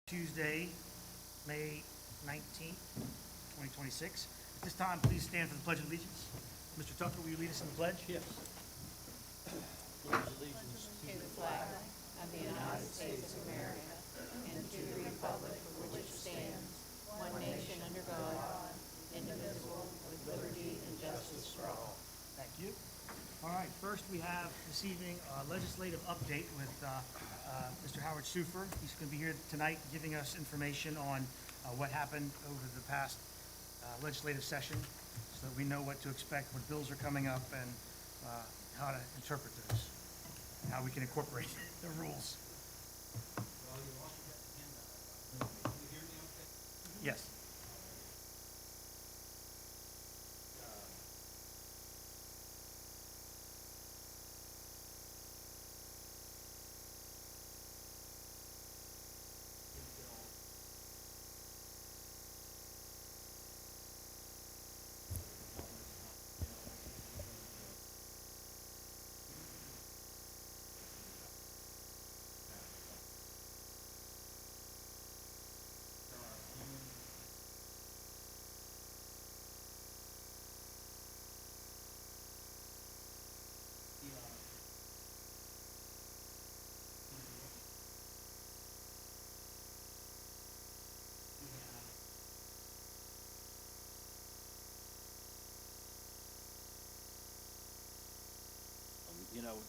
Tuesday, May 19th, 2026. At this time, please stand for the Pledge of Allegiance. Mr. Tucker, will you lead us in the pledge? Yes. Pledge allegiance to the flag of the United States of America and to the republic for which it stands, one nation under God, indivisible, with liberty and justice for all. Thank you. All right, first we have this evening a legislative update with Mr. Howard Sufer. He's going to be here tonight giving us information on what happened over the past legislative session so that we know what to expect, what bills are coming up, and how to interpret those, and how we can incorporate the rules. Well, you also got the handout. Can you hear me okay? Yes.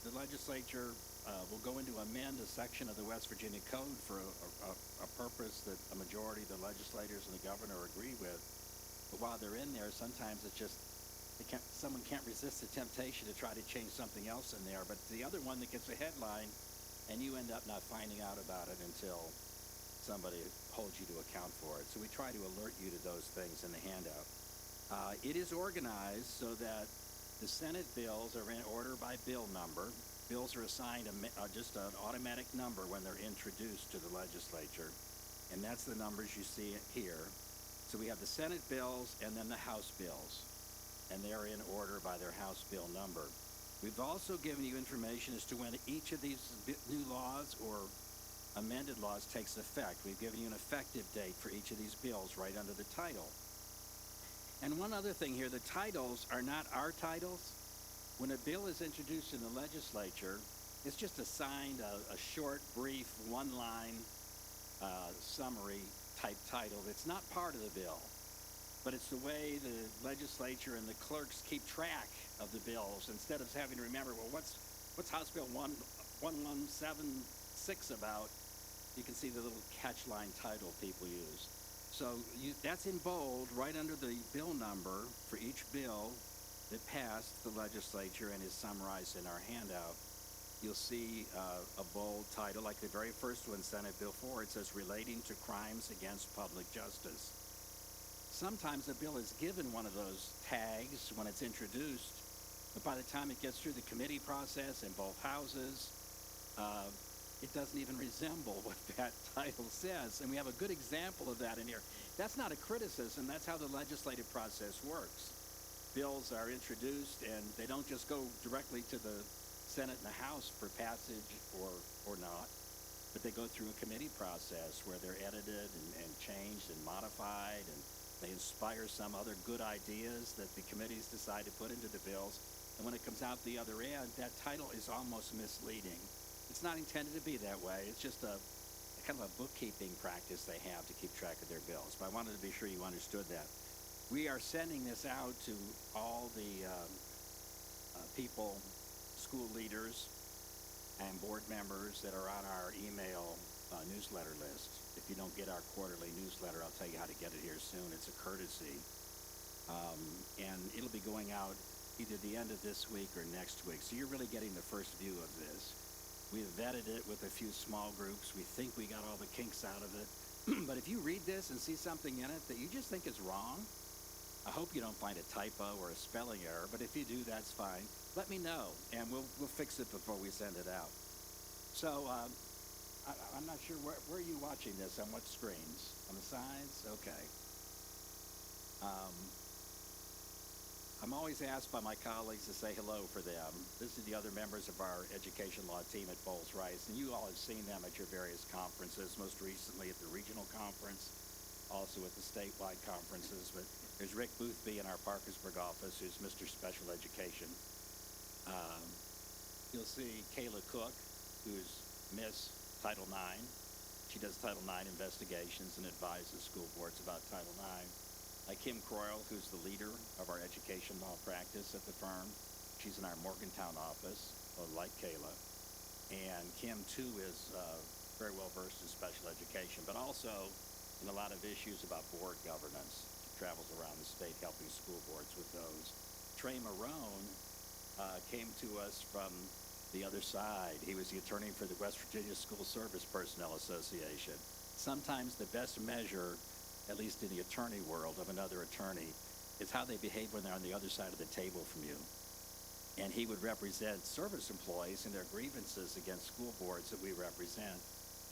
The legislature will go into amend a section of the West Virginia Code for a purpose that a majority of the legislators and the governor agree with. But while they're in there, sometimes it's just someone can't resist the temptation to try to change something else in there. But the other one that gets a headline, and you end up not finding out about it until somebody holds you to account for it. So we try to alert you to those things in the handout. It is organized so that the Senate bills are in order by bill number. Bills are assigned just an automatic number when they're introduced to the legislature, and that's the numbers you see here. So we have the Senate bills and then the House bills, and they're in order by their House bill number. We've also given you information as to when each of these new laws or amended laws takes effect. We've given you an effective date for each of these bills right under the title. And one other thing here, the titles are not our titles. When a bill is introduced in the legislature, it's just assigned a short, brief, one-line summary type title. It's not part of the bill, but it's the way the legislature and the clerks keep track of the bills instead of having to remember, well, what's House Bill 1176 about? You can see the little catchline title people use. So that's in bold right under the bill number for each bill that passed the legislature and is summarized in our handout. You'll see a bold title, like the very first one, Senate Bill 4. It says, Relating to Crimes Against Public Justice. Sometimes a bill is given one of those tags when it's introduced, but by the time it gets through the committee process in both houses, it doesn't even resemble what that title says. And we have a good example of that in here. That's not a criticism. That's how the legislative process works. Bills are introduced, and they don't just go directly to the Senate and the House for passage or not, but they go through a committee process where they're edited and changed and modified, and they inspire some other good ideas that the committees decide to put into the bills. And when it comes out the other end, that title is almost misleading. It's not intended to be that way. It's just a kind of a bookkeeping practice they have to keep track of their bills. But I wanted to be sure you understood that. We are sending this out to all the people, school leaders, and board members that are on our email newsletter list. If you don't get our quarterly newsletter, I'll tell you how to get it here soon. It's a courtesy. And it'll be going out either the end of this week or next week. So you're really getting the first view of this. We've vetted it with a few small groups. We think we got all the kinks out of it. But if you read this and see something in it that you just think is wrong, I hope you don't find a typo or a spelling error, but if you do, that's fine. Let me know, and we'll fix it before we send it out. So I'm not sure, where are you watching this? On what screens? On the sides? Okay. I'm always asked by my colleagues to say hello for them. This is the other members of our education law team at Bowles-Rice, and you all have seen them at your various conferences, most recently at the regional conference, also at the statewide conferences. But there's Rick Boothby in our Parkersburg office, who's Mr. Special Education. You'll see Kayla Cook, who's Miss Title IX. She does Title IX investigations and advises school boards about Title IX. Kim Croyle, who's the leader of our education law practice at the firm. She's in our Morgantown office, like Kayla. And Kim, too, is very well versed in special education, but also in a lot of issues about board governance. She travels around the state helping school boards with those. Trey Marone came to us from the other side. He was the attorney for the West Virginia School Service Personnel Association. Sometimes the best measure, at least in the attorney world, of another attorney, is how they behave when they're on the other side of the table from you. And he would represent service employees in their grievances against school boards that we represent.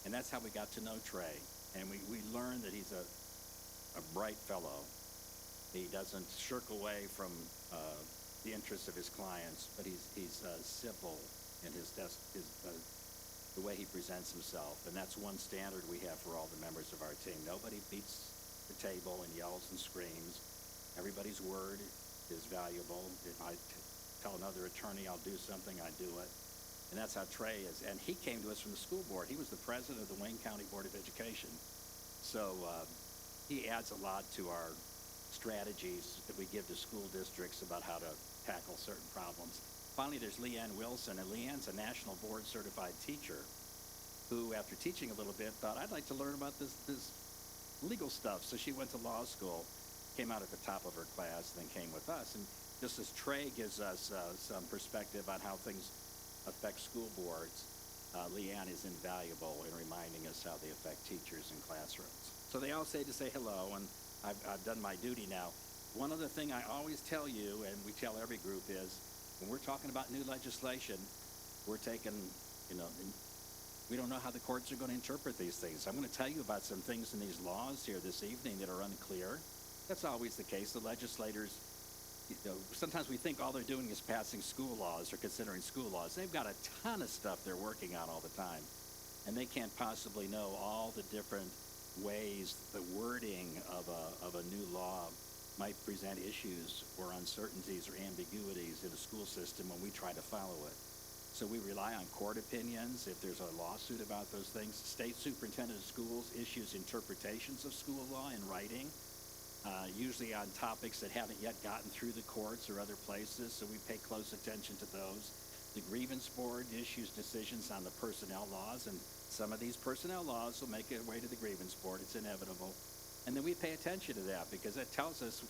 And that's how we got to know Trey. And we learned that he's a bright fellow. He doesn't shirk away from the interests of his clients, but he's civil in the way he presents himself. And that's one standard we have for all the members of our team. Nobody beats the table and yells and screams. Everybody's word is valuable. If I tell another attorney I'll do something, I do it. And that's how Trey is. And he came to us from the school board. He was the president of the Wayne County Board of Education. So he adds a lot to our strategies that we give to school districts about how to tackle certain problems. Finally, there's Leanne Wilson, and Leanne's a national board certified teacher who, after teaching a little bit, thought, I'd like to learn about this legal stuff. So she went to law school, came out at the top of her class, then came with us. And just as Trey gives us some perspective on how things affect school boards, Leanne is invaluable in reminding us how they affect teachers in classrooms. So they all say to say hello, and I've done my duty now. One other thing I always tell you, and we tell every group, is when we're talking about new legislation, we're taking, we don't know how the courts are going to interpret these things. I'm going to tell you about some things in these laws here this evening that are unclear. That's always the case. The legislators, sometimes we think all they're doing is passing school laws or considering school laws. They've got a ton of stuff they're working on all the time, and they can't possibly know all the different ways the wording of a new law might present issues or uncertainties or ambiguities in a school system when we try to follow it. So we rely on court opinions if there's a lawsuit about those things. State superintendent of schools issues interpretations of school law in writing, usually on topics that haven't yet gotten through the courts or other places, so we pay close attention to those. The grievance board issues decisions on the personnel laws, and some of these personnel laws will make their way to the grievance board. It's inevitable. And then we pay attention to that because that tells us,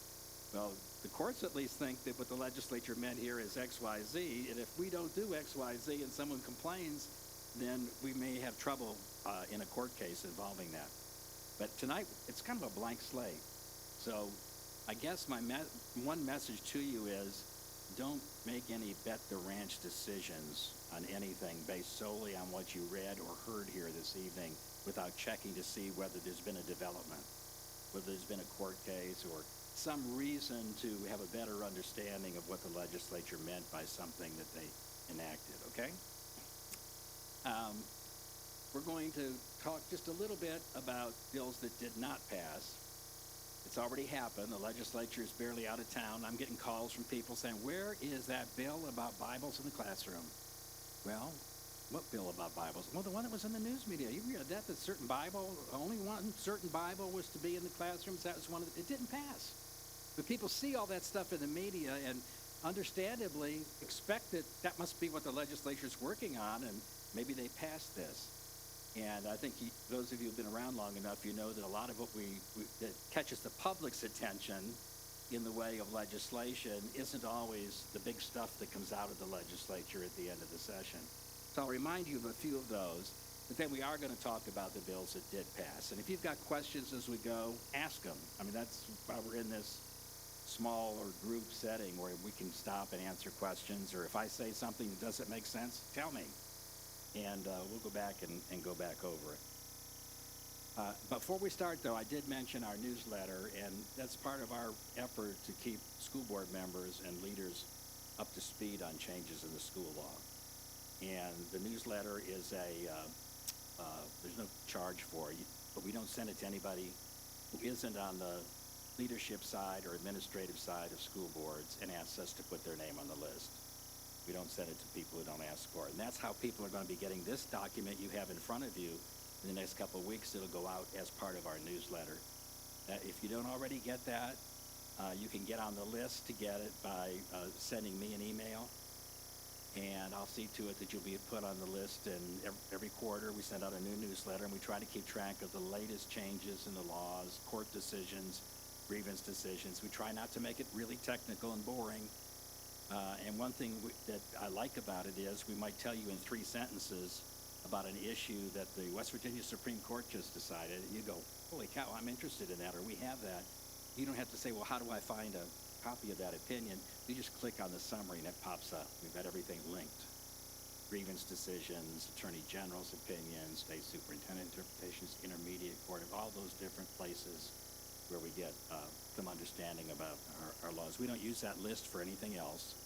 well, the courts at least think that what the legislature meant here is X, Y, Z, and if we don't do X, Y, Z and someone complains, then we may have trouble in a court case involving that. But tonight, it's kind of a blank slate. So I guess my one message to you is don't make any bet the ranch decisions on anything based solely on what you read or heard here this evening without checking to see whether there's been a development, whether there's been a court case or some reason to have a better understanding of what the legislature meant by something that they enacted, okay? We're going to talk just a little bit about bills that did not pass. It's already happened. The legislature is barely out of town. I'm getting calls from people saying, where is that bill about Bibles in the classroom? Well, what bill about Bibles? Well, the one that was in the news media. You read that certain Bible, only one certain Bible was to be in the classrooms. That was one of it didn't pass. But people see all that stuff in the media and understandably expect that must be what the legislature's working on, and maybe they passed this. And I think those of you who've been around long enough, you know that a lot of what that catches the public's attention in the way of legislation isn't always the big stuff that comes out of the legislature at the end of the session. So I'll remind you of a few of those, but then we are going to talk about the bills that did pass. And if you've got questions as we go, ask them. I mean, that's why we're in this small or group setting where we can stop and answer questions, or if I say something that doesn't make sense, tell me. And we'll go back and go back over it. Before we start, though, I did mention our newsletter, and that's part of our effort to keep school board members and leaders up to speed on changes in the school law. And the newsletter is there's no charge for it, but we don't send it to anybody who isn't on the leadership side or administrative side of school boards and asks us to put their name on the list. We don't send it to people who don't ask for it. And that's how people are going to be getting this document you have in front of you. In the next couple of weeks, it'll go out as part of our newsletter. If you don't already get that, you can get on the list to get it by sending me an email, and I'll see to it that you'll be put on the list. And every quarter, we send out a new newsletter, and we try to keep track of the latest changes in the laws, court decisions, grievance decisions. We try not to make it really technical and boring. And one thing that I like about it is we might tell you in 3 sentences about an issue that the West Virginia Supreme Court just decided. You go, holy cow, I'm interested in that, or we have that. You don't have to say, well, how do I find a copy of that opinion? You just click on the summary and it pops up. We've got everything linked. Grievance decisions, Attorney General's opinions, State Superintendent interpretations, Intermediate Court, all those different places where we get some understanding about our laws. We don't use that list for anything else.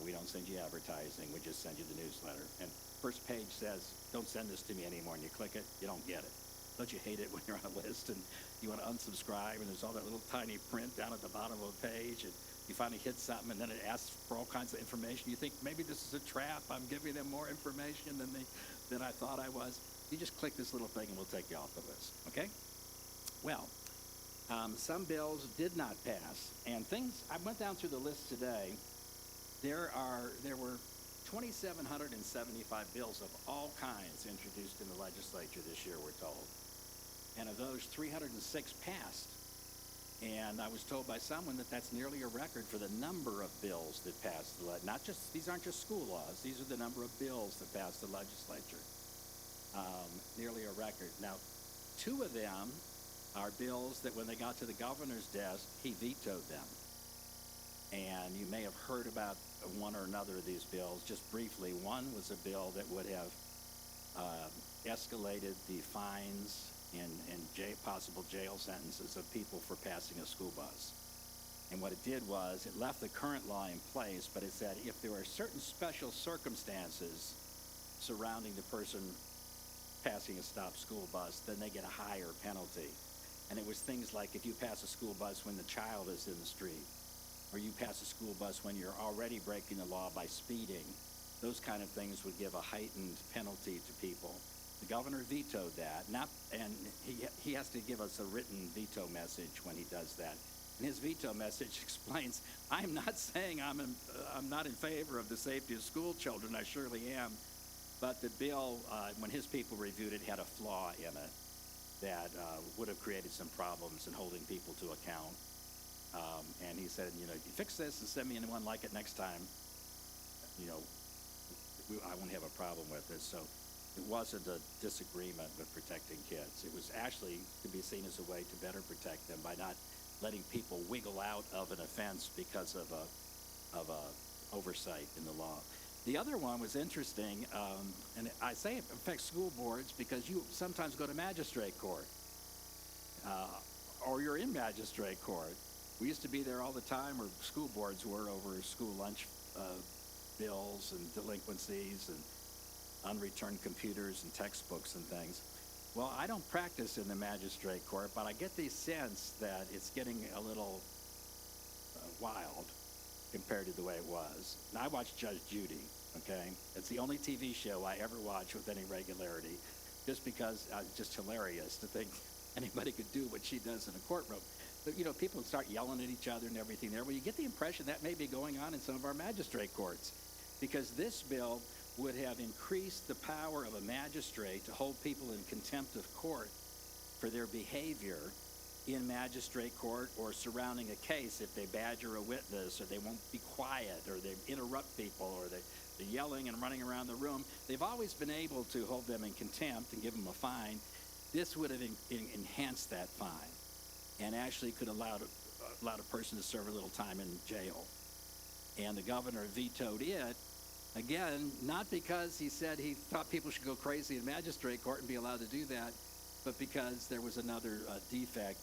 We don't send you advertising. We just send you the newsletter. And first page says, don't send this to me anymore, and you click it, you don't get it. Don't you hate it when you're on a list and you want to unsubscribe and there's all that little tiny print down at the bottom of a page, and you finally hit something and then it asks for all kinds of information. You think maybe this is a trap. I'm giving them more information than I thought I was. You just click this little thing and we'll take you off the list, okay? Well, some bills did not pass, and I went down through the list today. There were 2,775 bills of all kinds introduced in the legislature this year, we're told. And of those, 306 passed. And I was told by someone that that's nearly a record for the number of bills that passed these aren't just school laws, these are the number of bills that passed the legislature. Nearly a record. Now, 2 of them are bills that when they got to the governor's desk, he vetoed them. And you may have heard about one or another of these bills. Just briefly, one was a bill that would have escalated the fines and possible jail sentences of people for passing a school bus. And what it did was it left the current law in place, but it said if there are certain special circumstances surrounding the person passing a stopped school bus, then they get a higher penalty. And it was things like if you pass a school bus when the child is in the street, or you pass a school bus when you're already breaking the law by speeding, those kind of things would give a heightened penalty to people. The governor vetoed that, and he has to give us a written veto message when he does that. And his veto message explains, I'm not saying I'm not in favor of the safety of school children, I surely am, but the bill, when his people reviewed it, had a flaw in it that would have created some problems in holding people to account. And he said, if you fix this and send me anyone like it next time, I won't have a problem with it. So it wasn't a disagreement with protecting kids. It was actually to be seen as a way to better protect them by not letting people wiggle out of an offense because of a oversight in the law. The other one was interesting, and I say it affects school boards because you sometimes go to magistrate court, or you're in magistrate court. We used to be there all the time, or school boards were, over school lunch bills and delinquencies and unreturned computers and textbooks and things. Well, I don't practice in the magistrate court, but I get the sense that it's getting a little wild compared to the way it was. And I watch Judge Judy, okay? It's the only TV show I ever watch with any regularity, just because it's just hilarious to think anybody could do what she does in a courtroom. But, people start yelling at each other and everything there. Well, you get the impression that may be going on in some of our magistrate courts, because this bill would have increased the power of a magistrate to hold people in contempt of court for their behavior in magistrate court or surrounding a case. If they badger a witness, or they won't be quiet, or they interrupt people, or they're yelling and running around the room, they've always been able to hold them in contempt and give them a fine. This would have enhanced that fine and actually could allow a person to serve a little time in jail. And the governor vetoed it, again, not because he said he thought people should go crazy in magistrate court and be allowed to do that, but because there was another defect,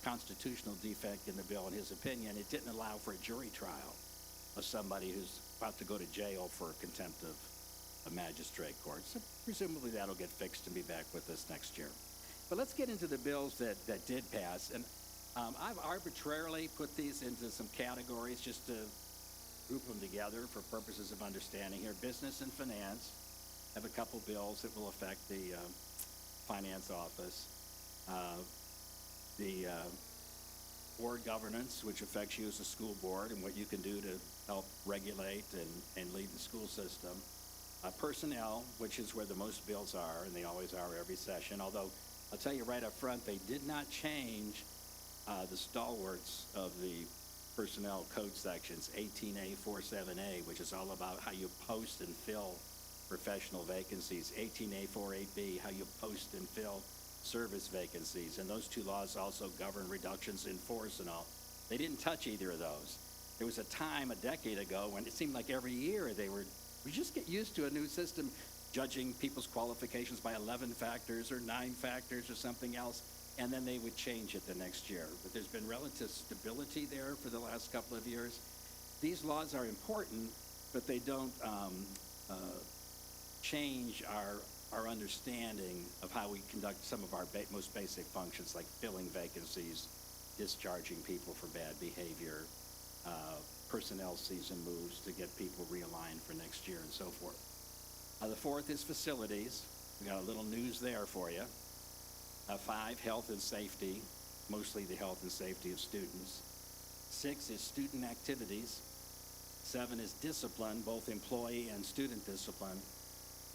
constitutional defect in the bill, in his opinion, it didn't allow for a jury trial of somebody who's about to go to jail for contempt of a magistrate court. So presumably that'll get fixed and be back with us next year. But let's get into the bills that did pass. And I've arbitrarily put these into some categories just to group them together for purposes of understanding here. Business and finance have a couple bills that will affect the finance office. The board governance, which affects you as a school board and what you can do to help regulate and lead the school system. Personnel, which is where the most bills are, and they always are every session, although I'll tell you right up front, they did not change the stalwarts of the personnel code sections, 18A, 47A, which is all about how you post and fill professional vacancies, 18A, 48B, how you post and fill service vacancies, and those two laws also govern reductions in force and all. They didn't touch either of those. There was a time a decade ago when it seemed like every year we just get used to a new system judging people's qualifications by 11 factors or 9 factors or something else, and then they would change it the next year. But there's been relative stability there for the last couple of years. These laws are important, but they don't change our understanding of how we conduct some of our most basic functions, like filling vacancies, discharging people for bad behavior, personnel season moves to get people realigned for next year, and so forth. The fourth is facilities. We got a little news there for you. 5, health and safety, mostly the health and safety of students. 6 is student activities. 7 is discipline, both employee and student discipline.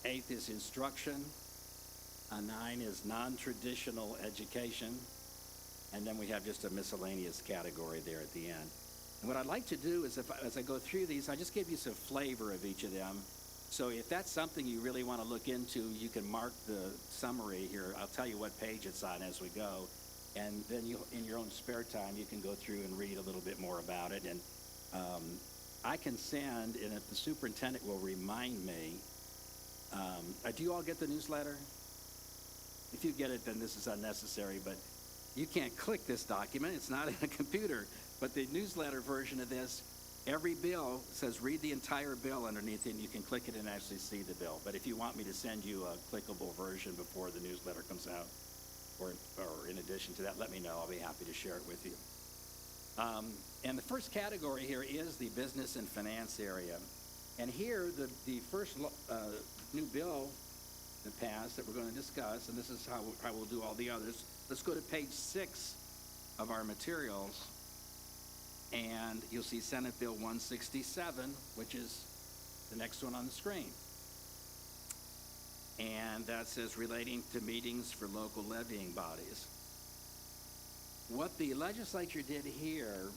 8 is instruction. 9 is non-traditional education. And then we have just a miscellaneous category there at the end. And what I'd like to do is, as I go through these, I just give you some flavor of each of them. So if that's something you really want to look into, you can mark the summary here. I'll tell you what page it's on as we go. And then you, in your own spare time, you can go through and read a little bit more about it. And I can send, and if the superintendent will remind me, do you all get the newsletter? If you get it, then this is unnecessary, but you can't click this document. It's not in a computer. But the newsletter version of this, every bill says read the entire bill underneath it, and you can click it and actually see the bill. But if you want me to send you a clickable version before the newsletter comes out, or in addition to that, let me know. I'll be happy to share it with you. And the first category here is the business and finance area. And here, the first new bill that passed that we're going to discuss, and this is how we'll do all the others. Let's go to page 6 of our materials. And you'll see Senate Bill 167, which is the next one on the screen. And that says relating to meetings for local levying bodies. What the legislature did here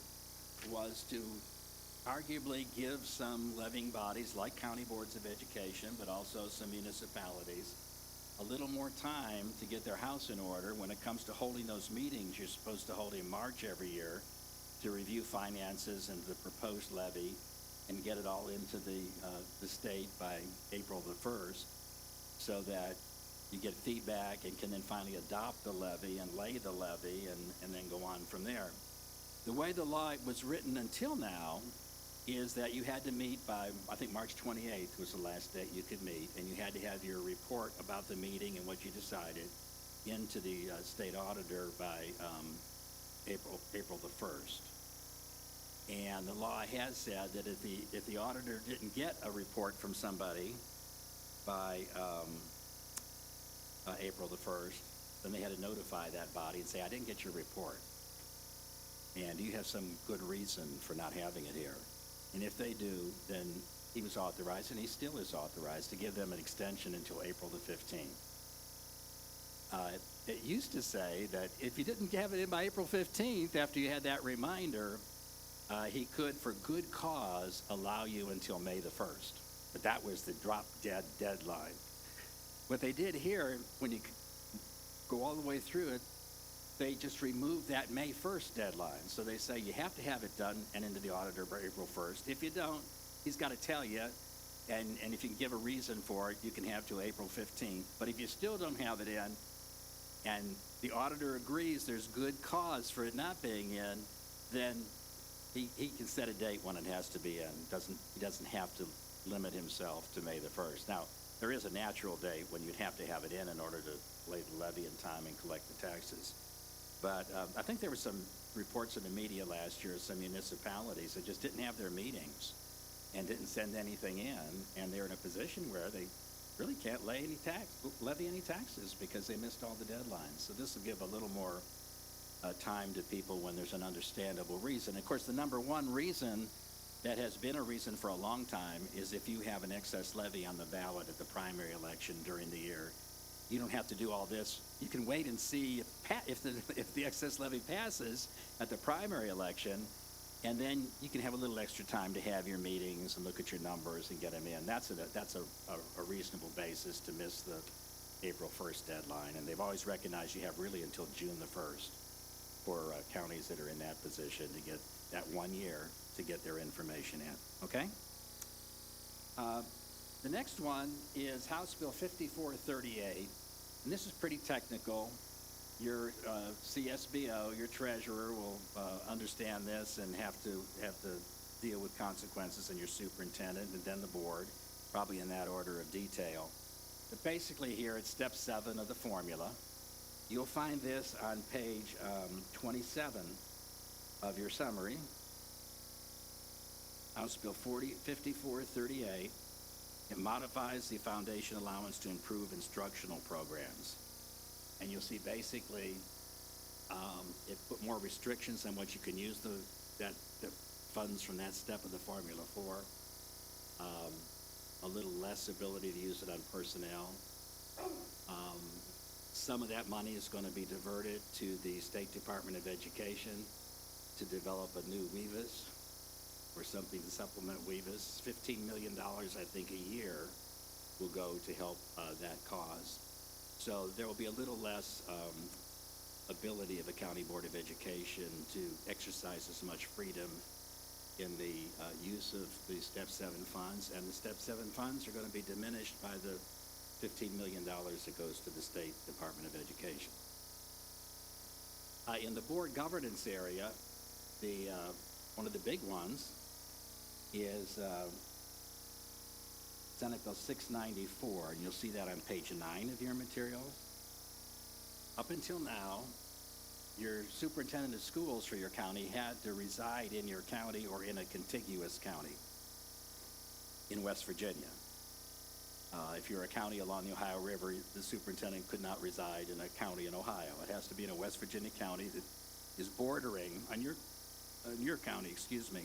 was to arguably give some levying bodies, like county boards of education, but also some municipalities, a little more time to get their house in order when it comes to holding those meetings you're supposed to hold in March every year, to review finances and the proposed levy and get it all into the state by April the 1st, so that you get feedback and can then finally adopt the levy and lay the levy and then go on from there. The way the law was written until now is that you had to meet by, I think March 28th was the last date you could meet, and you had to have your report about the meeting and what you decided into the state auditor by April the 1st. And the law has said that if the auditor didn't get a report from somebody by April the 1st, then they had to notify that body and say, I didn't get your report. And do you have some good reason for not having it here? And if they do, then he was authorized, and he still is authorized, to give them an extension until April the 15th. It used to say that if you didn't have it in by April 15th, after you had that reminder, he could, for good cause, allow you until May the 1st. But that was the drop-dead deadline. What they did here, when you go all the way through it, they just removed that May 1st deadline. So they say you have to have it done and into the auditor by April 1st. If you don't, he's got to tell you, and if you can give a reason for it, you can have till April 15th. But if you still don't have it in, and the auditor agrees there's good cause for it not being in, then he can set a date when it has to be in. He doesn't have to limit himself to May the 1st. Now, there is a natural date when you'd have to have it in order to lay the levy in time and collect the taxes. But I think there were some reports in the media last year of some municipalities that just didn't have their meetings and didn't send anything in, and they're in a position where they really can't levy any taxes because they missed all the deadlines. So this will give a little more time to people when there's an understandable reason. Of course, the number one reason that has been a reason for a long time is if you have an excess levy on the ballot at the primary election during the year. You don't have to do all this. You can wait and see if the excess levy passes at the primary election, and then you can have a little extra time to have your meetings and look at your numbers and get them in. That's a reasonable basis to miss the April 1st deadline, and they've always recognized you have really until June the 1st for counties that are in that position to get that 1 year to get their information in, okay? The next one is House Bill 5438, and this is pretty technical. Your CSBO, your treasurer, will understand this and have to deal with consequences, and your superintendent, and then the board, probably in that order of detail. But basically here, it's step 7 of the formula. You'll find this on page 27 of your summary. House Bill 5438. It modifies the foundation allowance to improve instructional programs. And you'll see basically it put more restrictions on what you can use the funds from that step of the formula for. A little less ability to use it on personnel. Some of that money is going to be diverted to the State Department of Education to develop a new WEVAS or something to supplement WEVAS. $15 million, I think, a year will go to help that cause. So there will be a little less ability of the County Board of Education to exercise as much freedom in the use of the Step 7 funds, and the Step 7 funds are going to be diminished by the $15 million that goes to the State Department of Education. In the board governance area, one of the big ones is Senate Bill 694, and you'll see that on page 9 of your materials. Up until now, your superintendent of schools for your county had to reside in your county or in a contiguous county in West Virginia. If you're a county along the Ohio River, the superintendent could not reside in a county in Ohio. It has to be in a West Virginia county that is bordering on your county, excuse me.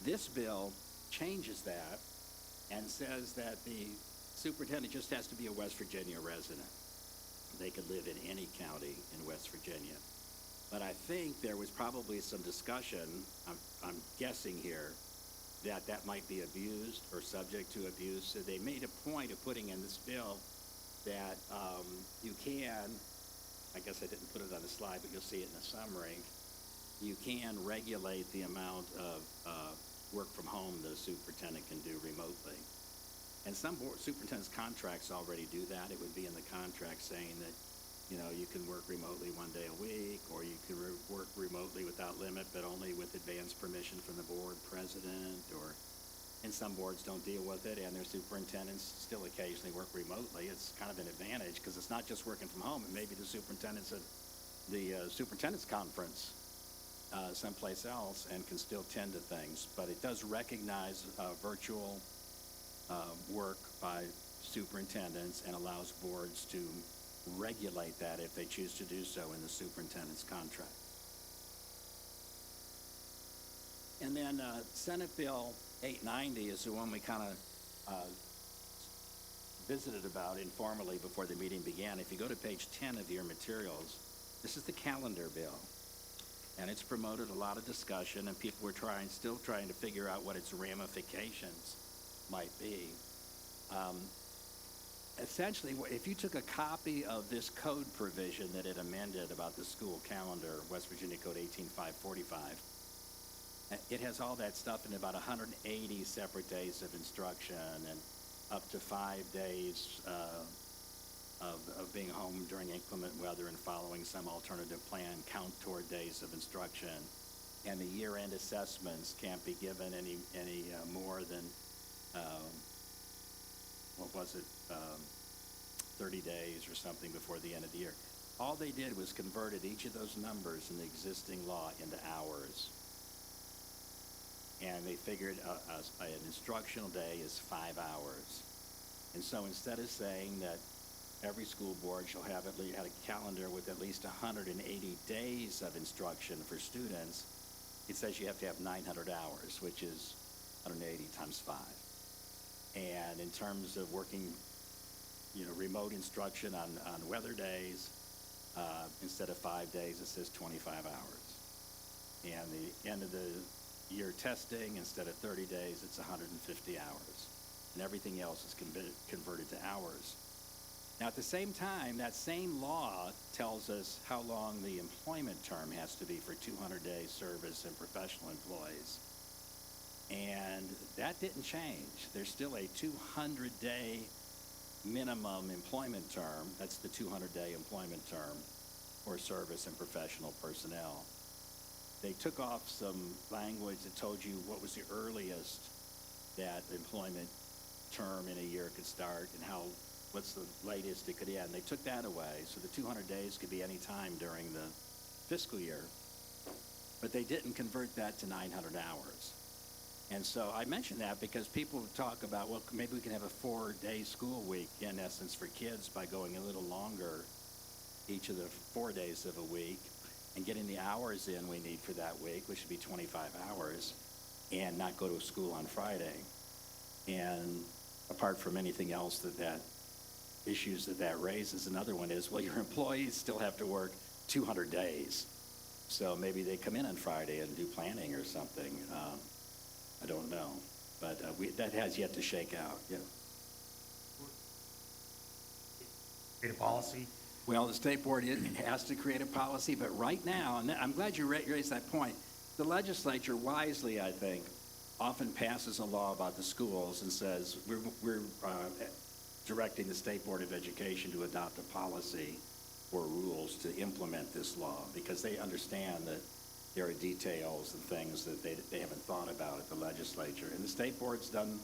This bill changes that and says that the superintendent just has to be a West Virginia resident. They could live in any county in West Virginia. But I think there was probably some discussion, I'm guessing here, that might be abused or subject to abuse. So they made a point of putting in this bill that you can, I guess I didn't put it on the slide, but you'll see it in the summary, you can regulate the amount of work from home the superintendent can do remotely. And some superintendent's contracts already do that. It would be in the contract saying that, you can work remotely 1 day a week, or you can work remotely without limit, but only with advance permission from the board president, and some boards don't deal with it, and their superintendents still occasionally work remotely. It's kind of an advantage because it's not just working from home. It may be the superintendent's at the superintendent's conference someplace else and can still tend to things. But it does recognize virtual work by superintendents and allows boards to regulate that if they choose to do so in the superintendent's contract. And then Senate Bill 890 is the one we kind of visited about informally before the meeting began. If you go to page 10 of your materials, this is the calendar bill. And it's promoted a lot of discussion, and people were still trying to figure out what its ramifications might be. Essentially, if you took a copy of this code provision that it amended about the school calendar, West Virginia Code 18545, it has all that stuff in about 180 separate days of instruction and up to 5 days of being home during inclement weather and following some alternative plan count toward days of instruction. And the year-end assessments can't be given any more than, what was it, 30 days or something before the end of the year. All they did was converted each of those numbers in the existing law into hours. And they figured an instructional day is 5 hours. And so instead of saying that every school board shall have at least had a calendar with at least 180 days of instruction for students, it says you have to have 900 hours, which is 180 times 5. And in terms of working, remote instruction on weather days, instead of 5 days, it says 25 hours. And the end of the year testing, instead of 30 days, it's 150 hours. And everything else is converted to hours. Now, at the same time, that same law tells us how long the employment term has to be for 200-day service and professional employees. And that didn't change. There's still a 200-day minimum employment term. That's the 200-day employment term for service and professional personnel. They took off some language that told you what was the earliest that employment term in a year could start and what's the latest it could end. They took that away, so the 200 days could be any time during the fiscal year. But they didn't convert that to 900 hours. And so I mention that because people talk about, well, maybe we can have a 4-day school week, in essence, for kids by going a little longer each of the 4 days of a week and getting the hours in we need for that week, which would be 25 hours, and not go to school on Friday. And apart from anything else that issues that raises, another one is, well, your employees still have to work 200 days. So maybe they come in on Friday and do planning or something. I don't know. But that has yet to shake out. Yeah. Create a policy. Well, the state board has to create a policy, but right now, and I'm glad you raised that point, the legislature wisely, I think, often passes a law about the schools and says, we're directing the State Board of Education to adopt a policy or rules to implement this law, because they understand that there are details and things that they haven't thought about at the legislature. And the state board's done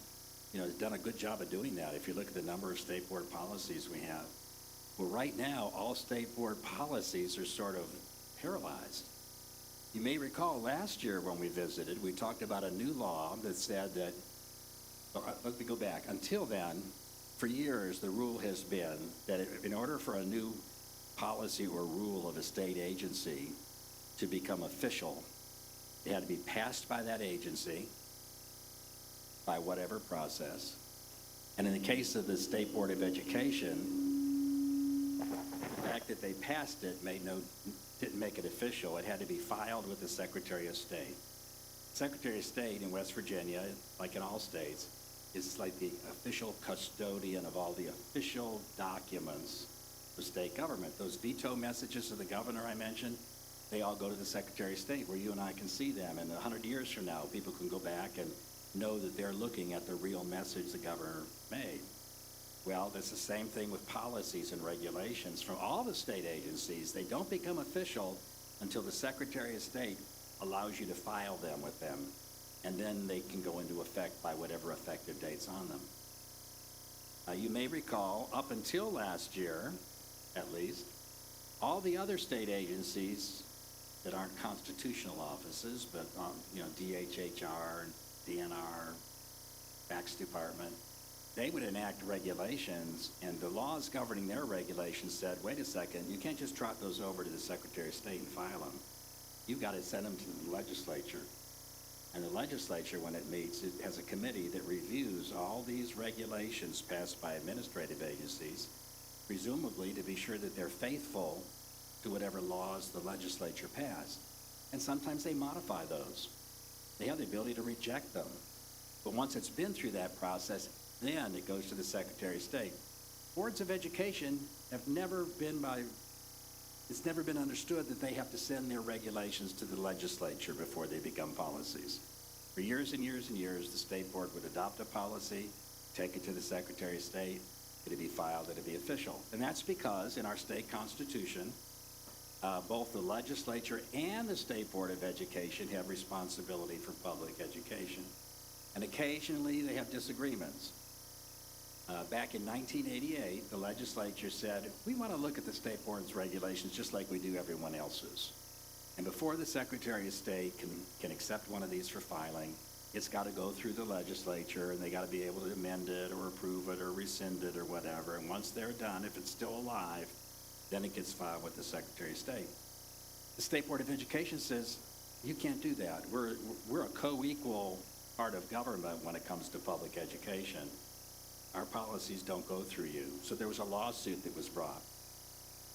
a good job of doing that. If you look at the number of state board policies we have, well, right now, all state board policies are sort of paralyzed. You may recall last year when we visited, we talked about a new law that said that, let me go back. Until then, for years, the rule has been that in order for a new policy or rule of a state agency to become official, it had to be passed by that agency by whatever process. And in the case of the State Board of Education, the fact that they passed it didn't make it official. It had to be filed with the Secretary of State. Secretary of State in West Virginia, like in all states, is like the official custodian of all the official documents of state government. Those veto messages of the governor I mentioned, they all go to the Secretary of State, where you and I can see them. And 100 years from now, people can go back and know that they're looking at the real message the governor made. Well, that's the same thing with policies and regulations from all the state agencies. They don't become official until the Secretary of State allows you to file them with them, and then they can go into effect by whatever effective date's on them. You may recall, up until last year, at least, all the other state agencies that aren't constitutional offices, but DHHR, DNR, Tax Department, they would enact regulations, and the laws governing their regulations said, wait a second, you can't just trot those over to the Secretary of State and file them. You've got to send them to the legislature. And the legislature, when it meets, it has a committee that reviews all these regulations passed by administrative agencies, presumably to be sure that they're faithful to whatever laws the legislature passed. And sometimes they modify those. They have the ability to reject them. But once it's been through that process, then it goes to the Secretary of State. Boards of education have it's never been understood that they have to send their regulations to the legislature before they become policies. For years and years and years, the state board would adopt a policy, take it to the Secretary of State. it'd be filed, it'd be official. And that's because in our state constitution, both the legislature and the State Board of Education have responsibility for public education. And occasionally they have disagreements. Back in 1988, the legislature said, we want to look at the State Board's regulations just like we do everyone else's. And before the Secretary of State can accept one of these for filing, it's got to go through the legislature, and they got to be able to amend it or approve it or rescind it or whatever. And once they're done, if it's still alive, then it gets filed with the Secretary of State. The State Board of Education says, you can't do that. We're a co-equal part of government when it comes to public education. Our policies don't go through you. So there was a lawsuit that was brought.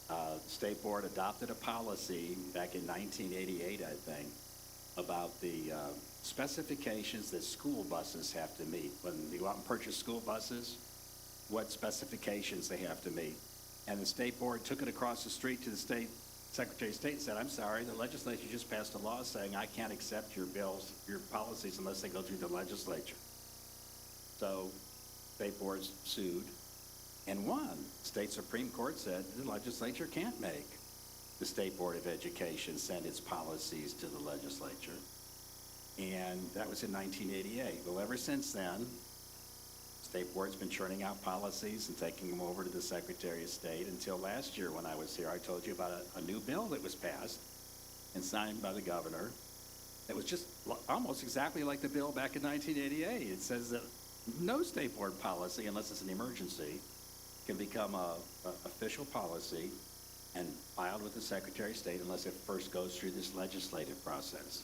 The State Board adopted a policy back in 1988, I think, about the specifications that school buses have to meet. When you go out and purchase school buses, what specifications they have to meet. And the State Board took it across the street to the State Secretary of State and said, I'm sorry, the legislature just passed a law saying I can't accept your bills, your policies, unless they go through the legislature. So State Boards sued and won. State Supreme Court said the legislature can't make the State Board of Education send its policies to the legislature. And that was in 1988. Well, ever since then, State Board's been churning out policies and taking them over to the Secretary of State until last year when I was here. I told you about a new bill that was passed and signed by the governor. It was just almost exactly like the bill back in 1988. It says that no State Board policy, unless it's an emergency, can become a official policy and filed with the Secretary of State unless it first goes through this legislative process.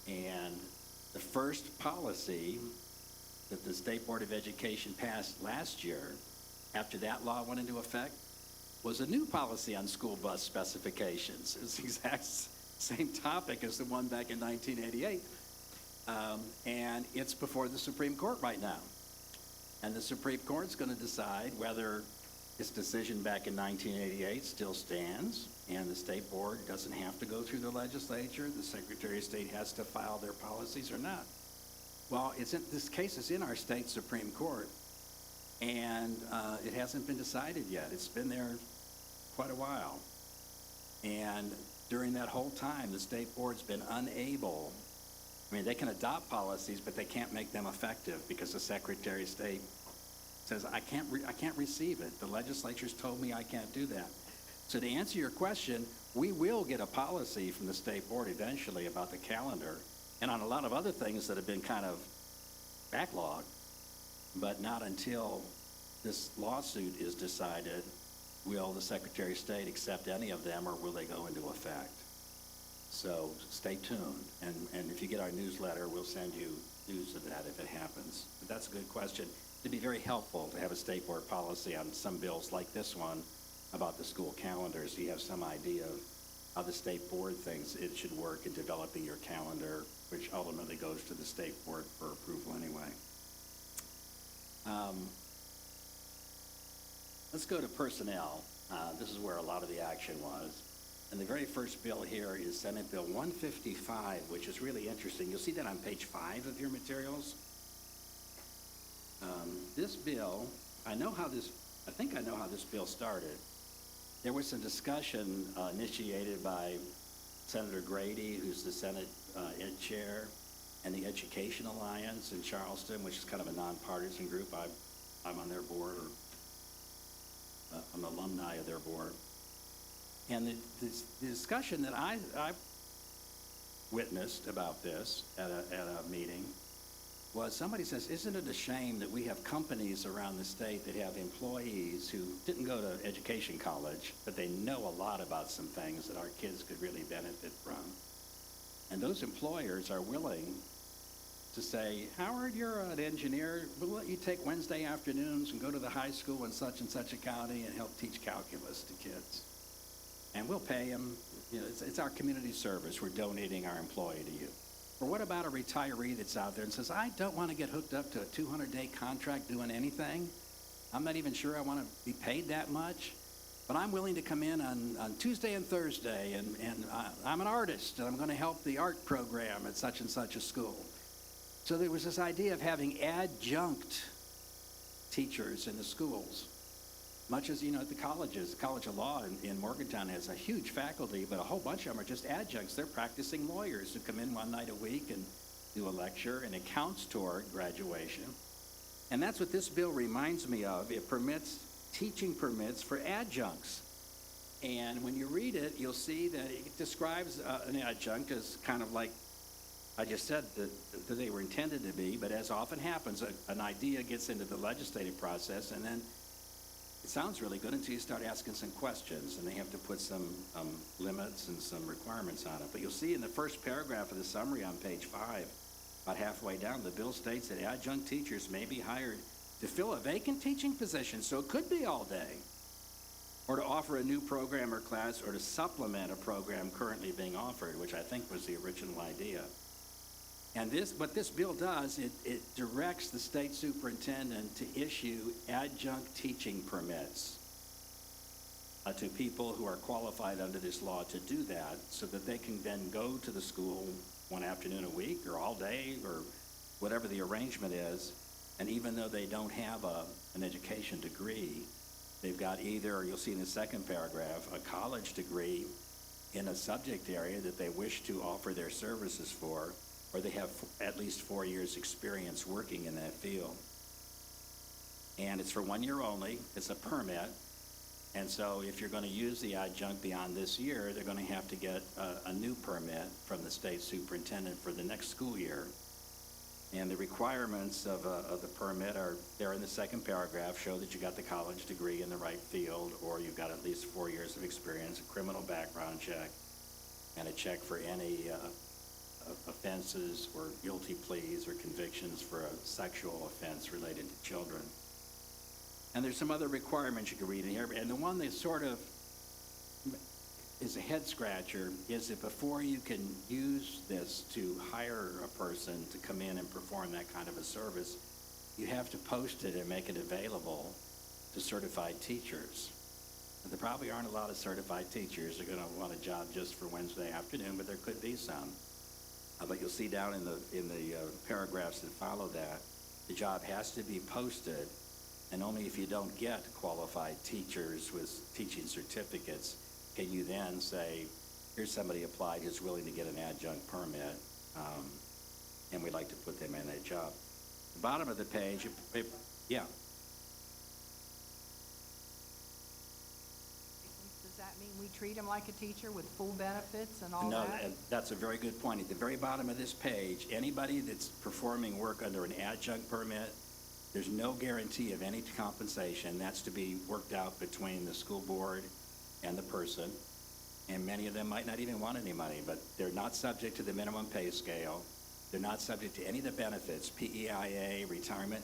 And the first policy that the State Board of Education passed last year, after that law went into effect, was a new policy on school bus specifications. It's the exact same topic as the one back in 1988. And it's before the Supreme Court right now. And the Supreme Court's going to decide whether its decision back in 1988 still stands, and the State Board doesn't have to go through the legislature. The Secretary of State has to file their policies or not. Well, this case is in our state Supreme Court, and it hasn't been decided yet. It's been there quite a while. And during that whole time, the State Board's been unable. I mean, they can adopt policies, but they can't make them effective because the Secretary of State says, I can't receive it. The legislature's told me I can't do that. So to answer your question, we will get a policy from the State Board eventually about the calendar and on a lot of other things that have been kind of backlogged, but not until this lawsuit is decided will the Secretary of State accept any of them, or will they go into effect? So stay tuned, and if you get our newsletter, we'll send you news of that if it happens. But that's a good question. It'd be very helpful to have a State Board policy on some bills like this one about the school calendar, so you have some idea of how the State Board thinks it should work in developing your calendar, which ultimately goes to the State Board for approval anyway. Let's go to personnel. This is where a lot of the action was. And the very first bill here is Senate Bill 155, which is really interesting. You'll see that on page 5 of your materials. This bill, I think I know how this bill started. There was some discussion initiated by Senator Grady, who's the Senate Ed Chair, and the Education Alliance in Charleston, which is kind of a nonpartisan group. I'm on their board, or I'm an alumni of their board. And the discussion that I witnessed about this at a meeting was somebody says, isn't it a shame that we have companies around the state that have employees who didn't go to education college, but they know a lot about some things that our kids could really benefit from. And those employers are willing to say, Howard, you're an engineer. We'll let you take Wednesday afternoons and go to the high school in such and such a county and help teach calculus to kids. And we'll pay them. You know, it's our community service. We're donating our employee to you. Or what about a retiree that's out there and says, I don't want to get hooked up to a 200-day contract doing anything. I'm not even sure I want to be paid that much. But I'm willing to come in on Tuesday and Thursday, and I'm an artist, and I'm going to help the art program at such and such a school. So there was this idea of having adjunct teachers in the schools. Much as, at the colleges, the College of Law in Morgantown has a huge faculty, but a whole bunch of them are just adjuncts. They're practicing lawyers who come in one night a week and do a lecture, and it counts toward graduation. And that's what this bill reminds me of. It permits teaching permits for adjuncts. And when you read it, you'll see that it describes an adjunct as kind of like I just said that they were intended to be, but as often happens, an idea gets into the legislative process, and then it sounds really good until you start asking some questions, and they have to put some limits and some requirements on it. But you'll see in the first paragraph of the summary on page 5, about halfway down, the bill states that adjunct teachers may be hired to fill a vacant teaching position, so it could be all day, or to offer a new program or class, or to supplement a program currently being offered, which I think was the original idea. And what this bill does, it directs the state superintendent to issue adjunct teaching permits to people who are qualified under this law to do that, so that they can then go to the school one afternoon a week or all day or whatever the arrangement is. And even though they don't have an education degree, they've got either, you'll see in the second paragraph, a college degree in a subject area that they wish to offer their services for, or they have at least 4 years experience working in that field. And it's for 1 year only. It's a permit. And so if you're going to use the adjunct beyond this year, they're going to have to get a new permit from the state superintendent for the next school year. And the requirements of the permit are there in the second paragraph, show that you got the college degree in the right field, or you've got at least 4 years of experience, a criminal background check, and a check for any offenses or guilty pleas or convictions for a sexual offense related to children. And there's some other requirements you can read in here, and the one that sort of is a head scratcher is that before you can use this to hire a person to come in and perform that kind of a service, you have to post it and make it available to certified teachers. There probably aren't a lot of certified teachers who are going to want a job just for Wednesday afternoon, but there could be some. But you'll see down in the paragraphs that follow that, the job has to be posted, and only if you don't get qualified teachers with teaching certificates can you then say, here's somebody applied who's willing to get an adjunct permit, and we'd like to put them in that job. The bottom of the page, yeah. Does that mean we treat them like a teacher with full benefits and all No, that? that's a very good point. At the very bottom of this page, anybody that's performing work under an adjunct permit, there's no guarantee of any compensation. That's to be worked out between the school board and the person. And many of them might not even want any money, but they're not subject to the minimum pay scale. They're not subject to any of the benefits, PEIA, retirement.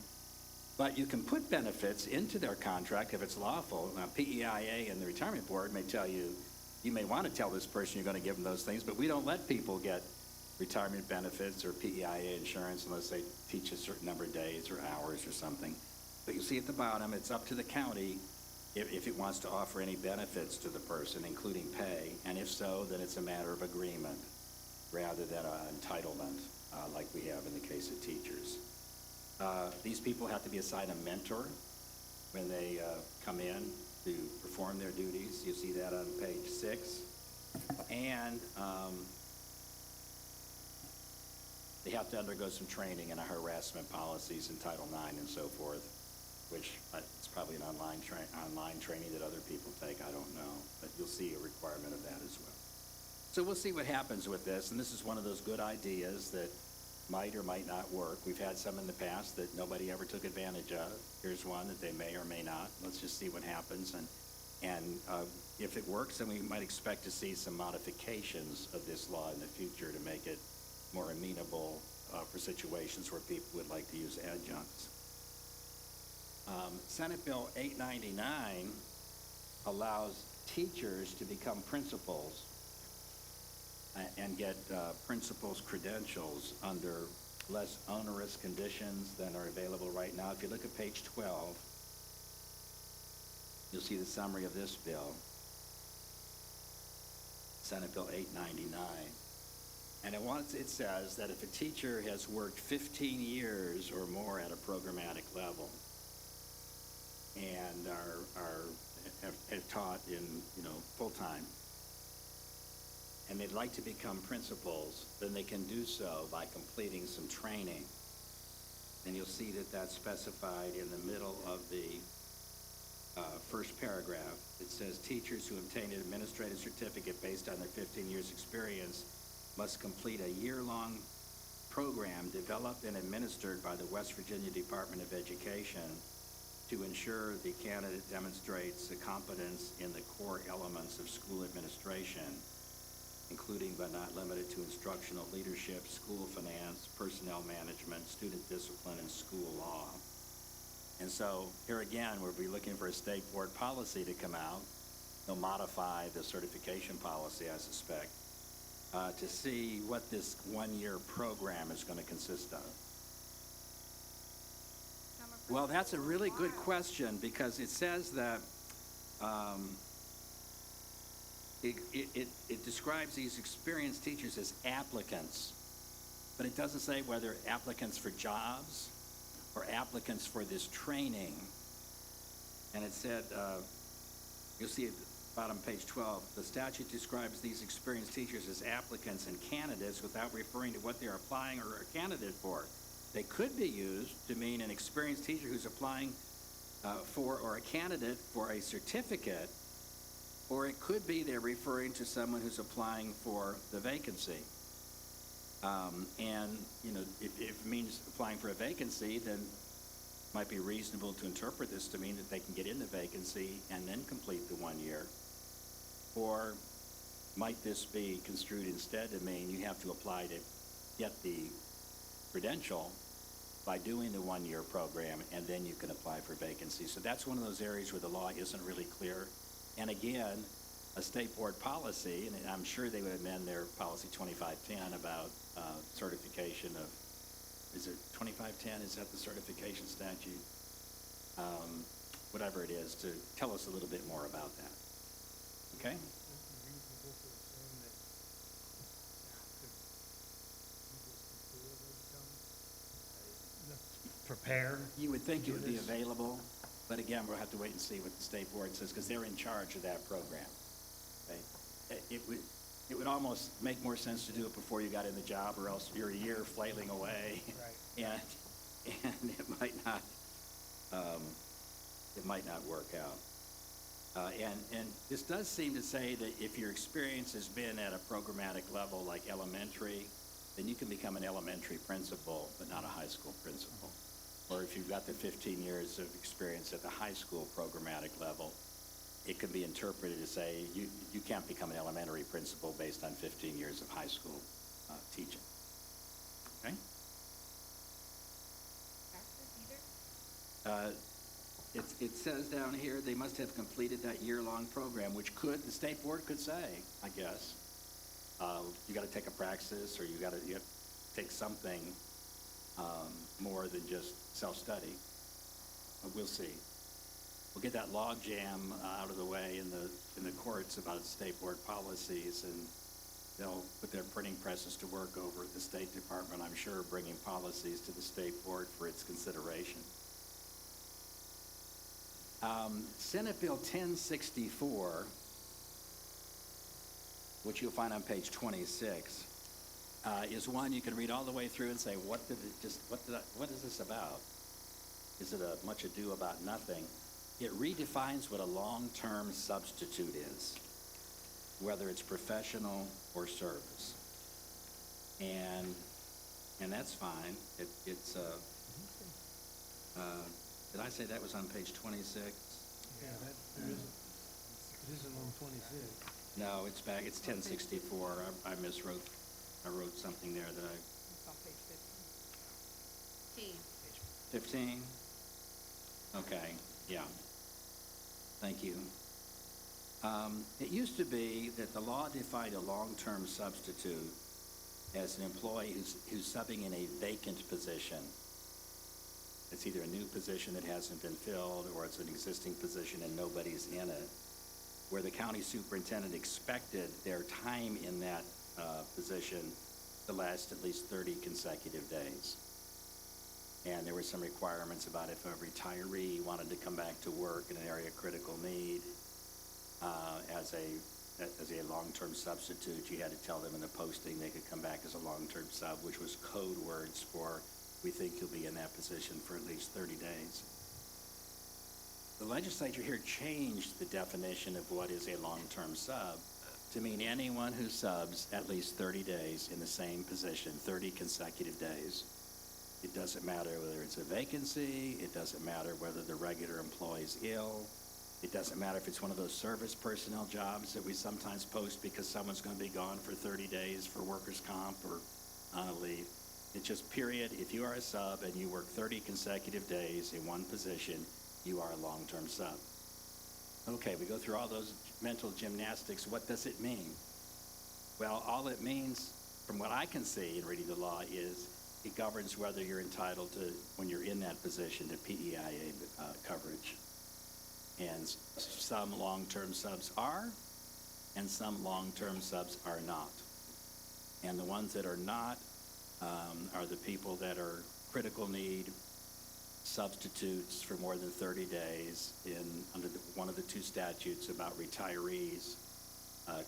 But you can put benefits into their contract if it's lawful. Now, PEIA and the retirement board may tell you, you may want to tell this person you're going to give them those things, but we don't let people get retirement benefits or PEIA insurance unless they teach a certain number of days or hours or something. But you see at the bottom, it's up to the county if it wants to offer any benefits to the person, including pay. And if so, then it's a matter of agreement rather than an entitlement like we have in the case of teachers. These people have to be assigned a mentor when they come in to perform their duties. You see that on page 6. And they have to undergo some training in our harassment policies in Title IX and so forth, which it's probably an online training that other people take. I don't know, but you'll see a requirement of that as well. So we'll see what happens with this, and this is one of those good ideas that might or might not work. We've had some in the past that nobody ever took advantage of. Here's one that they may or may not. Let's just see what happens, and if it works, then we might expect to see some modifications of this law in the future to make it more amenable for situations where people would like to use adjuncts. Senate Bill 899 allows teachers to become principals and get principal's credentials under less onerous conditions than are available right now. If you look at page 12, you'll see the summary of this bill, Senate Bill 899. And it says that if a teacher has worked 15 years or more at a programmatic level, and have taught in, full-time, and they'd like to become principals, then they can do so by completing some training. And you'll see that that's specified in the middle of the first paragraph. It says teachers who obtain an administrative certificate based on their 15 years' experience must complete a year-long program developed and administered by the West Virginia Department of Education to ensure the candidate demonstrates the competence in the core elements of school administration, including but not limited to instructional leadership, school finance, personnel management, student discipline, and school law. And so here again, we'll be looking for a state board policy to come out. They'll modify the certification policy, I suspect, to see what this one-year program is going to consist of. Well, that's a really good question, because it says that it describes these experienced teachers as applicants, but it doesn't say whether applicants for jobs or applicants for this training. And it said, you'll see at the bottom, page 12, the statute describes these experienced teachers as applicants and candidates without referring to what they're applying or a candidate for. They could be used to mean an experienced teacher who's applying for or a candidate for a certificate, or it could be they're referring to someone who's applying for the vacancy. And, if it means applying for a vacancy, then it might be reasonable to interpret this to mean that they can get in the vacancy and then complete the 1 year. Or might this be construed instead to mean you have to apply to get the credential by doing the 1 year program, and then you can apply for vacancies. So that's one of those areas where the law isn't really clear. And again, a state board policy, and I'm sure they would amend their policy 2510 about certification of, is it 2510? Is that the certification statute? Whatever it is, to tell us a little bit more about that. Okay? Prepare. You would think it would be available, but again, we'll have to wait and see what the state board says, because they're in charge of that program. Okay? It would almost make more sense to do it before you got in the job, or else you're a year flailing away, Right. and it might not work out. And this does seem to say that if your experience has been at a programmatic level like elementary, then you can become an elementary principal, but not a high school principal. Or if you've got the 15 years of experience at the high school programmatic level, it could be interpreted to say you can't become an elementary principal based on 15 years of high school teaching. Okay? It says down here they must have completed that year-long program, which the state board could say, I guess. You got to take a praxis, or you have to take something more than just self-study. We'll see. We'll get that log jam out of the way in the courts about state board policies, and they'll put their printing presses to work over at the State Department, I'm sure, bringing policies to the state board for its consideration. Senate Bill 1064, which you'll find on page 26, is one you can read all the way through and say, what is this about? Is it a much ado about nothing? It redefines what a long-term substitute is, whether it's professional or service. And that's fine. Did I say that was on page 26? Yeah, it isn't on 26. No, it's back. It's 1064. I miswrote. I wrote something there that It's on page 15. 15? Okay, yeah. Thank you. It used to be that the law defined a long-term substitute as an employee who's subbing in a vacant position. It's either a new position that hasn't been filled, or it's an existing position and nobody's in it, where the county superintendent expected their time in that position to last at least 30 consecutive days. And there were some requirements about if a retiree wanted to come back to work in an area of critical need, as a long-term substitute, you had to tell them in the posting they could come back as a long-term sub, which was code words for, we think you'll be in that position for at least 30 days. The legislature here changed the definition of what is a long-term sub to mean anyone who subs at least 30 days in the same position, 30 consecutive days. It doesn't matter whether it's a vacancy, it doesn't matter whether the regular employee is ill, it doesn't matter if it's one of those service personnel jobs that we sometimes post because someone's going to be gone for 30 days for workers' comp or on a leave. It's just period. If you are a sub and you work 30 consecutive days in one position, you are a long-term sub. Okay, we go through all those mental gymnastics. What does it mean? Well, all it means, from what I can see in reading the law, is it governs whether you're entitled to, when you're in that position, to PEIA coverage. And some long-term subs are, and some long-term subs are not. And the ones that are not are the people that are critical need substitutes for more than 30 days under one of the two statutes about retirees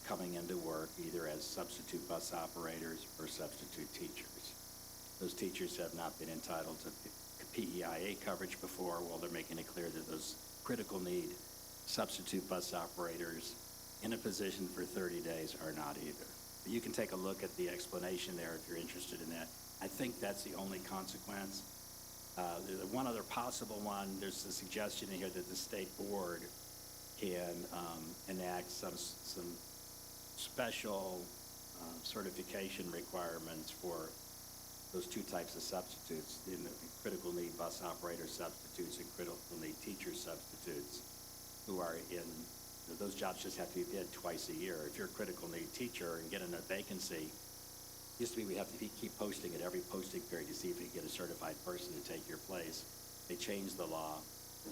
coming into work either as substitute bus operators or substitute teachers. Those teachers have not been entitled to PEIA coverage before. Well, they're making it clear that those critical need substitute bus operators in a position for 30 days are not either. But you can take a look at the explanation there if you're interested in that. I think that's the only consequence. The one other possible one, there's a suggestion in here that the state board can enact some special certification requirements for those two types of substitutes, in the critical need bus operator substitutes and critical need teacher substitutes, who are in, those jobs just have to be bid twice a year. If you're a critical need teacher and get in a vacancy, used to be we have to keep posting at every posting period to see if we can get a certified person to take your place. They changed the law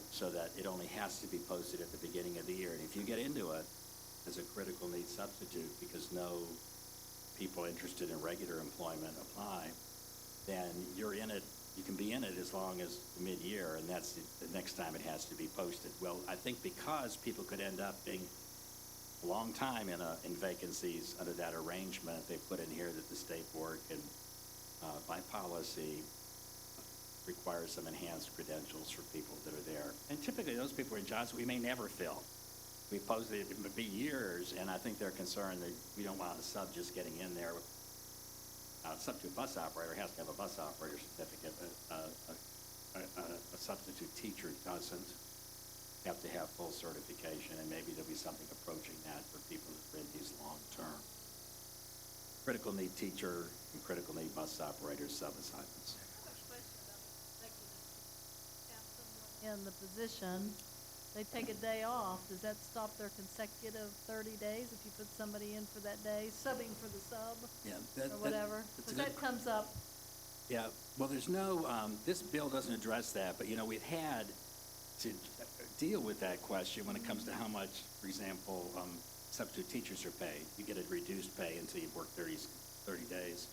so that it only has to be posted at the beginning of the year. And if you get into it as a critical need substitute because no people interested in regular employment apply, then you're in it, you can be in it as long as mid-year, and that's the next time it has to be posted. Well, I think because people could end up being a long time in vacancies under that arrangement, they put in here that the state board can, by policy, require some enhanced credentials for people that are there. And typically those people are in jobs we may never fill. We posted it would be years, and I think they're concerned that we don't want a sub just getting in there. A substitute bus operator has to have a bus operator certificate, but a substitute teacher doesn't have to have full certification, and maybe there'll be something approaching that for people that are in these long-term critical need teacher and critical need bus operator sub-assignments. In the position, they take a day off. Does that stop their consecutive 30 days if you put somebody in for that day, subbing for the sub? Yeah, or whatever? Because that comes up. Yeah, well, there's no, this bill doesn't address that, but, we've had to deal with that question when it comes to how much, for example, substitute teachers are paid. You get a reduced pay until you've worked 30 days.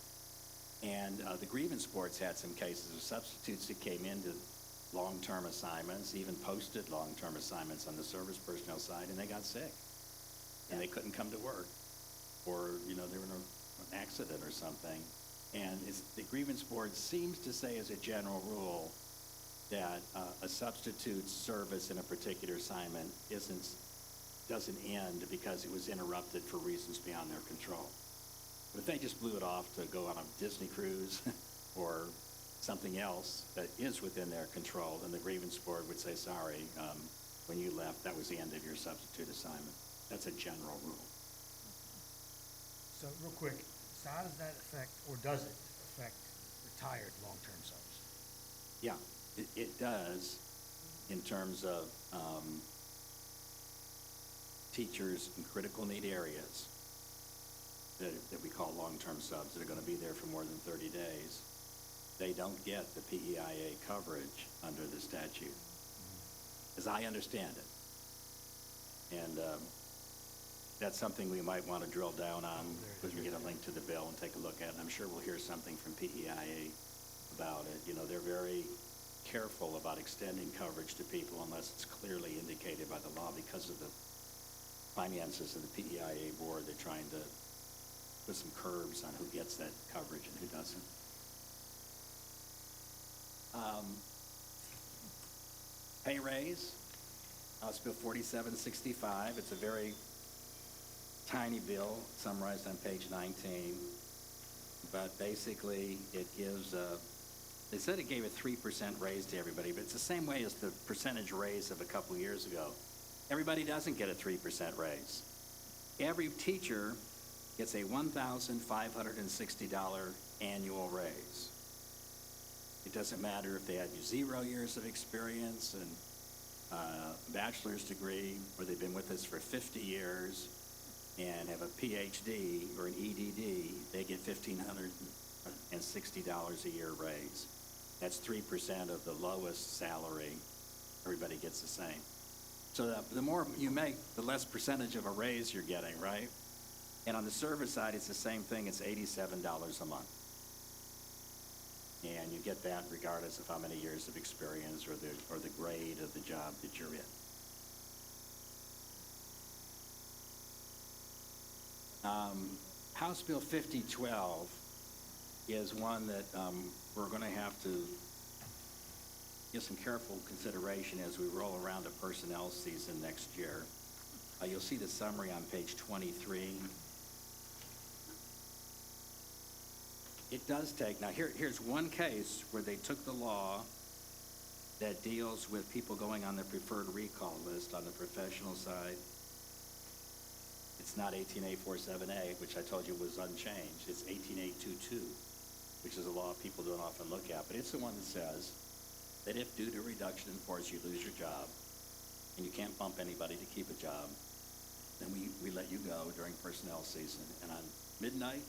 And the grievance boards had some cases of substitutes that came into long-term assignments, even posted long-term assignments on the service personnel side, and they got sick. And they couldn't come to work. Or, they were in an accident or something. And the grievance board seems to say as a general rule that a substitute's service in a particular assignment doesn't end because it was interrupted for reasons beyond their control. But if they just blew it off to go on a Disney cruise or something else that is within their control, then the grievance board would say, sorry, when you left, that was the end of your substitute assignment. That's a general rule. So real quick, so how does that affect, or does it affect retired long-term subs? Yeah, it does in terms of teachers in critical need areas that we call long-term subs that are going to be there for more than 30 days. They don't get the PEIA coverage under the statute, as I understand it. And that's something we might want to drill down on because we get a link to the bill and take a look at it. I'm sure we'll hear something from PEIA about it. They're very careful about extending coverage to people unless it's clearly indicated by the law because of the finances of the PEIA board. They're trying to put some curbs on who gets that coverage and who doesn't. Pay raise, House Bill 4765. It's a very tiny bill summarized on page 19. But basically it gives they said it gave a 3% raise to everybody, but it's the same way as the percentage raise of a couple years ago. Everybody doesn't get a 3% raise. Every teacher gets a $1,560 annual raise. It doesn't matter if they had 0 years of experience and a bachelor's degree, or they've been with us for 50 years and have a PhD or an EDD, they get $1,560 a year raise. That's 3% of the lowest salary. Everybody gets the same. So the more you make, the less percentage of a raise you're getting, right? And on the service side, it's the same thing. It's $87 a month. And you get that regardless of how many years of experience or the grade of the job that you're in. House Bill 5012 is one that we're going to have to give some careful consideration as we roll around to personnel season next year. You'll see the summary on page 23. It does take, now here's one case where they took the law that deals with people going on the preferred recall list on the professional side. It's not 18847A, which I told you was unchanged. It's 18822, which is a law people don't often look at, but it's the one that says that if due to reduction in force you lose your job and you can't bump anybody to keep a job, then we let you go during personnel season. And on midnight,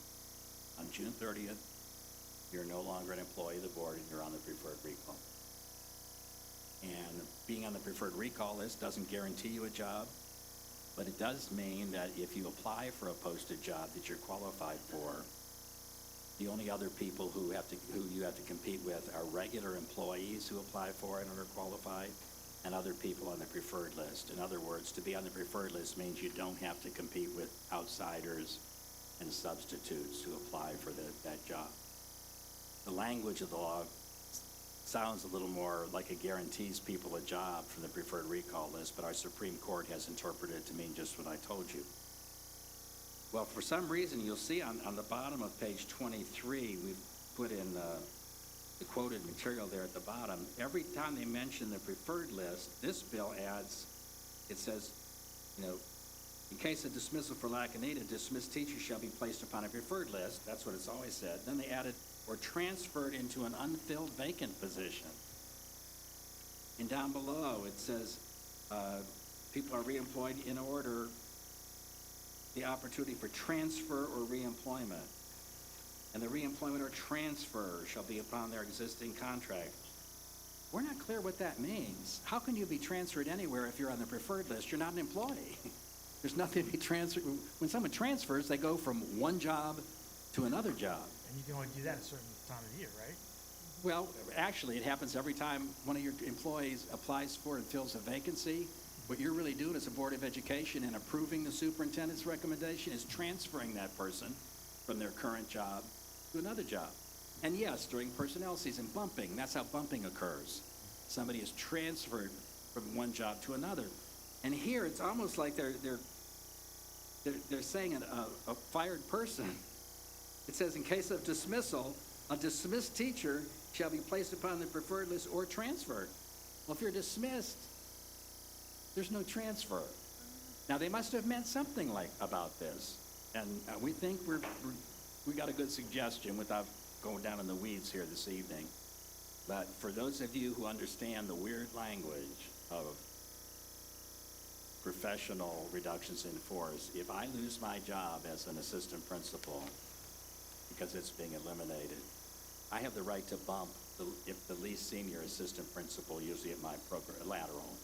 on June 30th, you're no longer an employee of the board and you're on the preferred recall. And being on the preferred recall list doesn't guarantee you a job, but it does mean that if you apply for a posted job that you're qualified for, the only other people who you have to compete with are regular employees who apply for it and are qualified, and other people on the preferred list. In other words, to be on the preferred list means you don't have to compete with outsiders and substitutes who apply for that job. The language of the law sounds a little more like it guarantees people a job from the preferred recall list, but our Supreme Court has interpreted it to mean just what I told you. Well, for some reason, you'll see on the bottom of page 23, we've put in the quoted material there at the bottom. Every time they mention the preferred list, this bill adds, it says, in case of dismissal for lack of need, a dismissed teacher shall be placed upon a preferred list. That's what it's always said. Then they added, or transferred into an unfilled vacant position. And down below, it says, people are reemployed in order the opportunity for transfer or reemployment. And the reemployment or transfer shall be upon their existing contract. We're not clear what that means. How can you be transferred anywhere if you're on the preferred list? You're not an employee. There's nothing to be transferred. When someone transfers, they go from one job to another job. And you can only do that at a certain time of the year, right? Well, actually, it happens every time one of your employees applies for and fills a vacancy. What you're really doing as a Board of Education and approving the superintendent's recommendation is transferring that person from their current job to another job. And yes, during personnel season, bumping, that's how bumping occurs. Somebody is transferred from one job to another. And here, it's almost like they're saying a fired person. It says, in case of dismissal, a dismissed teacher shall be placed upon the preferred list or transferred. Well, if you're dismissed, there's no transfer. Now, they must have meant something about this. And we think we got a good suggestion without going down in the weeds here this evening. But for those of you who understand the weird language of professional reductions in force, if I lose my job as an assistant principal because it's being eliminated, I have the right to bump if the least senior assistant principal, usually at my program, lateral,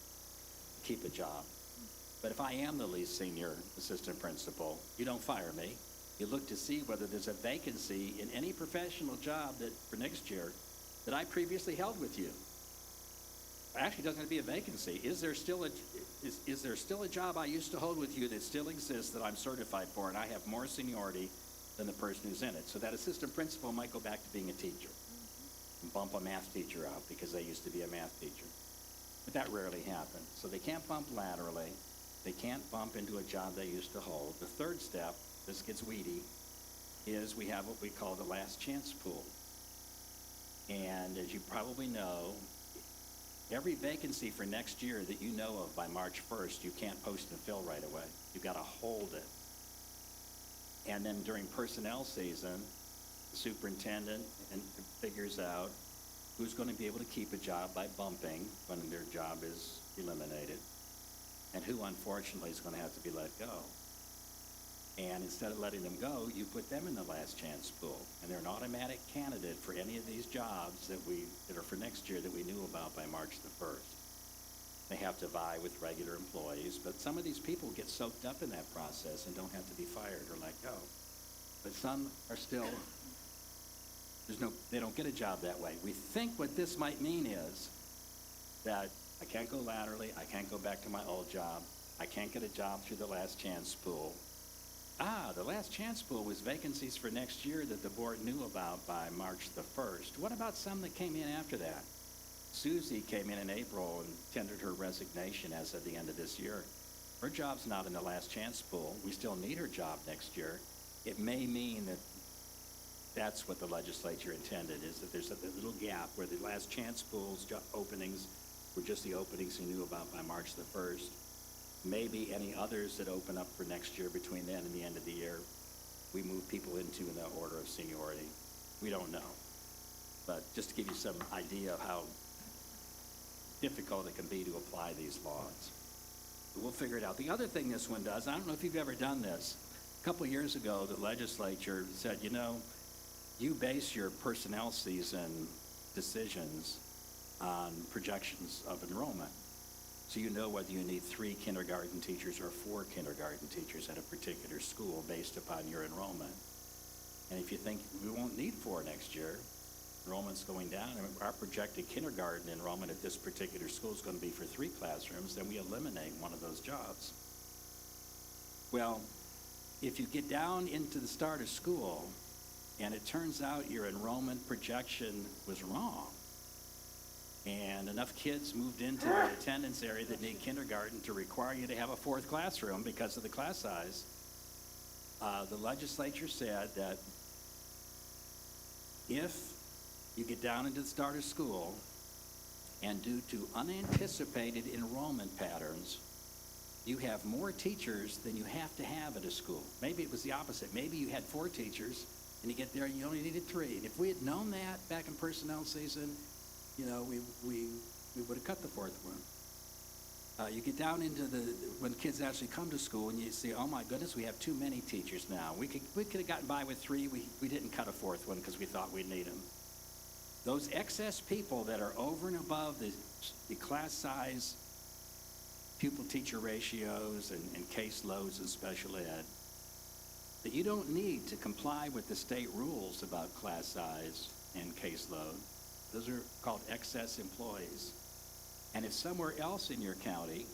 keep a job. But if I am the least senior assistant principal, you don't fire me. You look to see whether there's a vacancy in any professional job that for next year that I previously held with you. actually doesn't have to be a vacancy. Is there still a job I used to hold with you that still exists that I'm certified for, and I have more seniority than the person who's in it? So that assistant principal might go back to being a teacher and bump a math teacher out because they used to be a math teacher. But that rarely happens. So they can't bump laterally. They can't bump into a job they used to hold. The third step, this gets weedy, is we have what we call the last chance pool. And as you probably know, every vacancy for next year that you know of by March 1st, you can't post and fill right away. You've got to hold it. And then during personnel season, the superintendent figures out who's going to be able to keep a job by bumping when their job is eliminated, and who unfortunately is going to have to be let go. And instead of letting them go, you put them in the last chance pool, and they're an automatic candidate for any of these jobs that are for next year that we knew about by March the 1st. They have to vie with regular employees, but some of these people get soaked up in that process and don't have to be fired or let go. But some are still, they don't get a job that way. We think what this might mean is that I can't go laterally, I can't go back to my old job, I can't get a job through the last chance pool. The last chance pool was vacancies for next year that the board knew about by March the 1st. What about some that came in after that? Susie came in April and tendered her resignation as of the end of this year. Her job's not in the last chance pool. We still need her job next year. It may mean that that's what the legislature intended, is that there's a little gap where the last chance pool's openings were just the openings you knew about by March the 1st. Maybe any others that open up for next year between then and the end of the year, we move people into in the order of seniority. We don't know. But just to give you some idea of how difficult it can be to apply these laws. But we'll figure it out. The other thing this one does, I don't know if you've ever done this. A couple of years ago, the legislature said, you base your personnel season decisions on projections of enrollment. So you know whether you need 3 kindergarten teachers or 4 kindergarten teachers at a particular school based upon your enrollment. And if you think we won't need 4 next year, enrollment's going down, and our projected kindergarten enrollment at this particular school is going to be for 3 classrooms, then we eliminate one of those jobs. Well, if you get down into the start of school and it turns out your enrollment projection was wrong, and enough kids moved into the attendance area that need kindergarten to require you to have a 4th classroom because of the class size, the legislature said that if you get down into the start of school and due to unanticipated enrollment patterns, you have more teachers than you have to have at a school. Maybe it was the opposite. Maybe you had 4 teachers and you get there and you only needed 3. And if we had known that back in personnel season, we would have cut the 4th one. You get down into when kids actually come to school and you see, oh my goodness, we have too many teachers now. We could have gotten by with 3. We didn't cut a 4th one because we thought we'd need them. Those excess people that are over and above the class size, pupil-teacher ratios, and case loads in special ed, that you don't need to comply with the state rules about class size and caseload. Those are called excess employees. And if somewhere else in your county,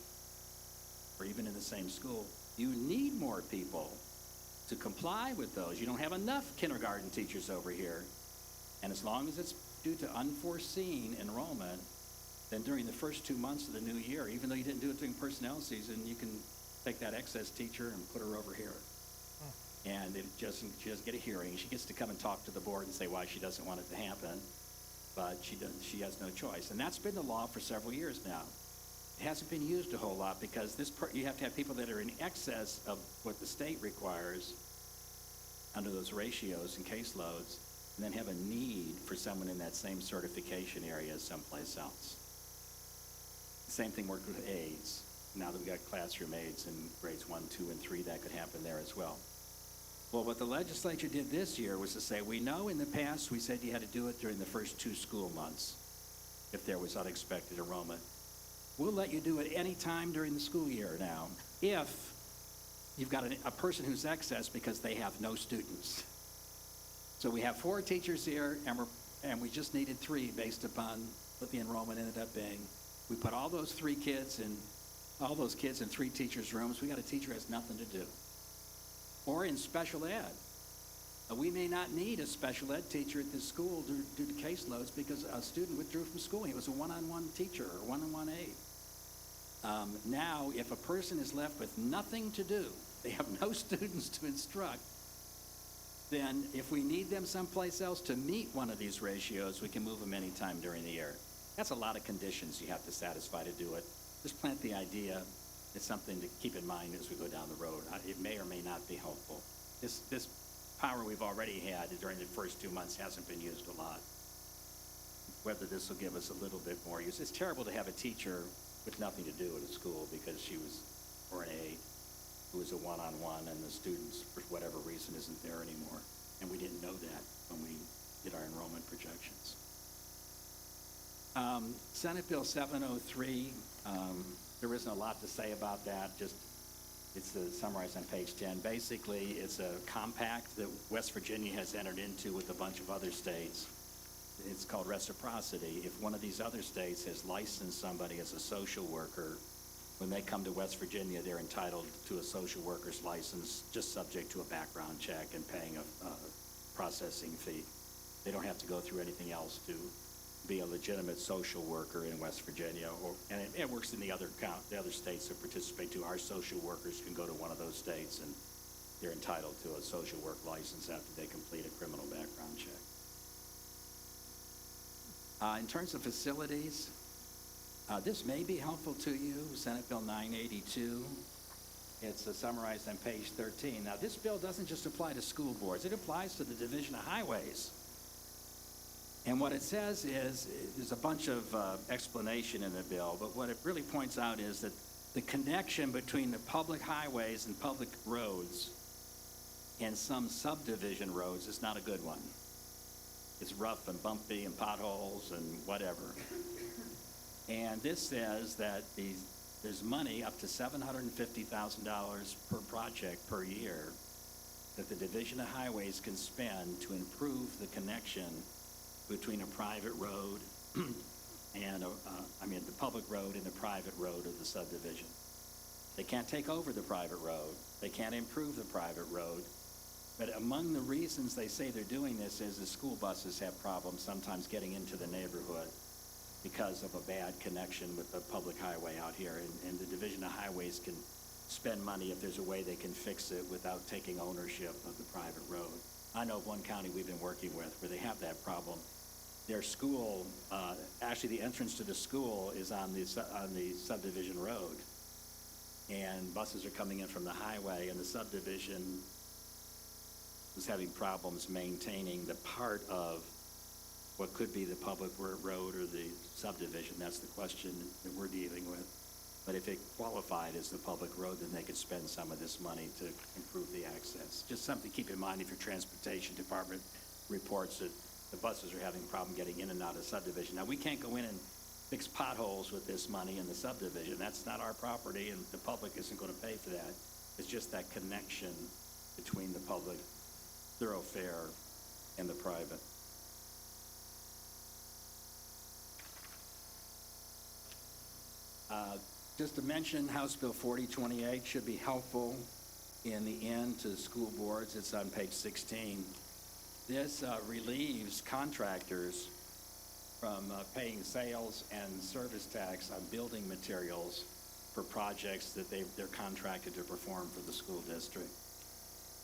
or even in the same school, you need more people to comply with those, you don't have enough kindergarten teachers over here, and as long as it's due to unforeseen enrollment, then during the first 2 months of the new year, even though you didn't do it during personnel season, you can take that excess teacher and put her over here. And she doesn't get a hearing. She gets to come and talk to the board and say why she doesn't want it to happen, but she has no choice. And that's been the law for several years now. It hasn't been used a whole lot because you have to have people that are in excess of what the state requires under those ratios and caseloads, and then have a need for someone in that same certification area as someplace else. The same thing worked with aides. Now that we've got classroom aides in grades 1, 2, and 3, that could happen there as well. Well, what the legislature did this year was to say, we know in the past we said you had to do it during the first 2 school months if there was unexpected enrollment. We'll let you do it any time during the school year now if you've got a person who's excess because they have no students. So we have 4 teachers here, and we just needed 3 based upon what the enrollment ended up being. We put all those kids in 3 teachers' rooms. We got a teacher who has nothing to do. Or in special ed. We may not need a special ed teacher at this school due to caseloads because a student withdrew from school. He was a one-on-one teacher or one-on-one aide. Now, if a person is left with nothing to do, they have no students to instruct, then if we need them someplace else to meet one of these ratios, we can move them anytime during the year. That's a lot of conditions you have to satisfy to do it. Just plant the idea. It's something to keep in mind as we go down the road. It may or may not be helpful. This power we've already had during the first 2 months hasn't been used a lot. Whether this will give us a little bit more use. It's terrible to have a teacher with nothing to do at a school because she was, or an aide, who was a one-on-one and the students, for whatever reason, isn't there anymore. And we didn't know that when we did our enrollment projections. Senate Bill 703, there isn't a lot to say about that. It's summarized on page 10. Basically, it's a compact that West Virginia has entered into with a bunch of other states. It's called reciprocity. If one of these other states has licensed somebody as a social worker, when they come to West Virginia, they're entitled to a social worker's license, just subject to a background check and paying a processing fee. They don't have to go through anything else to be a legitimate social worker in West Virginia, and it works in the other states that participate too. Our social workers can go to one of those states and they're entitled to a social work license after they complete a criminal background check. In terms of facilities, this may be helpful to you, Senate Bill 982. It's summarized on page 13. Now, this bill doesn't just apply to school boards. It applies to the Division of Highways. And what it says is, there's a bunch of explanation in the bill, but what it really points out is that the connection between the public highways and public roads and some subdivision roads is not a good one. It's rough and bumpy and potholes and whatever. And this says that there's money up to $750,000 per project per year that the Division of Highways can spend to improve the connection between a private road and the public road and the private road of the subdivision. They can't take over the private road. They can't improve the private road. But among the reasons they say they're doing this is the school buses have problems sometimes getting into the neighborhood because of a bad connection with the public highway out here. And the Division of Highways can spend money if there's a way they can fix it without taking ownership of the private road. I know of one county we've been working with where they have that problem. Their school, actually the entrance to the school is on the subdivision road. And buses are coming in from the highway, and the subdivision was having problems maintaining the part of what could be the public road or the subdivision. That's the question that we're dealing with. But if it qualified as the public road, then they could spend some of this money to improve the access. Just something to keep in mind if your transportation department reports that the buses are having a problem getting in and out of subdivision. Now, we can't go in and fix potholes with this money in the subdivision. That's not our property, and the public isn't going to pay for that. It's just that connection between the public thoroughfare and the private. Just to mention, House Bill 4028 should be helpful in the end to school boards. It's on page 16. This relieves contractors from paying sales and service tax on building materials for projects that they're contracted to perform for the school district.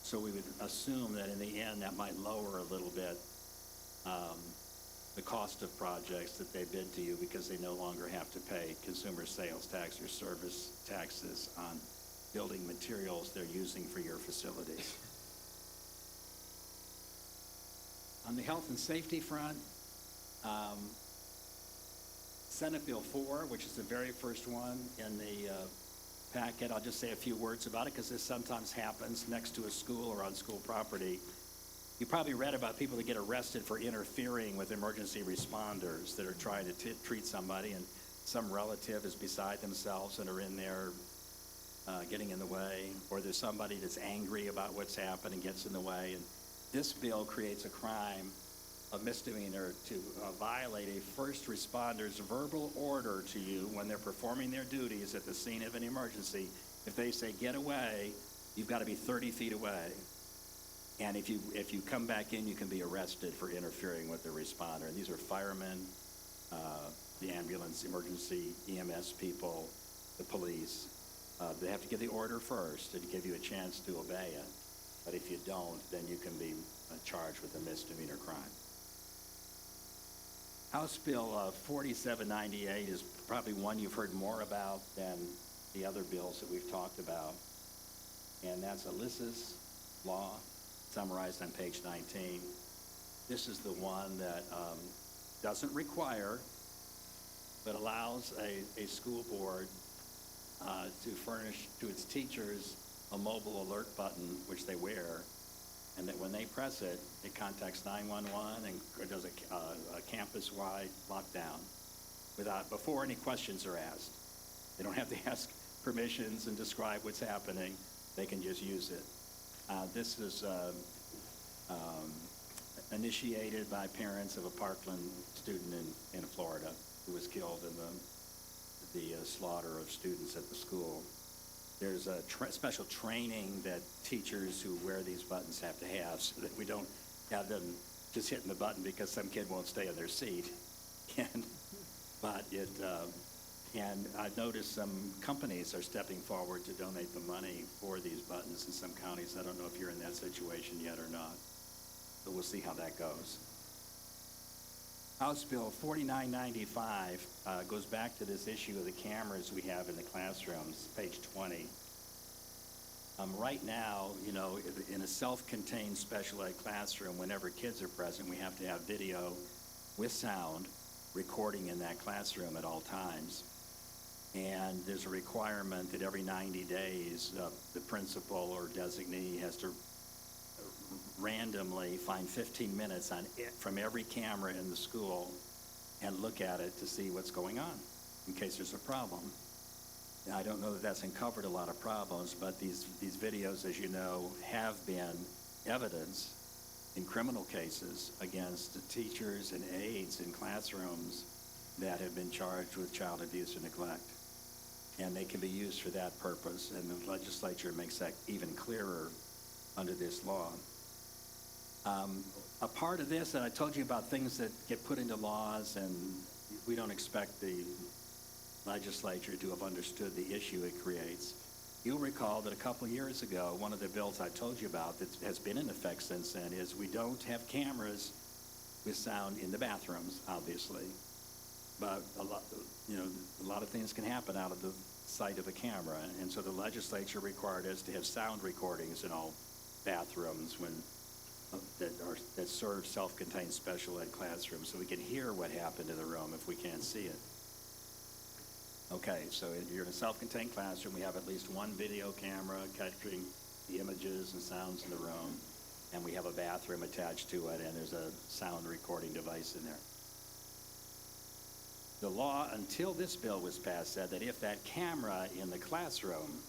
So we would assume that in the end that might lower a little bit the cost of projects that they bid to you because they no longer have to pay consumer sales tax or service taxes on building materials they're using for your facilities. On the health and safety front, Senate Bill 4, which is the very first one in the packet, I'll just say a few words about it because this sometimes happens next to a school or on school property. You probably read about people that get arrested for interfering with emergency responders that are trying to treat somebody, and some relative is beside themselves and are in there getting in the way, or there's somebody that's angry about what's happened and gets in the way. And this bill creates a crime a misdemeanor to violate a first responder's verbal order to you when they're performing their duties at the scene of an emergency. If they say, get away, you've got to be 30 feet away. And if you come back in, you can be arrested for interfering with the responder. And these are firemen, the ambulance, emergency EMS people, the police. They have to give the order first and give you a chance to obey it. But if you don't, then you can be charged with a misdemeanor crime. House Bill 4798 is probably one you've heard more about than the other bills that we've talked about. And that's Alyssa's law, summarized on page 19. This is the one that doesn't require, but allows a school board to furnish to its teachers a mobile alert button, which they wear, and that when they press it, it contacts 911 and does a campus-wide lockdown before any questions are asked. They don't have to ask permissions and describe what's happening. They can just use it. This is initiated by parents of a Parkland student in Florida who was killed in the slaughter of students at the school. There's a special training that teachers who wear these buttons have to have so that we don't have them just hitting the button because some kid won't stay in their seat. And I've noticed some companies are stepping forward to donate the money for these buttons in some counties. I don't know if you're in that situation yet or not, but we'll see how that goes. House Bill 4995 goes back to this issue of the cameras we have in the classrooms, page 20. Right now, in a self-contained special ed classroom, whenever kids are present, we have to have video with sound recording in that classroom at all times. And there's a requirement that every 90 days, the principal or designee has to randomly find 15 minutes from every camera in the school and look at it to see what's going on in case there's a problem. Now, I don't know that that's uncovered a lot of problems, but these videos, as you know, have been evidence in criminal cases against teachers and aides in classrooms that have been charged with child abuse or neglect. And they can be used for that purpose, and the legislature makes that even clearer under this law. A part of this, and I told you about things that get put into laws, and we don't expect the legislature to have understood the issue it creates. You'll recall that a couple years ago, one of the bills I told you about that has been in effect since then is we don't have cameras with sound in the bathrooms, obviously. But a lot of things can happen out of the sight of a camera, and so the legislature required us to have sound recordings in all bathrooms that serve self-contained special ed classrooms, so we can hear what happened in the room if we can't see it. Okay, so if you're in a self-contained classroom, we have at least one video camera capturing the images and sounds in the room, and we have a bathroom attached to it, and there's a sound recording device in there. The law, until this bill was passed, said that if that camera in the classroom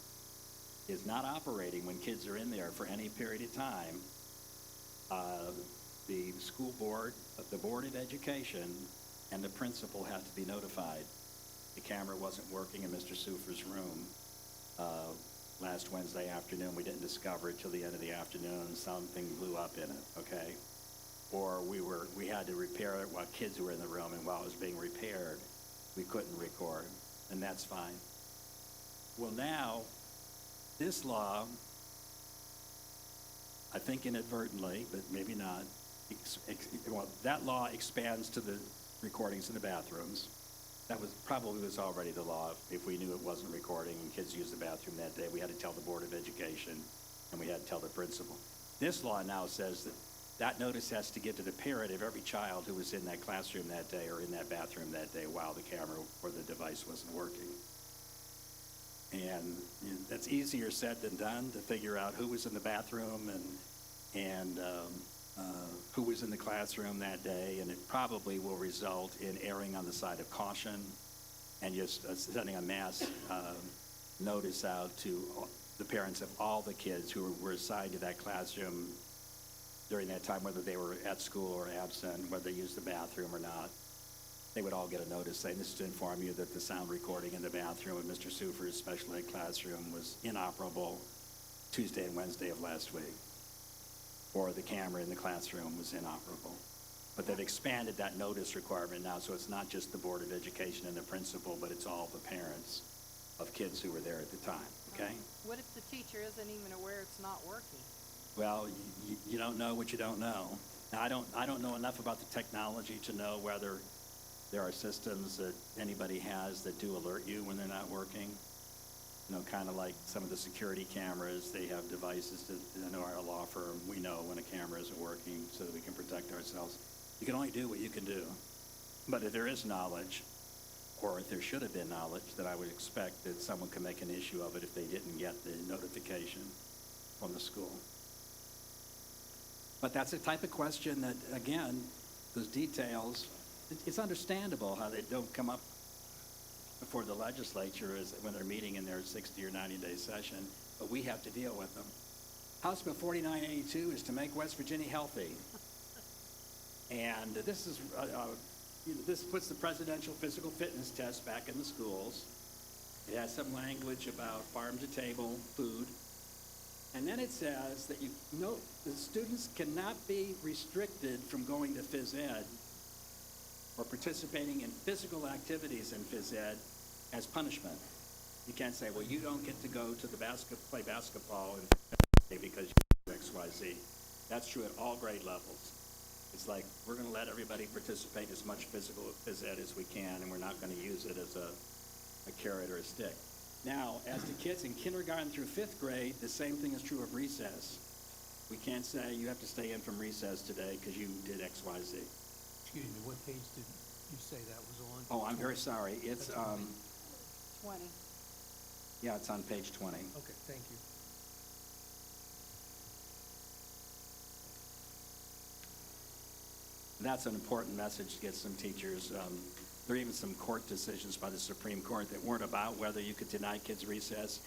is not operating when kids are in there for any period of time, the school board, the Board of Education, and the principal have to be notified. The camera wasn't working in Mr. Sufer's room last Wednesday afternoon. We didn't discover it till the end of the afternoon. Something blew up in it, okay? Or we had to repair it while kids were in the room, and while it was being repaired, we couldn't record, and that's fine. Well, now, this law, I think inadvertently, but maybe not, that law expands to the recordings in the bathrooms. That was already the law. If we knew it wasn't recording and kids used the bathroom that day, we had to tell the Board of Education, and we had to tell the principal. This law now says that notice has to get to the parent of every child who was in that classroom that day or in that bathroom that day while the camera or the device wasn't working. And that's easier said than done, to figure out who was in the bathroom and who was in the classroom that day, and it probably will result in erring on the side of caution and just sending a mass notice out to the parents of all the kids who were assigned to that classroom during that time, whether they were at school or absent, whether they used the bathroom or not. They would all get a notice saying, this is to inform you that the sound recording in the bathroom of Mr. Sufer's special ed classroom was inoperable Tuesday and Wednesday of last week, or the camera in the classroom was inoperable. But they've expanded that notice requirement now, so it's not just the Board of Education and the principal, but it's all the parents of kids who were there at the time, okay? What if the teacher isn't even aware it's not working? Well, you don't know what you don't know. Now, I don't know enough about the technology to know whether there are systems that anybody has that do alert you when they're not working. You know, kind of like some of the security cameras, they have devices that, I know our law firm, we know when a camera isn't working so that we can protect ourselves. You can only do what you can do. But if there is knowledge, or if there should have been knowledge, then I would expect that someone could make an issue of it if they didn't get the notification from the school. But that's a type of question that, again, those details, it's understandable how they don't come up before the legislature when they're meeting in their 60 or 90-day session, but we have to deal with them. House Bill 4982 is to make West Virginia healthy. And this is, this puts the presidential physical fitness test back in the schools. It has some language about farm to table food. And then it says that the students cannot be restricted from going to phys ed or participating in physical activities in phys ed as punishment. You can't say, well, you don't get to go to the play basketball because you do XYZ. That's true at all grade levels. It's like, we're going to let everybody participate as much physical phys ed as we can, and we're not going to use it as a carrot or a stick. Now, as the kids in kindergarten through 5th grade, the same thing is true of recess. We can't say you have to stay in from recess today because you did XYZ. Excuse me, what page did you say that was on? Oh, I'm very sorry. It's, 20. yeah, it's on page 20. Okay, thank you. That's an important message to get some teachers. There are even some court decisions by the Supreme Court that weren't about whether you could deny kids recess,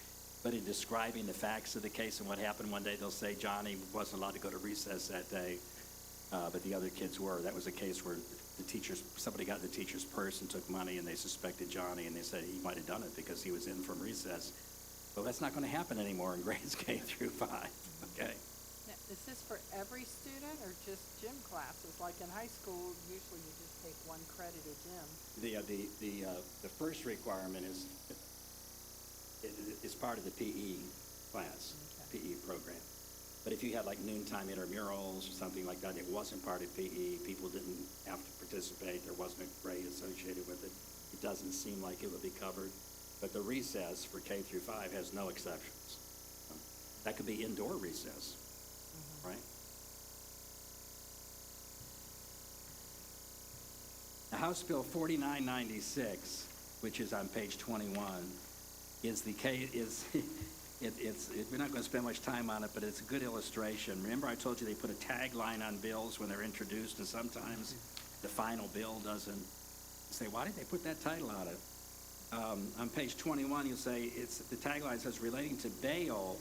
but in describing the facts of the case and what happened one day, they'll say Johnny wasn't allowed to go to recess that day, but the other kids were. That was a case where somebody got in the teacher's purse and took money, and they suspected Johnny, and they said he might have done it because he was in from recess. Well, that's not going to happen anymore in grades K through 5, okay? Now, is this for every student or just gym classes? Like in high school, usually you just take one credit at gym. The first requirement is part of the PE class, Okay. PE program. But if you had like noontime intramurals or something like that, it wasn't part of PE. People didn't have to participate. There wasn't a grade associated with it. It doesn't seem like it would be covered. But the recess for K through 5 has no exceptions. That could be indoor recess, right? Now, House Bill 4996, which is on page 21, is the we're not going to spend much time on it, but it's a good illustration. Remember I told you they put a tagline on bills when they're introduced, and sometimes the final bill doesn't. You say, why did they put that title on it? On page 21, you'll say the tagline says relating to bail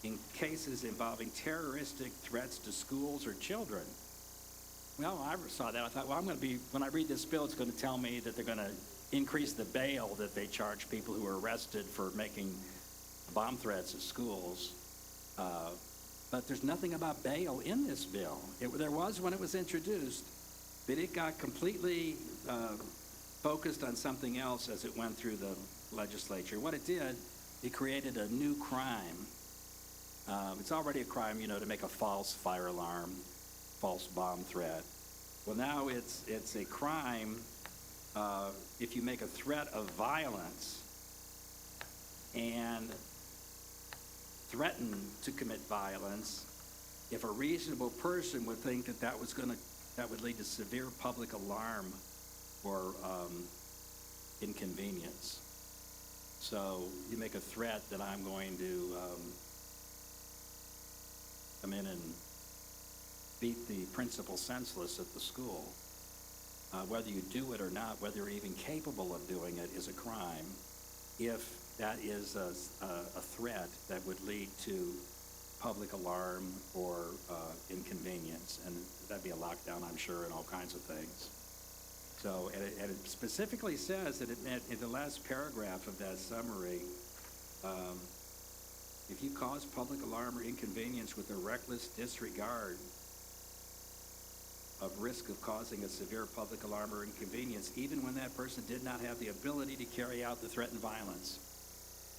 in cases involving terroristic threats to schools or children. Well, I saw that. I thought, well, when I read this bill, it's going to tell me that they're going to increase the bail that they charge people who are arrested for making bomb threats at schools. But there's nothing about bail in this bill. There was when it was introduced, but it got completely focused on something else as it went through the legislature. What it did, it created a new crime. It's already a crime, to make a false fire alarm, false bomb threat. Well, now it's a crime if you make a threat of violence and threaten to commit violence, if a reasonable person would think that would lead to severe public alarm or inconvenience. So you make a threat that I'm going to come in and beat the principal senseless at the school. Whether you do it or not, whether you're even capable of doing it, is a crime if that is a threat that would lead to public alarm or inconvenience, and that'd be a lockdown, I'm sure, and all kinds of things. So, and it specifically says that in the last paragraph of that summary, if you cause public alarm or inconvenience with a reckless disregard of risk of causing a severe public alarm or inconvenience, even when that person did not have the ability to carry out the threatened violence.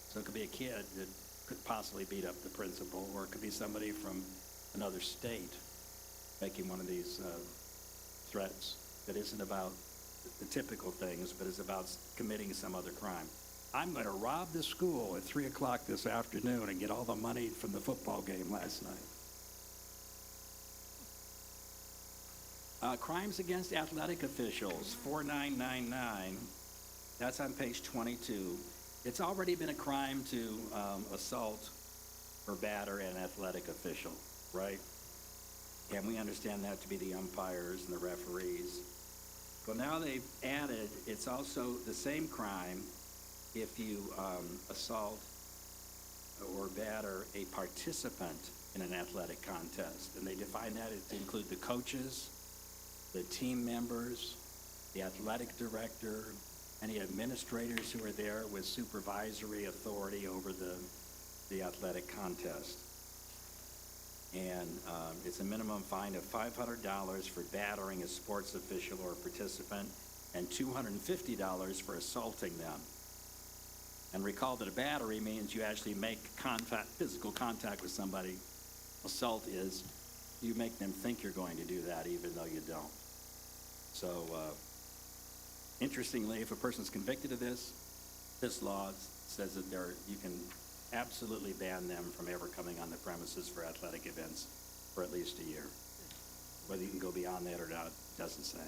So it could be a kid that could possibly beat up the principal, or it could be somebody from another state making one of these threats that isn't about the typical things, but is about committing some other crime. I'm going to rob the school at 3 o'clock this afternoon and get all the money from the football game last night. Crimes against athletic officials, 4999, that's on page 22. It's already been a crime to assault or batter an athletic official, right? And we understand that to be the umpires and the referees. Well, now they've added, it's also the same crime if you assault or batter a participant in an athletic contest. And they define that to include the coaches, the team members, the athletic director, any administrators who are there with supervisory authority over the athletic contest. And it's a minimum fine of $500 for battering a sports official or participant and $250 for assaulting them. And recall that a battery means you actually make physical contact with somebody. Assault is you make them think you're going to do that even though you don't. So interestingly, if a person's convicted of this law says that you can absolutely ban them from ever coming on the premises for athletic events for at least a year. Whether you can go beyond that or not, doesn't say.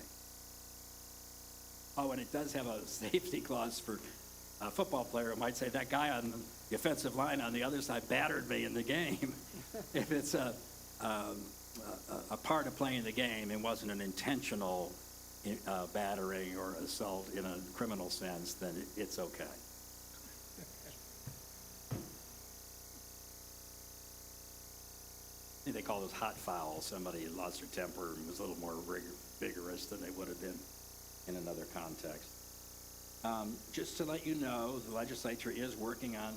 Oh, and it does have a safety clause for a football player. It might say that guy on the offensive line on the other side battered me in the game. If it's a part of playing the game and wasn't an intentional battering or assault in a criminal sense, then it's okay. They call those hot fouls. Somebody lost their temper and was a little more vigorous than they would have been in another context. Just to let you know, the legislature is working on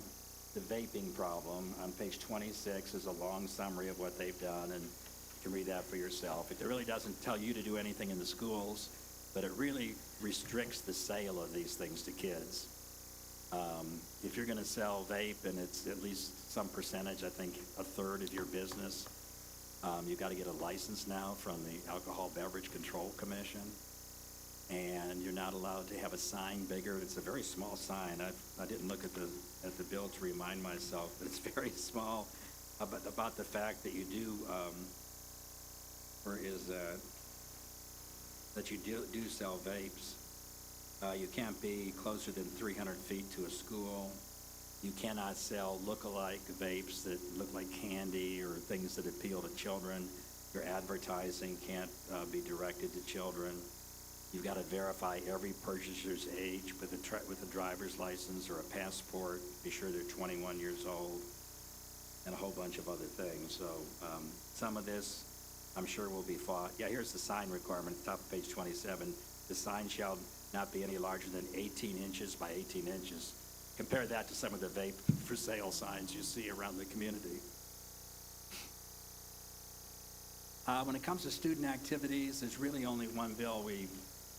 the vaping problem. On page 26 is a long summary of what they've done, and you can read that for yourself. It really doesn't tell you to do anything in the schools, but it really restricts the sale of these things to kids. If you're going to sell vape, and it's at least some percentage, I think a third of your business, you've got to get a license now from the Alcohol Beverage Control Commission. And you're not allowed to have a sign bigger. It's a very small sign. I didn't look at the bill to remind myself, but it's very small about the fact that you do, that you do sell vapes. You can't be closer than 300 feet to a school. You cannot sell look-alike vapes that look like candy or things that appeal to children. Your advertising can't be directed to children. You've got to verify every purchaser's age with a driver's license or a passport. Be sure they're 21 years old, and a whole bunch of other things. So some of this, I'm sure, will be fought. Yeah, here's the sign requirement, top of page 27. The sign shall not be any larger than 18 inches by 18 inches. Compare that to some of the vape for sale signs you see around the community. When it comes to student activities, there's really only one bill we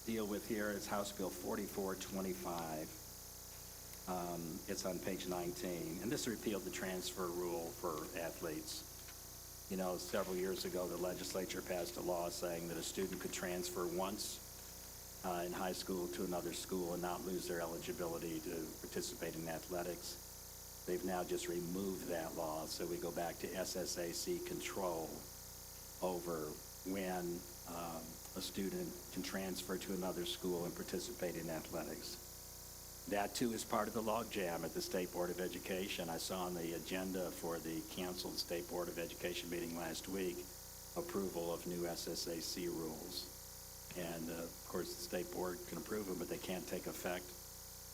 deal with here. It's House Bill 4425. It's on page 19, and this repealed the transfer rule for athletes. You know, several years ago, the legislature passed a law saying that a student could transfer once in high school to another school and not lose their eligibility to participate in athletics. They've now just removed that law, so we go back to SSAC control over when a student can transfer to another school and participate in athletics. That too is part of the logjam at the State Board of Education. I saw on the agenda for the canceled State Board of Education meeting last week, approval of new SSAC rules. And of course the State Board can approve them, but they can't take effect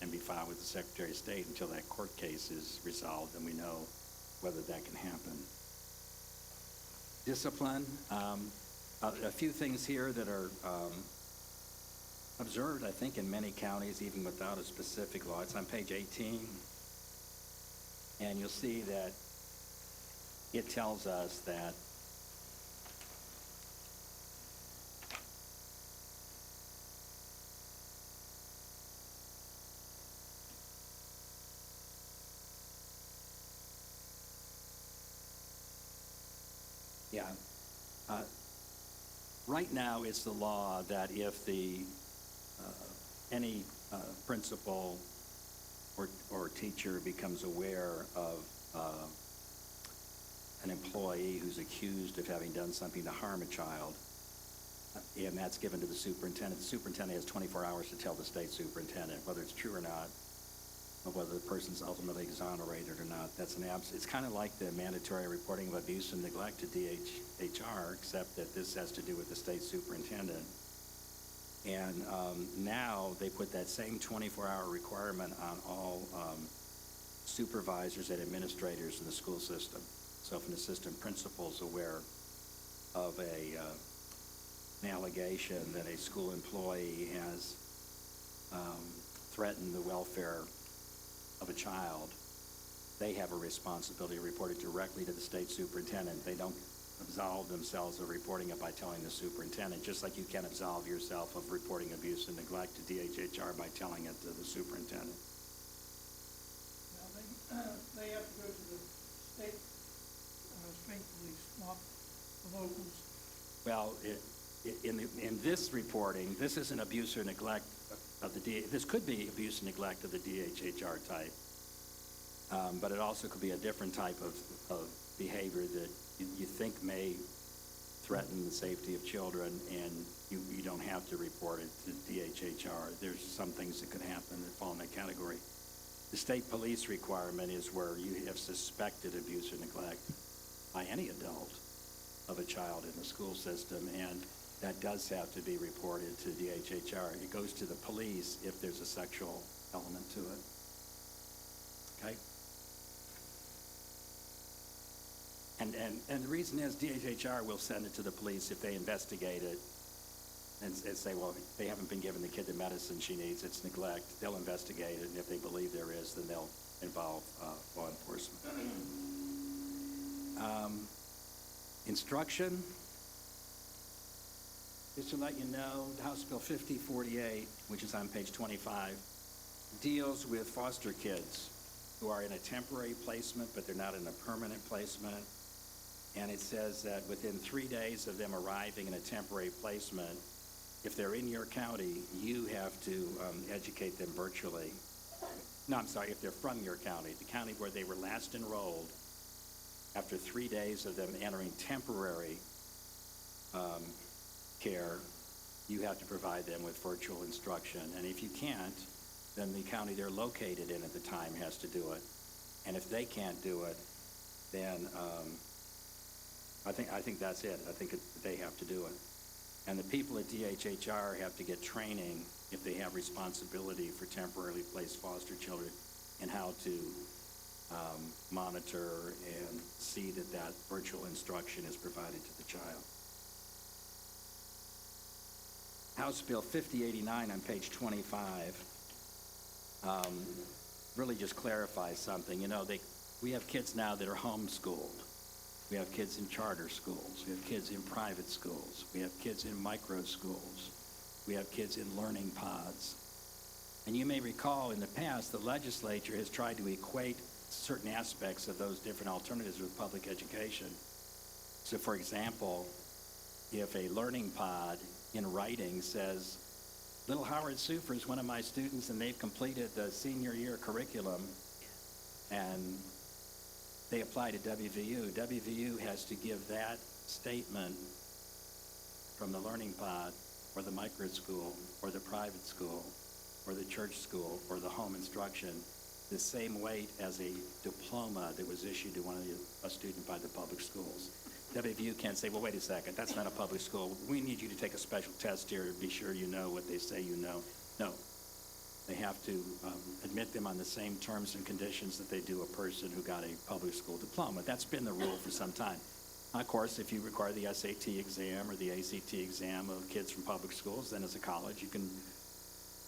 and be filed with the Secretary of State until that court case is resolved and we know whether that can happen. discipline. A few things here that are observed, I think, in many counties, even without a specific law. It's on page 18, and you'll see that it tells us that right now it's the law that if any principal or teacher becomes aware of an employee who's accused of having done something to harm a child, and that's given to the superintendent has 24 hours to tell the state superintendent whether it's true or not, or whether the person's ultimately exonerated or not. It's kind of like the mandatory reporting of abuse and neglect to DHR, except that this has to do with the state superintendent. And now they put that same 24-hour requirement on all supervisors and administrators in the school system. So if an assistant principal's aware of an allegation that a school employee has threatened the welfare of a child, they have a responsibility to report it directly to the state superintendent. They don't absolve themselves of reporting it by telling the superintendent, just like you can't absolve yourself of reporting abuse and neglect to DHHR by telling it to the superintendent. Now, they have to go to the state police, not the locals. Well, in this reporting, this isn't abuse or neglect of the this could be abuse and neglect of the DHHR type, but it also could be a different type of behavior that you think may threaten the safety of children, and you don't have to report it to DHHR. There's some things that could happen that fall in that category. The state police requirement is where you have suspected abuse or neglect by any adult of a child in the school system, and that does have to be reported to DHHR. It goes to the police if there's a sexual element to it. Okay? And the reason is DHHR will send it to the police if they investigate it and say, well, they haven't been giving the kid the medicine she needs, it's neglect. They'll investigate it, and if they believe there is, then they'll involve law enforcement. Instruction. Just to let you know, House Bill 5048, which is on page 25, deals with foster kids who are in a temporary placement, but they're not in a permanent placement. And it says that within 3 days of them arriving in a temporary placement, if they're in your county, you have to educate them virtually. No, I'm sorry, if they're from your county, the county where they were last enrolled, after 3 days of them entering temporary care, you have to provide them with virtual instruction. And if you can't, then the county they're located in at the time has to do it. And if they can't do it, then I think that's it. I think they have to do it. And the people at DHHR have to get training if they have responsibility for temporarily placed foster children and how to monitor and see that that virtual instruction is provided to the child. House Bill 5089 on page 25 really just clarifies something. You know, we have kids now that are homeschooled. We have kids in charter schools. We have kids in private schools. We have kids in micro schools. We have kids in learning pods. And you may recall in the past, the legislature has tried to equate certain aspects of those different alternatives with public education. So for example, if a learning pod in writing says, little Howard Sufer is one of my students and they've completed the senior year curriculum and they apply to WVU, WVU has to give that statement from the learning pod or the micro school or the private school or the church school or the home instruction the same weight as a diploma that was issued to a student by the public schools. WVU can't say, well, wait a second, that's not a public school. We need you to take a special test here to be sure you know what they say you know. No. They have to admit them on the same terms and conditions that they do a person who got a public school diploma. That's been the rule for some time. Of course, if you require the SAT exam or the ACT exam of kids from public schools, then as a college, you can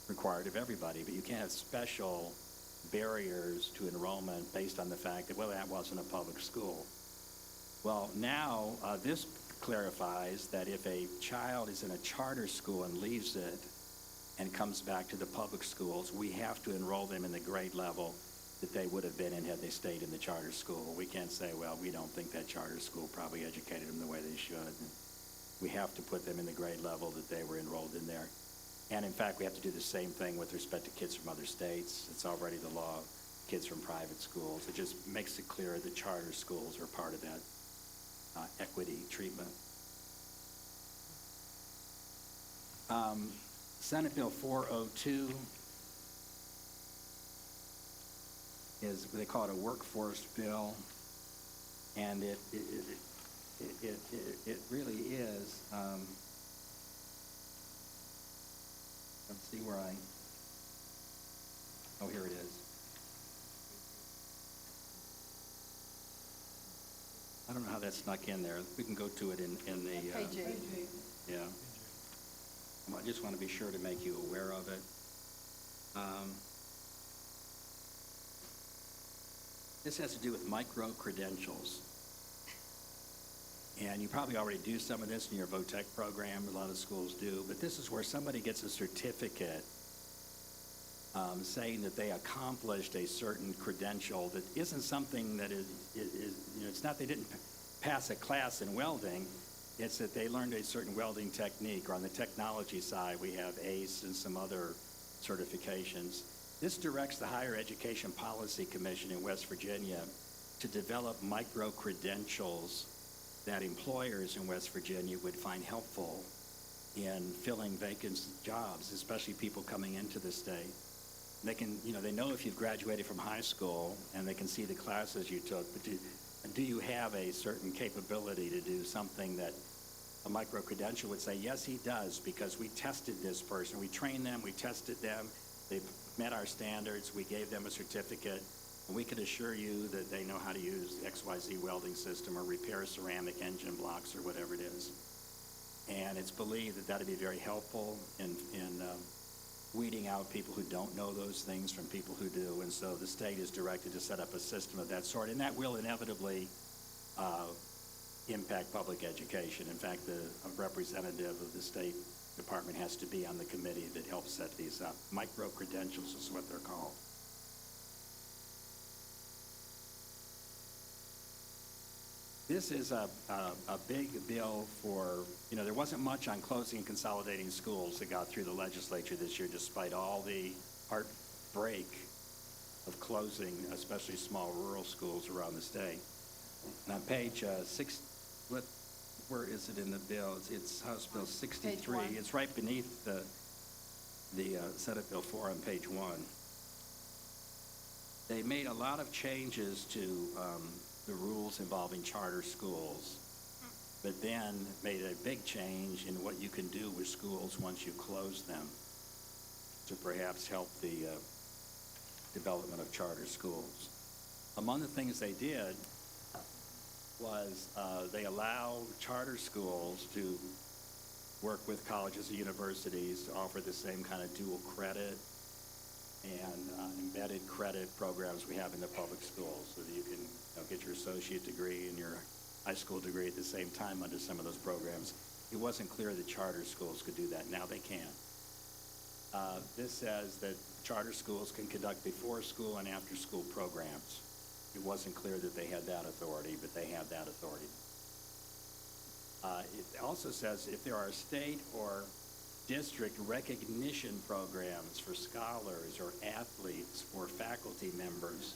require it of everybody, but you can't have special barriers to enrollment based on the fact that, well, that wasn't a public school. Well, now this clarifies that if a child is in a charter school and leaves it and comes back to the public schools, we have to enroll them in the grade level that they would have been in had they stayed in the charter school. We can't say, well, we don't think that charter school probably educated them the way they should. We have to put them in the grade level that they were enrolled in there. And in fact, we have to do the same thing with respect to kids from other states. It's already the law, kids from private schools. It just makes it clear that charter schools are part of that equity treatment. Senate Bill 402 is, they call it a workforce bill, and it really is. Let's see where oh, here it is. I don't know how that snuck in there. We can go to it in the. Page 8. Yeah. I just want to be sure to make you aware of it. This has to do with micro-credentials. And you probably already do some of this in your VOTEC program. A lot of schools do. But this is where somebody gets a certificate saying that they accomplished a certain credential that isn't something that is it's not they didn't pass a class in welding. It's that they learned a certain welding technique, or on the technology side, we have ACE and some other certifications. This directs the Higher Education Policy Commission in West Virginia to develop micro-credentials that employers in West Virginia would find helpful in filling vacant jobs, especially people coming into the state. They can, they know if you've graduated from high school and they can see the classes you took, but do you have a certain capability to do something that a micro-credential would say, yes, he does, because we tested this person. We trained them, we tested them, they've met our standards, we gave them a certificate, and we can assure you that they know how to use the XYZ welding system or repair ceramic engine blocks or whatever it is. And it's believed that that'd be very helpful in weeding out people who don't know those things from people who do. And so the state is directed to set up a system of that sort, and that will inevitably impact public education. In fact, a representative of the State Department has to be on the committee that helps set these up. Micro-credentials is what they're called. This is a big bill for, there wasn't much on closing and consolidating schools that got through the legislature this year, despite all the heartbreak of closing, especially small rural schools around the state. And on page 6, where is it in the bill? It's House Bill 63. It's right beneath the Senate Bill 4 on page 1. They made a lot of changes to the rules involving charter schools, but then made a big change in what you can do with schools once you close them to perhaps help the development of charter schools. Among the things they did was they allow charter schools to work with colleges and universities to offer the same kind of dual credit and embedded credit programs we have in the public schools, so that you can get your associate degree and your high school degree at the same time under some of those programs. It wasn't clear that charter schools could do that. Now they can. This says that charter schools can conduct before school and after school programs. It wasn't clear that they had that authority, but they have that authority. It also says if there are state or district recognition programs for scholars or athletes or faculty members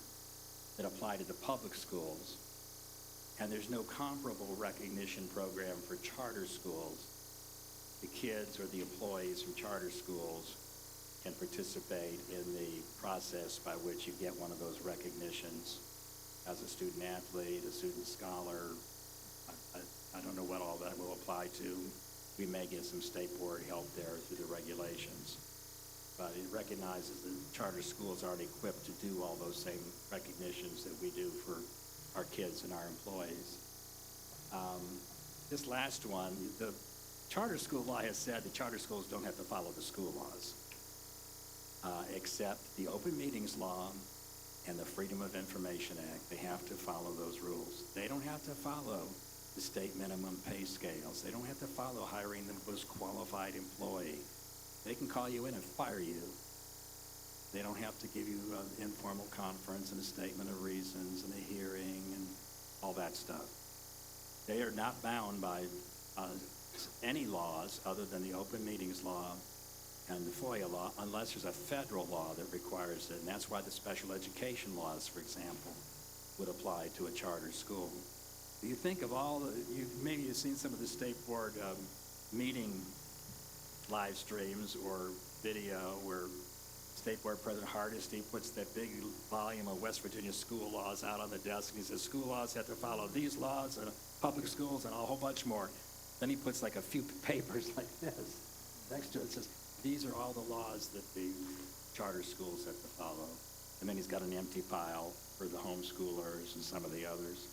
that apply to the public schools, and there's no comparable recognition program for charter schools, the kids or the employees from charter schools can participate in the process by which you get one of those recognitions as a student athlete, a student scholar. I don't know what all that will apply to. We may get some state board help there through the regulations. But it recognizes that charter schools aren't equipped to do all those same recognitions that we do for our kids and our employees. This last one, the charter school law has said that charter schools don't have to follow the school laws, except the Open Meetings Law and the Freedom of Information Act. They have to follow those rules. They don't have to follow the state minimum pay scales. They don't have to follow hiring the most qualified employee. They can call you in and fire you. They don't have to give you an informal conference and a statement of reasons and a hearing and all that stuff. They are not bound by any laws other than the Open Meetings Law and the FOIA law, unless there's a federal law that requires it. And that's why the special education laws, for example, would apply to a charter school. You think of all the, maybe you've seen some of the state board meeting live streams or video where State Board President Hardesty puts that big volume of West Virginia school laws out on the desk, and he says school laws have to follow these laws and public schools and a whole bunch more. Then he puts like a few papers like this next to it. It says, these are all the laws that the charter schools have to follow. And then he's got an empty pile for the homeschoolers and some of the others.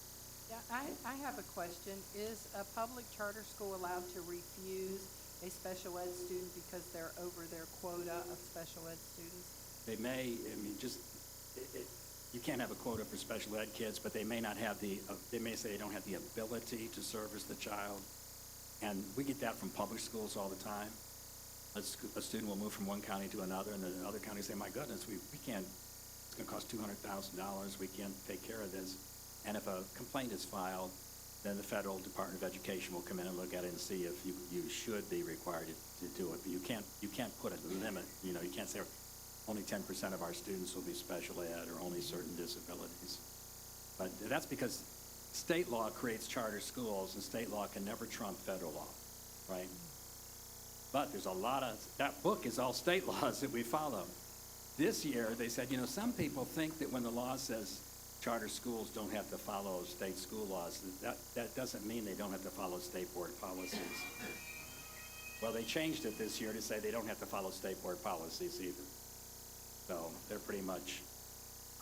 Yeah, I have a question. Is a public charter school allowed to refuse a special ed student because they're over their quota of special ed students? They may, you can't have a quota for special ed kids, but they may not have they may say they don't have the ability to service the child. And we get that from public schools all the time. A student will move from one county to another, and the other county say, my goodness, we can't, it's gonna cost $200,000, we can't take care of this. And if a complaint is filed, then the Federal Department of Education will come in and look at it and see if you should be required to do it. But you can't put a limit. You know, you can't say only 10% of our students will be special ed or only certain disabilities. But that's because state law creates charter schools, and state law can never trump federal law, right? But there's a lot of, that book is all state laws that we follow. This year, they said, some people think that when the law says charter schools don't have to follow state school laws, that doesn't mean they don't have to follow state board policies. Well, they changed it this year to say they don't have to follow state board policies either. So they're pretty much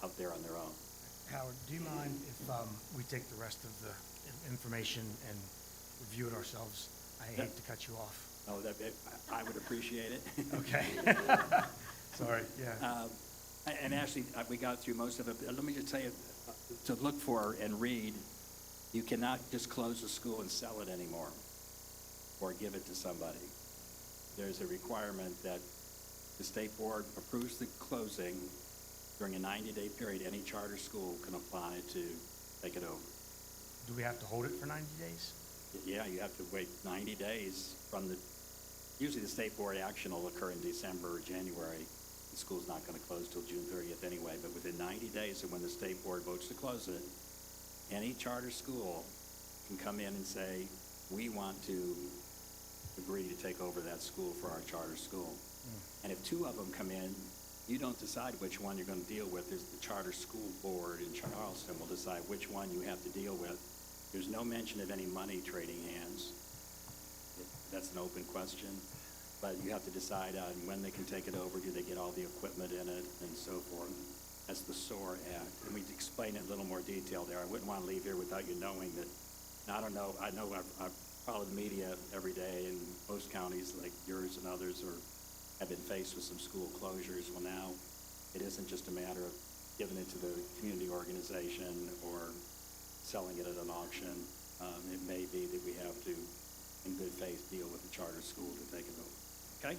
out there on their own. Howard, do you mind if we take the rest of the information and review it ourselves? I hate to cut you off. Oh, I would appreciate it. Okay. Sorry, yeah. And actually, we got through most of it. Let me just tell you, to look for and read, you cannot just close a school and sell it anymore or give it to somebody. There's a requirement that the state board approves the closing. During a 90-day period, any charter school can apply to take it over. Do we have to hold it for 90 days? Yeah, you have to wait 90 days from usually the state board action will occur in December or January. The school's not going to close till June 30th anyway, but within 90 days of when the state board votes to close it, any charter school can come in and say, we want to agree to take over that school for our charter school. And if two of them come in, you don't decide which one you're going to deal with. There's the charter school board in Charleston will decide which one you have to deal with. There's no mention of any money trading hands. That's an open question. But you have to decide on when they can take it over. Do they get all the equipment in it and so forth? That's the SOAR Act. And we explain it in a little more detail there. I wouldn't want to leave here without you knowing that. I don't know. I know I've followed the media every day, and most counties like yours and others have been faced with some school closures. Well, now it isn't just a matter of giving it to the community organization or selling it at an auction. It may be that we have to, in good faith, deal with the charter school to take it over. Okay?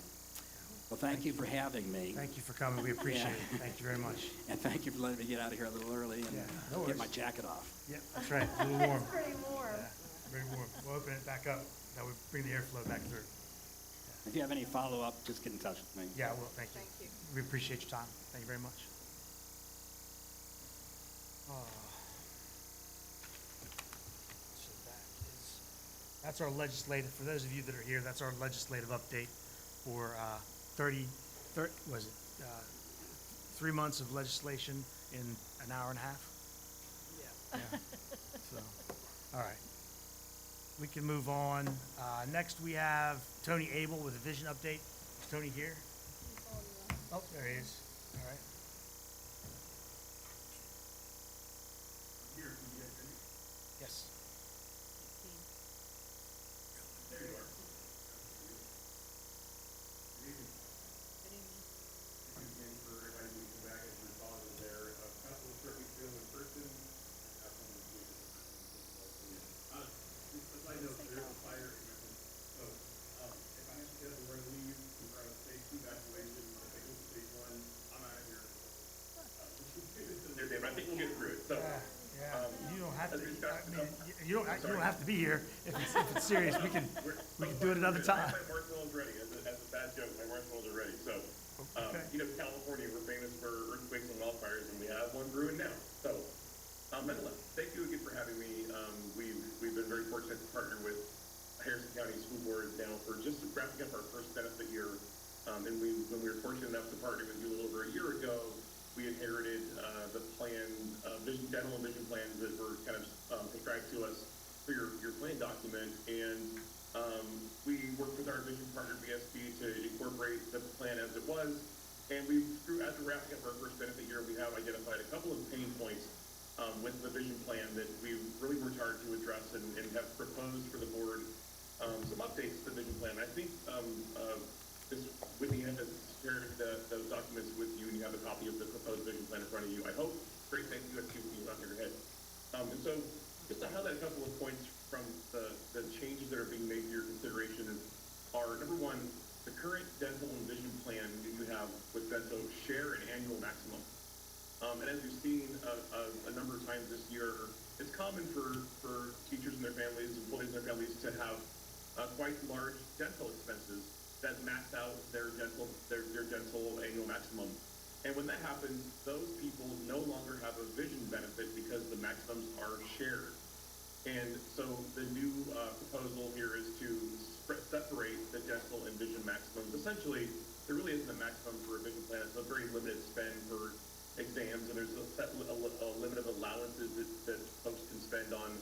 Well, thank you for having me. Thank you for coming. We appreciate it. Thank you very much. And thank you for letting me get out of here a little early and no get worries. my jacket off. Yeah, that's right. A little warm. It's pretty warm. Yeah, very warm. We'll open it back up. That would bring the airflow back through. If you have any follow-up, just get in touch with me. Yeah, I will. Thank you. Thank you. We appreciate your time. Thank you very much. So that's our legislative, for those of you that are here, that's our legislative update for 3 months of legislation in an hour and a half? Yeah. Yeah. So, all right. We can move on. Next, we have Tony Abel with a vision update. Is Tony here? Oh, there he is. All right. Yes. be here. If it's serious, we can do it another time. My marshmallow's ready, as a bad joke, my marshmallows are ready, so. Okay. You know, California, we're famous for earthquakes and wildfires, and we have one brewing now, so. Nonetheless, thank you again for having me. We've been very fortunate to partner with Harrison County School Board now for just wrapping up our first benefit year. And when we were fortunate enough to partner with you a little over a year ago, we inherited the plan, dental and vision plans that were kind of prescribed to us for your plan document. And we worked with our vision partner BSP to incorporate the plan as it was. And as we're wrapping up our first benefit year, we have identified a couple of pain points with the vision plan that we really worked hard to address and have proposed for the board some updates to the vision plan. I think Whitney had shared those documents with you, and you have a copy of the proposed vision plan in front of you. I hope. Great, thank you. That's keeping you on your head. And so, just to highlight a couple of points from the changes that are being made to your consideration are, number one, the current dental and vision plan that you have with Bento share an annual maximum. And as you've seen a number of times this year, it's common for teachers and their families, employees and their families to have quite large dental expenses that max out their dental annual maximum. And when that happens, those people no longer have a vision benefit because the maximums are shared. And so the new proposal here is to separate the dental and vision maximums. Essentially, there really isn't a maximum for a vision plan. It's a very limited spend for exams, and there's a limit of allowances that folks can spend on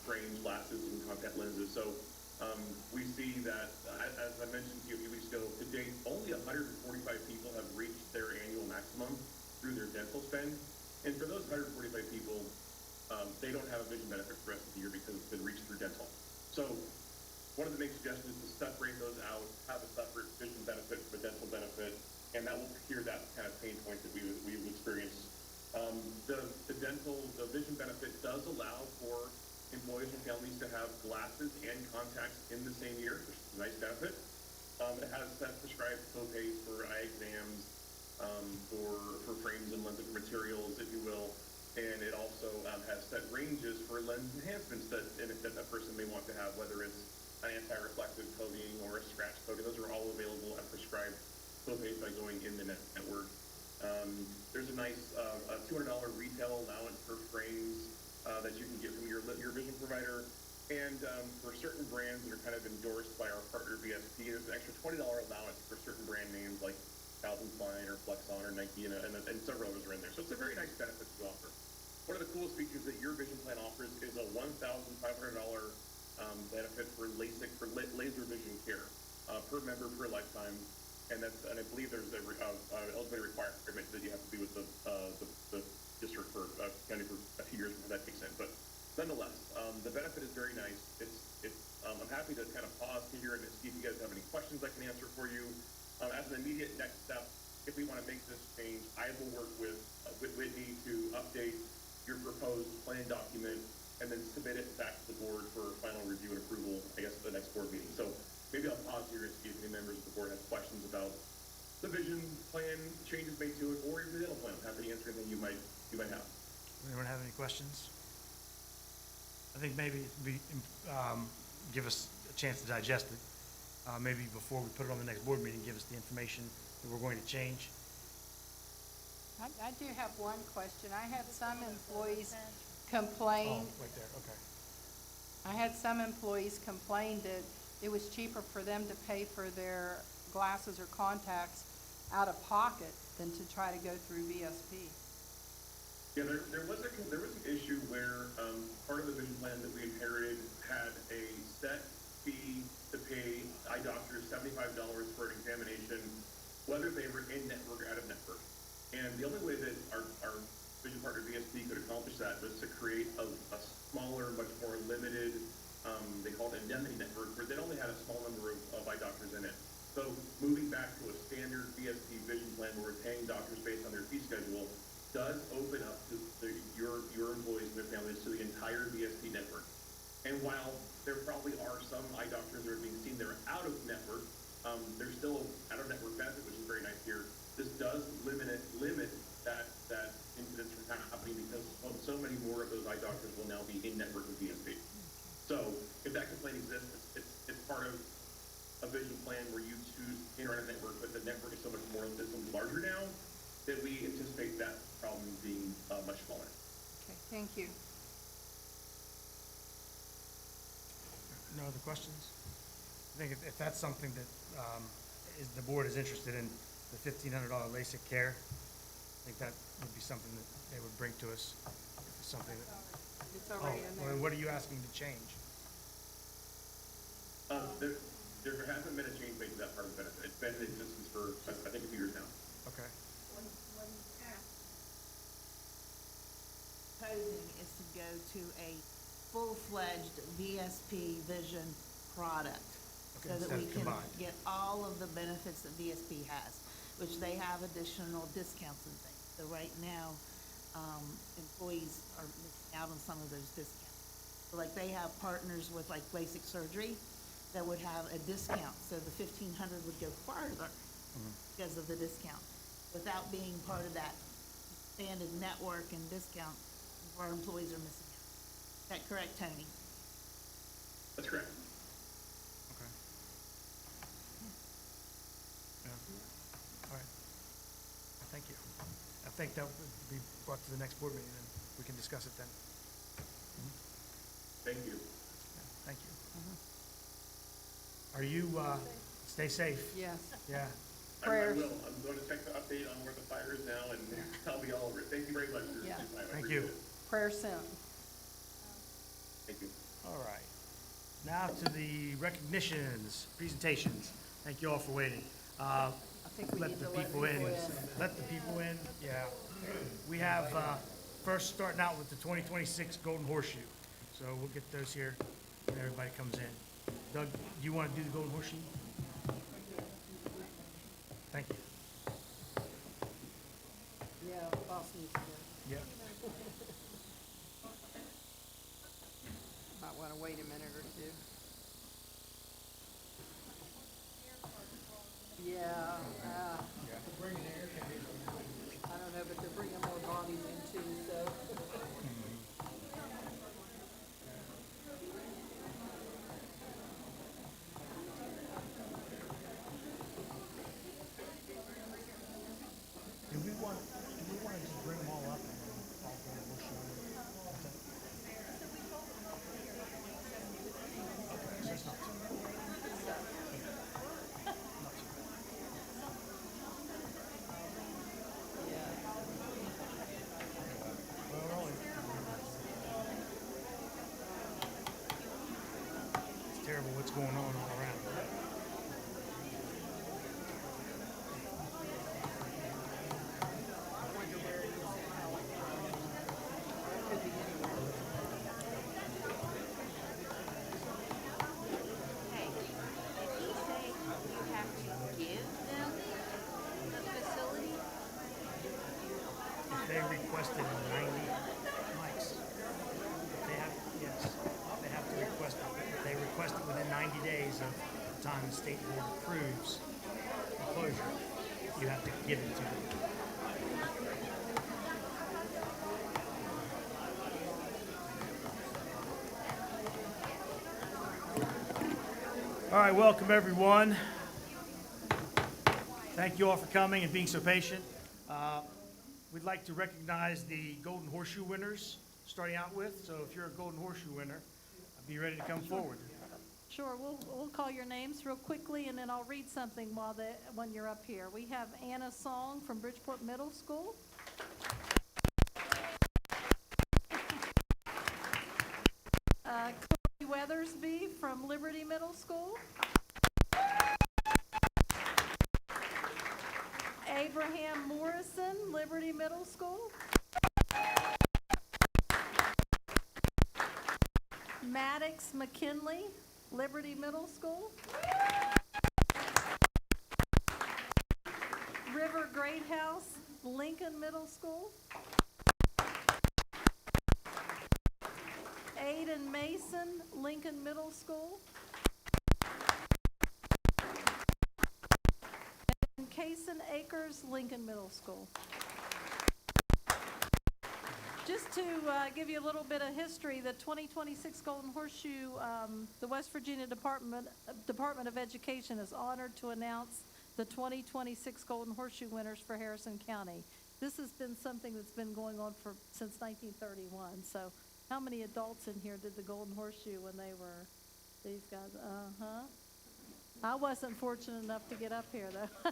frames, glasses, and contact lenses. So we see that, as I mentioned to you a few weeks ago, to date, only 145 people have reached their annual maximum through their dental spend. And for those 145 people, they don't have a vision benefit for the rest of the year because it's been reached through dental. So one of the main suggestions is to separate those out, have a separate vision benefit from a dental benefit, and that will cure that kind of pain point that we've experienced. The vision benefit does allow for employees and families to have glasses and contacts in the same year, which is a nice benefit. It has set prescribed co-pays for eye exams, for frames and lens materials, if you will, and it also has set ranges for lens enhancements that a person may want to have, whether it's an anti-reflective coating or a scratch coating. Those are all available at prescribed co-pays by going in the network. There's a nice $200 retail allowance for frames that you can get from your vision provider. And for certain brands that are kind of endorsed by our partner BSP, there's an extra $20 allowance for certain brand names like Calvin Klein or Flexon or Nike, and several others are in there. So it's a very nice benefit to offer. One of the coolest features that your vision plan offers is a $1,500 benefit for LASIK, for laser vision care per member per lifetime. And I believe there's a eligibility requirement that you have to be with the district for county for a few years before that kicks in. But nonetheless, the benefit is very nice. I'm happy to kind of pause here and see if you guys have any questions I can answer for you. As an immediate next step, if we want to make this change, I will work with Whitney to update your proposed plan document and then submit it back to the board for final review and approval, I guess, at the next board meeting. So maybe I'll pause here and see if any members of the board have questions about the vision plan, changes made to it, or even the dental plan. I'm happy to answer anything you might have. Anyone have any questions? I think maybe give us a chance to digest it. Maybe before we put it on the next board meeting, give us the information that we're going to change. I do have one question. I had some employees complain. Oh, right there, okay. I had some employees complain that it was cheaper for them to pay for their glasses or contacts out of pocket than to try to go through VSP. Yeah, there was an issue where part of the vision plan that we inherited had a set fee to pay eye doctors $75 for an examination, whether they were in network or out of network. And the only way that our vision partner VSP could accomplish that was to create a smaller, much more limited, they call it indemnity network, where they only had a small number of eye doctors in it. So moving back to a standard VSP vision plan where we're paying doctors based on their fee schedule does open up to your employees and their families to the entire VSP network. And while there probably are some eye doctors that are being seen that are out of network, there's still out of network benefit, which is very nice here. This does limit that incidence from happening because so many more of those eye doctors will now be in network with VSP. So if that complaint exists, it's part of a vision plan where you choose internet network, but the network is so much more, this one's larger now, that we anticipate that problem being much smaller. Okay, thank you. No other questions? I think if that's something that the board is interested in, the $1,500 LASIK care, I think that would be something that they would bring to us. If it's something that, It's already in well, there. what are you asking to change? There hasn't been a change made to that part of the benefit. It's been in existence for, I think, a few years now. Okay. Proposing is to go to a full-fledged VSP vision product. Okay, So that instead we of can combined. get all of the benefits that VSP has, which they have additional discounts and things. So right now, employees are missing out on some of those discounts. So like they have partners with like LASIK surgery that would have a discount, so the $1,500 would go farther because of the discount, without being part of that expanded network and discount our employees are missing out. Is that correct, Tony? That's correct. Okay. Yeah. All right. Thank you. I think that would be brought to the next board meeting, and we can discuss it then. Thank you. Yeah, thank you. Are you, stay safe? Yes. Yeah. I Prayers. will. I'm going to check the update on where the fire is now, and I'll be all over it. Thank you very much for your Yeah. time. I Thank appreciate you. it. Prayer sent. Thank you. All right. Now to the recognitions, presentations. Thank you all for waiting. I think we Let need the to let people in. people in. Let the people in, yeah. We have, first starting out with the 2026 Golden Horseshoe. So we'll get those here when everybody comes in. Doug, do you want to do the Golden Horseshoe? Thank you. Yeah, boss needs to go. Yeah. Might want to wait a minute or two. Yeah, I don't know, but they're bringing more bodies in too, so. Do we want to just bring them all up and then all go to Horseshoe? Okay, so it's not too bad. Not too bad. Yeah. Well, we're only. It's terrible what's going on all around. Hey, did he say you have to give them the facility? If they requested 90 mics, they have, yes, they have to request it. If they request it within 90 days of the time the state board approves the closure, you have to give it to them. All right, welcome everyone. Thank you all for coming and being so patient. We'd like to recognize the Golden Horseshoe winners, starting out with. So if you're a Golden Horseshoe winner, be ready to come forward. Sure, we'll call your names real quickly, and then I'll read something when you're up here. We have Anna Song from Bridgeport Middle School. Chloe Weathersby from Liberty Middle School. Abraham Morrison, Liberty Middle School. Maddox McKinley, Liberty Middle School. River Greathouse, Lincoln Middle School. Aiden Mason, Lincoln Middle School. And Kaysen Acres, Lincoln Middle School. Just to give you a little bit of history, the 2026 Golden Horseshoe, the West Virginia Department of Education is honored to announce the 2026 Golden Horseshoe winners for Harrison County. This has been something that's been going on since 1931. So how many adults in here did the Golden Horseshoe when they were these guys? I wasn't fortunate enough to get up here, though.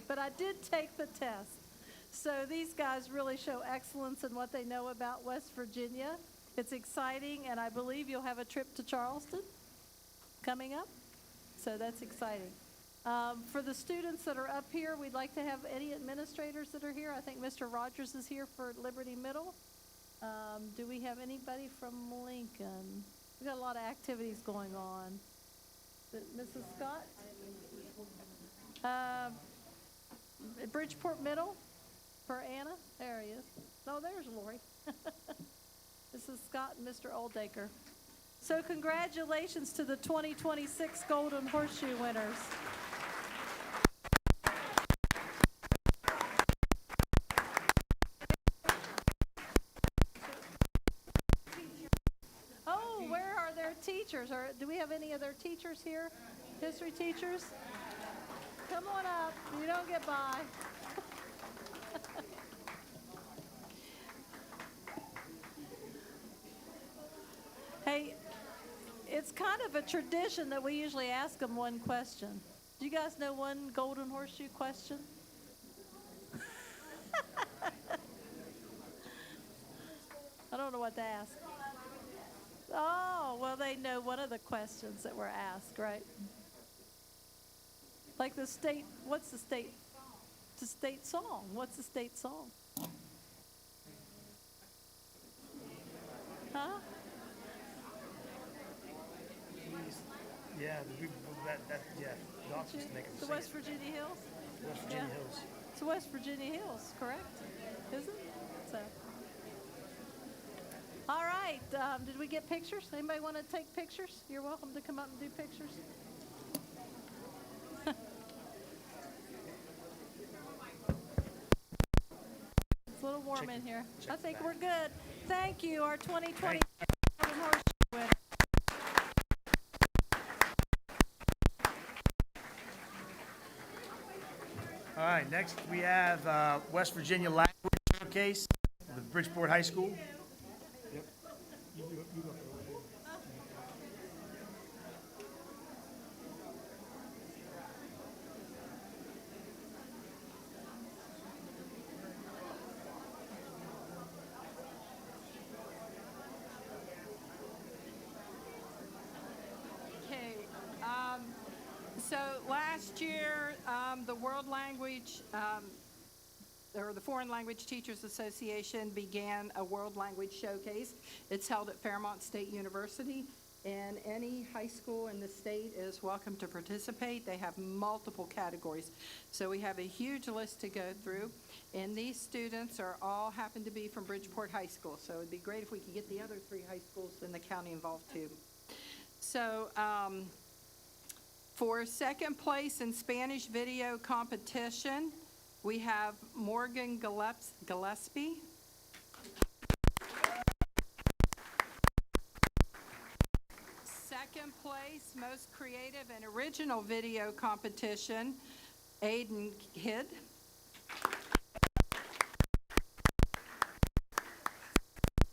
But I did take the test. So these guys really show excellence in what they know about West Virginia. It's exciting, and I believe you'll have a trip to Charleston coming up. So that's exciting. For the students that are up here, we'd like to have any administrators that are here. I think Mr. Rogers is here for Liberty Middle. Do we have anybody from Lincoln? We've got a lot of activities going on. Mrs. Scott? Bridgeport Middle? For Anna? There he is. Oh, there's Lori. Mrs. Scott and Mr. Oldacre. So congratulations to the 2026 Golden Horseshoe winners. Oh, where are their teachers? Or do we have any other teachers here? History teachers? Come on up. You don't get by. Hey, it's kind of a tradition that we usually ask them one question. Do you guys know one Golden Horseshoe question? I don't know what to ask. Oh, well, they know one of the questions that were asked, right? Like the state, what's the state? The state song. What's the state song? Huh? Yeah, Doc used to make them The sing West Virginia Hills? it. West Virginia Yeah. Hills. It's West Virginia Hills, correct? Is it? So. All right, did we get pictures? Anybody want to take pictures? You're welcome to come up and do pictures. It's a little warm in here. I think we're good. Thank you, our 2020 Golden Horseshoe winner. All right, next we have West Virginia Language Showcase with Bridgeport High School. Yep. You go there. Okay, so last year, the World Language, or the Foreign Language Teachers Association began a World Language Showcase. It's held at Fairmont State University, and any high school in the state is welcome to participate. They have multiple categories. So we have a huge list to go through, and these students are all happen to be from Bridgeport High School. So it'd be great if we could get the other 3 high schools in the county involved too. So, for second place in Spanish video competition, we have Morgan Gillespie. Second place, most creative and original video competition, Aiden Kidd.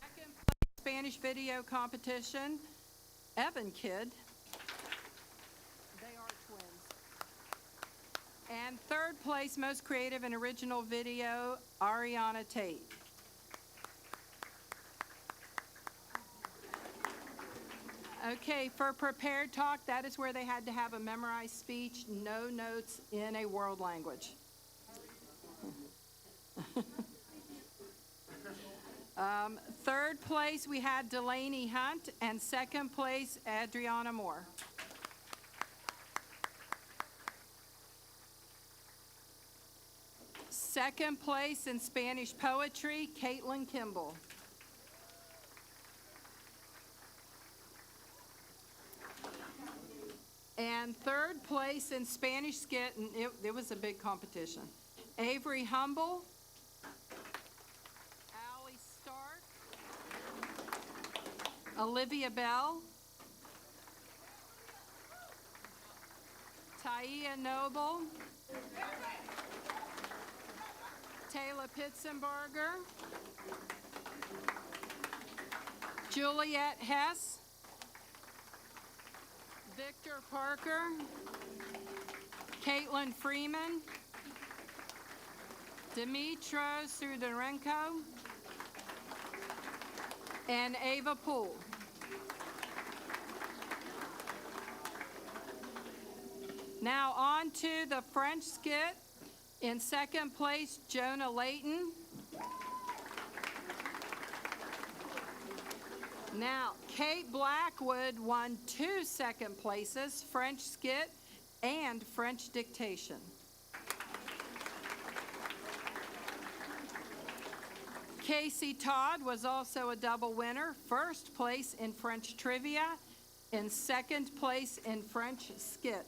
Second place, Spanish video competition, Evan Kidd. They are twins. And third place, most creative and original video, Ariana Tate. Okay, for prepared talk, that is where they had to have a memorized speech, no notes in a world language. Third place, we had Delaney Hunt, and second place, Adriana Moore. Second place in Spanish poetry, Caitlin Kimball. And third place in Spanish skit, and it was a big competition, Avery Humble, Olivia Bell, Taia Noble, Taylor Pitzenberger, Juliet Hess, Victor Parker, Caitlin Freeman, Dimitro Sudarenko, and Ava Poole. Now on to the French skit. In second place, Jonah Layton. Now, Kate Blackwood won 2 second places, French skit and French dictation. Casey Todd was also a double winner, first place in French trivia and second place in French skit.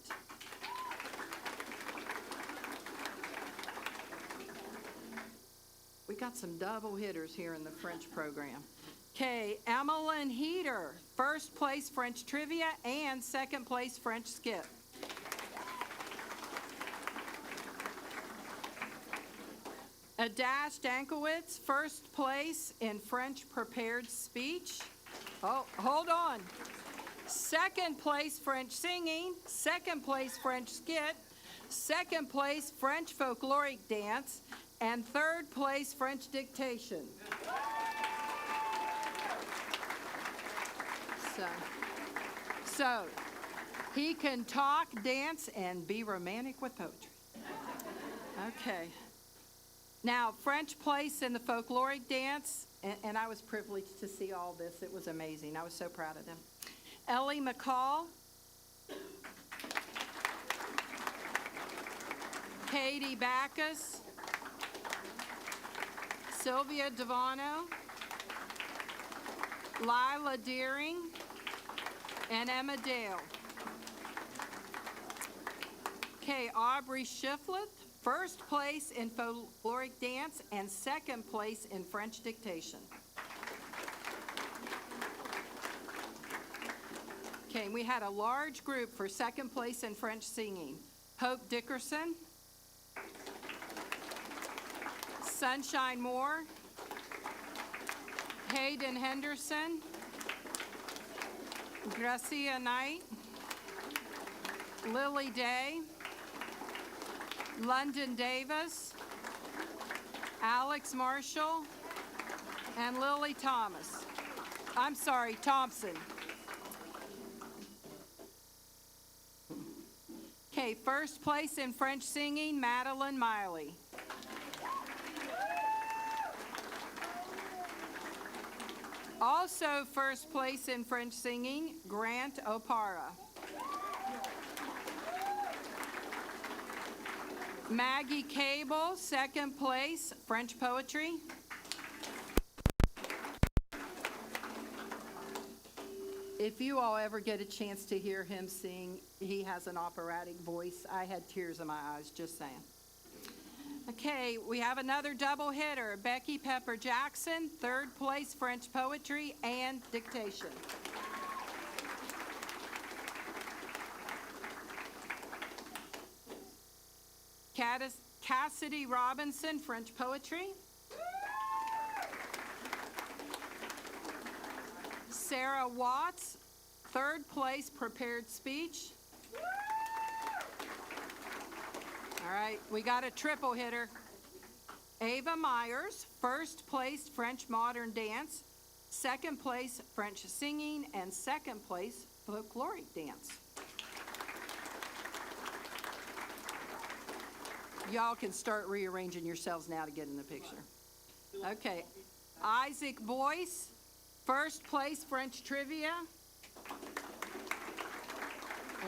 We got some double hitters here in the French program. Okay, Emmeline Heater, first place French trivia and second place French skit. Adash Dankowitz, first place in French prepared speech. Oh, hold on. Second place French singing, second place French skit, second place French folkloric dance, and third place French dictation. So he can talk, dance, and be romantic with poetry. Okay. Now, French place in the folkloric dance, and I was privileged to see all this. It was amazing. I was so proud of them. Ellie McCall, Katie Backus, Sylvia Devano, Lila Deering, and Emma Dale. Okay, Aubrey Shiflett, first place in folkloric dance and second place in French dictation. Okay, we had a large group for second place in French singing. Hope Dickerson, Sunshine Moore, Hayden Henderson, Gracia Knight, Lily Day, London Davis, Alex Marshall, and Lily Thomas. I'm sorry, Thompson. Okay, first place in French singing, Madeline Miley. Also first place in French singing, Grant Opara. Maggie Cable, second place, French poetry. If you all ever get a chance to hear him sing, he has an operatic voice. I had tears in my eyes, just saying. Okay, we have another double hitter, Becky Pepper Jackson, third place French poetry and dictation. Cassidy Robinson, French poetry. Sarah Watts, third place prepared speech. All right, we got a triple hitter. Ava Myers, first place French modern dance, second place French singing, and second place folkloric dance. Y'all can start rearranging yourselves now to get in the picture. Okay, Isaac Boyce, first place French trivia.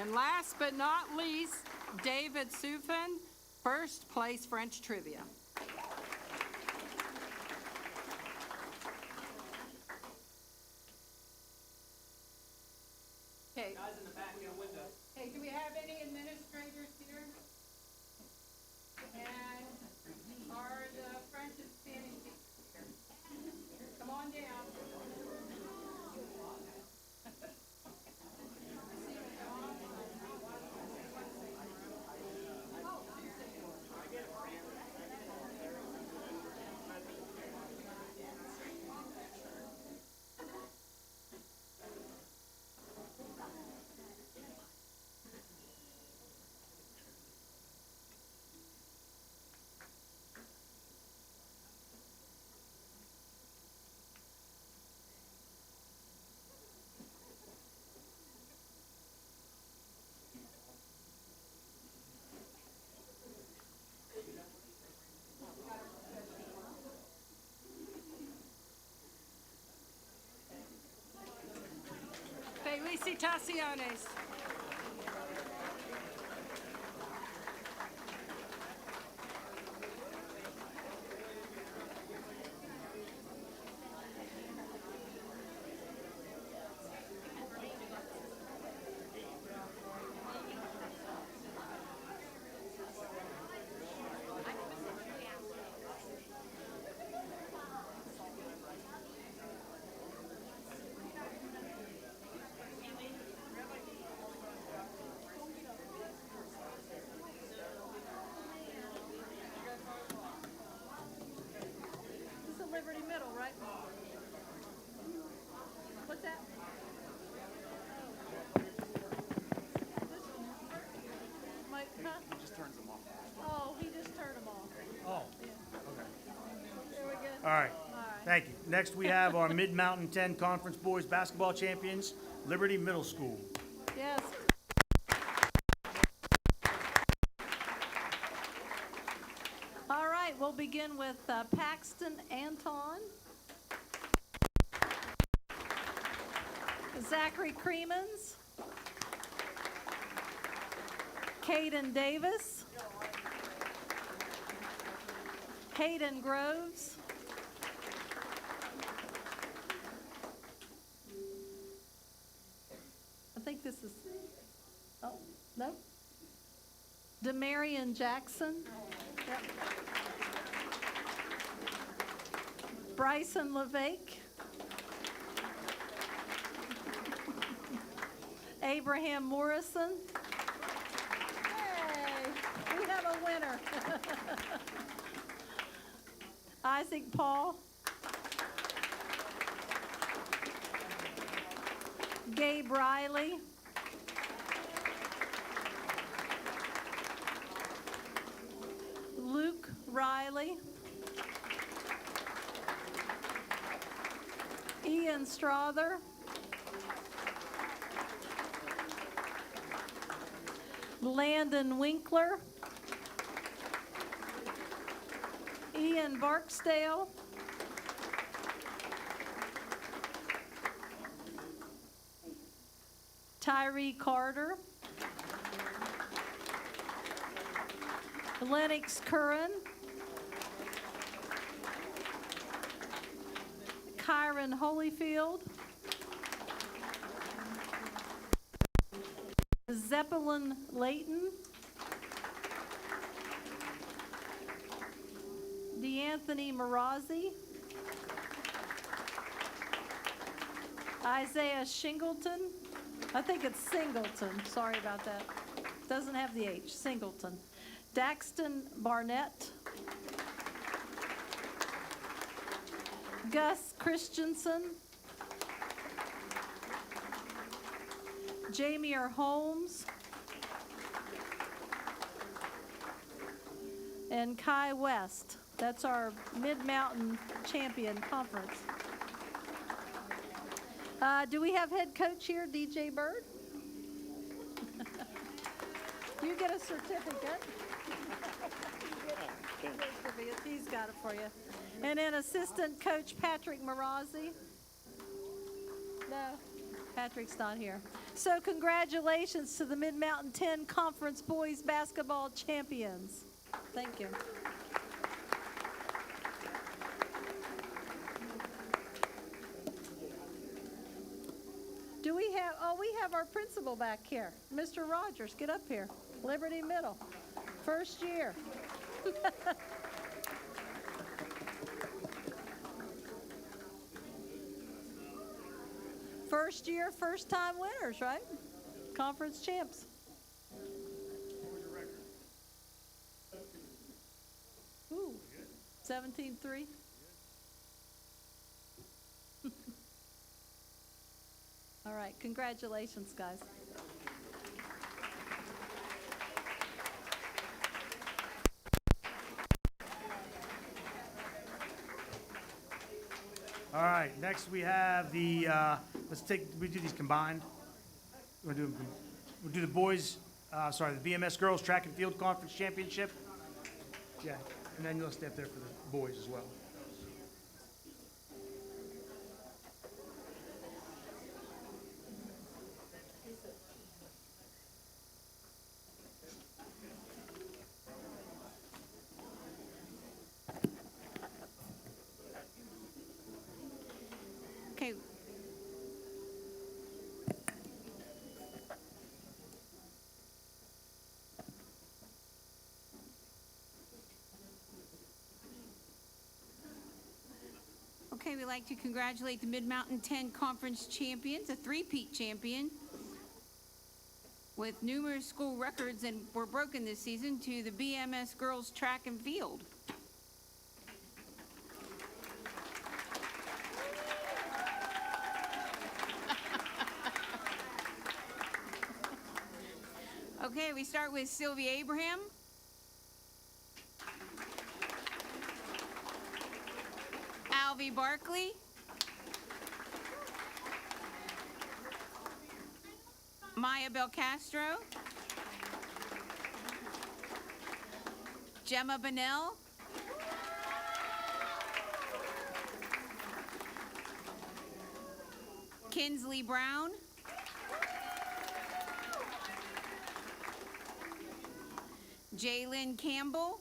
And last but not least, David Sufin, first place French trivia. Okay. Guys in the back, get a window. Hey, do we have any administrators here? And are the French and Spanish teachers here? Come on down. Felicitaciones. This is Liberty Middle, right? What's that? Mike, huh? He just turns them off. Oh, he just turned them off. Oh, There we go. all right. All right. Thank you. Next, we have our Mid-Mountain 10 Conference Boys Basketball Champions, Liberty Middle School. Yes. All right, we'll begin with Paxton Anton. Zachary Creemans. Caden Davis. Hayden Groves. I think this is, oh, no. Demarion Jackson. Yep. Bryson LeVake. Abraham Morrison. Hey, we have a winner. Isaac Paul. Gabe Riley. Luke Riley. Ian Strother. Landon Winkler. Ian Barksdale. Tyree Carter. Lennox Curran. Kyron Holyfield. Zeppelin Layton. DeAnthony Marazzi. Isaiah Shingleton. I think it's Singleton. Sorry about that. Doesn't have the H. Singleton. Daxton Barnett. Gus Christensen. Jamier Holmes. And Kai West. That's our Mid-Mountain Champion Conference. Do we have head coach here, DJ Bird? You get a certificate. He's got it for you. And then assistant coach Patrick Marazzi. No, Patrick's not here. So congratulations to the Mid-Mountain 10 Conference Boys Basketball Champions. Thank you. Do we have, oh, we have our principal back here. Mr. Rogers, get up here. Liberty Middle, first year. First year, first time winners, right? Conference champs. Ooh, 17-3. All right, congratulations, guys. All right, next we have the, we do these combined. We'll do the boys, the BMS Girls Track and Field Conference Championship. Yeah, and then you'll stay up there for the boys as well. Okay, we'd like to congratulate the Mid-Mountain 10 Conference champions, a three-peat champion, with numerous school records and were broken this season, to the BMS girls track and field. Okay, we start with Sylvia Abraham. Alvy Barkley. Maya Belcastro. Gemma Bonnell. Kinsley Brown. Jalen Campbell.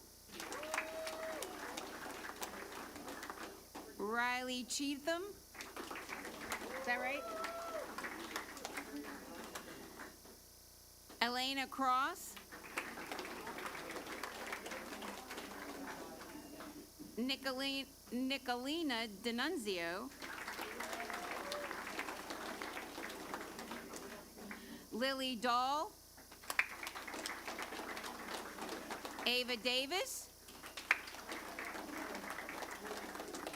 Riley Cheatham. Is that right? Elena Cross. Nicolina D'Annunzio. Lily Dahl. Ava Davis.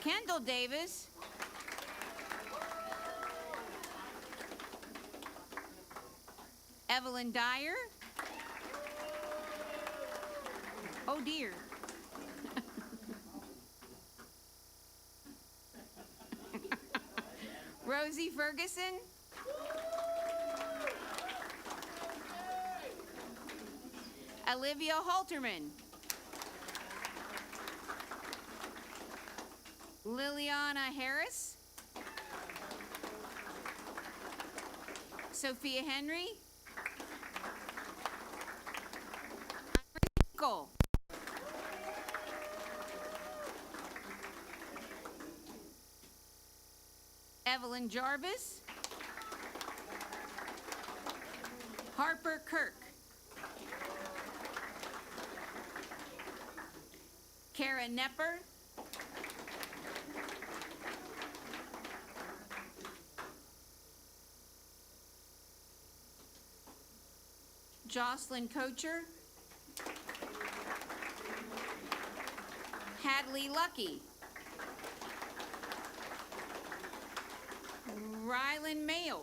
Kendall Davis. Evelyn Dyer. Oh dear. Rosie Ferguson. Olivia Halterman. Liliana Harris. Sophia Henry. Hinkle. Evelyn Jarvis. Harper Kirk. Kara Nepper. Jocelyn Kocher. Hadley Lucky. Rylan Mayo.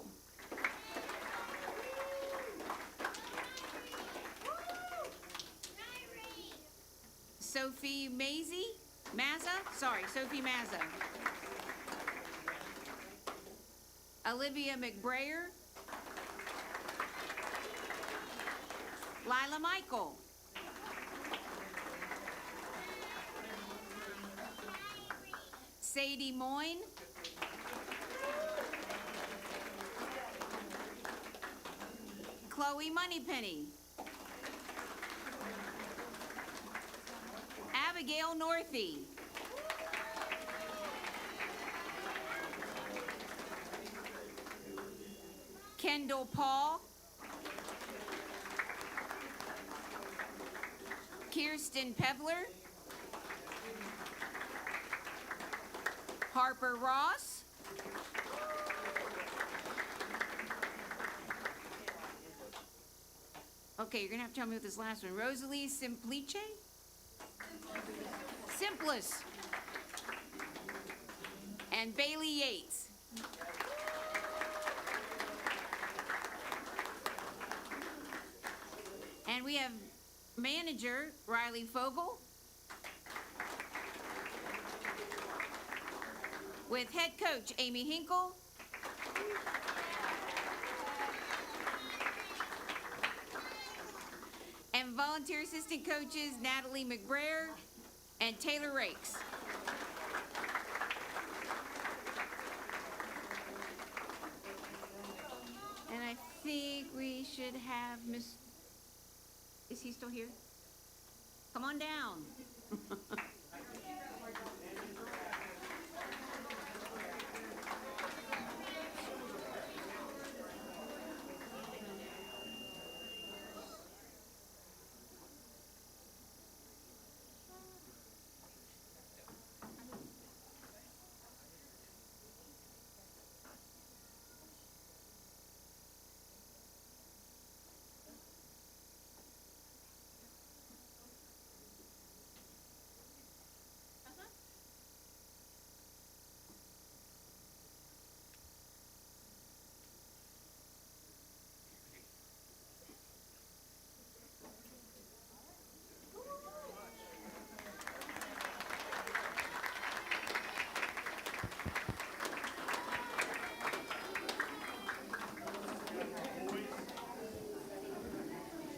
Sophie Sophie Mazza. Olivia McBrayer. Lila Michael. Sadie Moyne. Chloe Moneypenny. Abigail Northey. Kendall Paul. Kirsten Pevler. Harper Ross. Okay, you're gonna have to tell me what this last one. Rosalie Simplice? Simpless. And Bailey Yates. And we have manager Riley Fogel with head coach Amy Hinkle, and volunteer assistant coaches Natalie McBrayer and Taylor Rakes. And I think we should have is he still here? Come on down.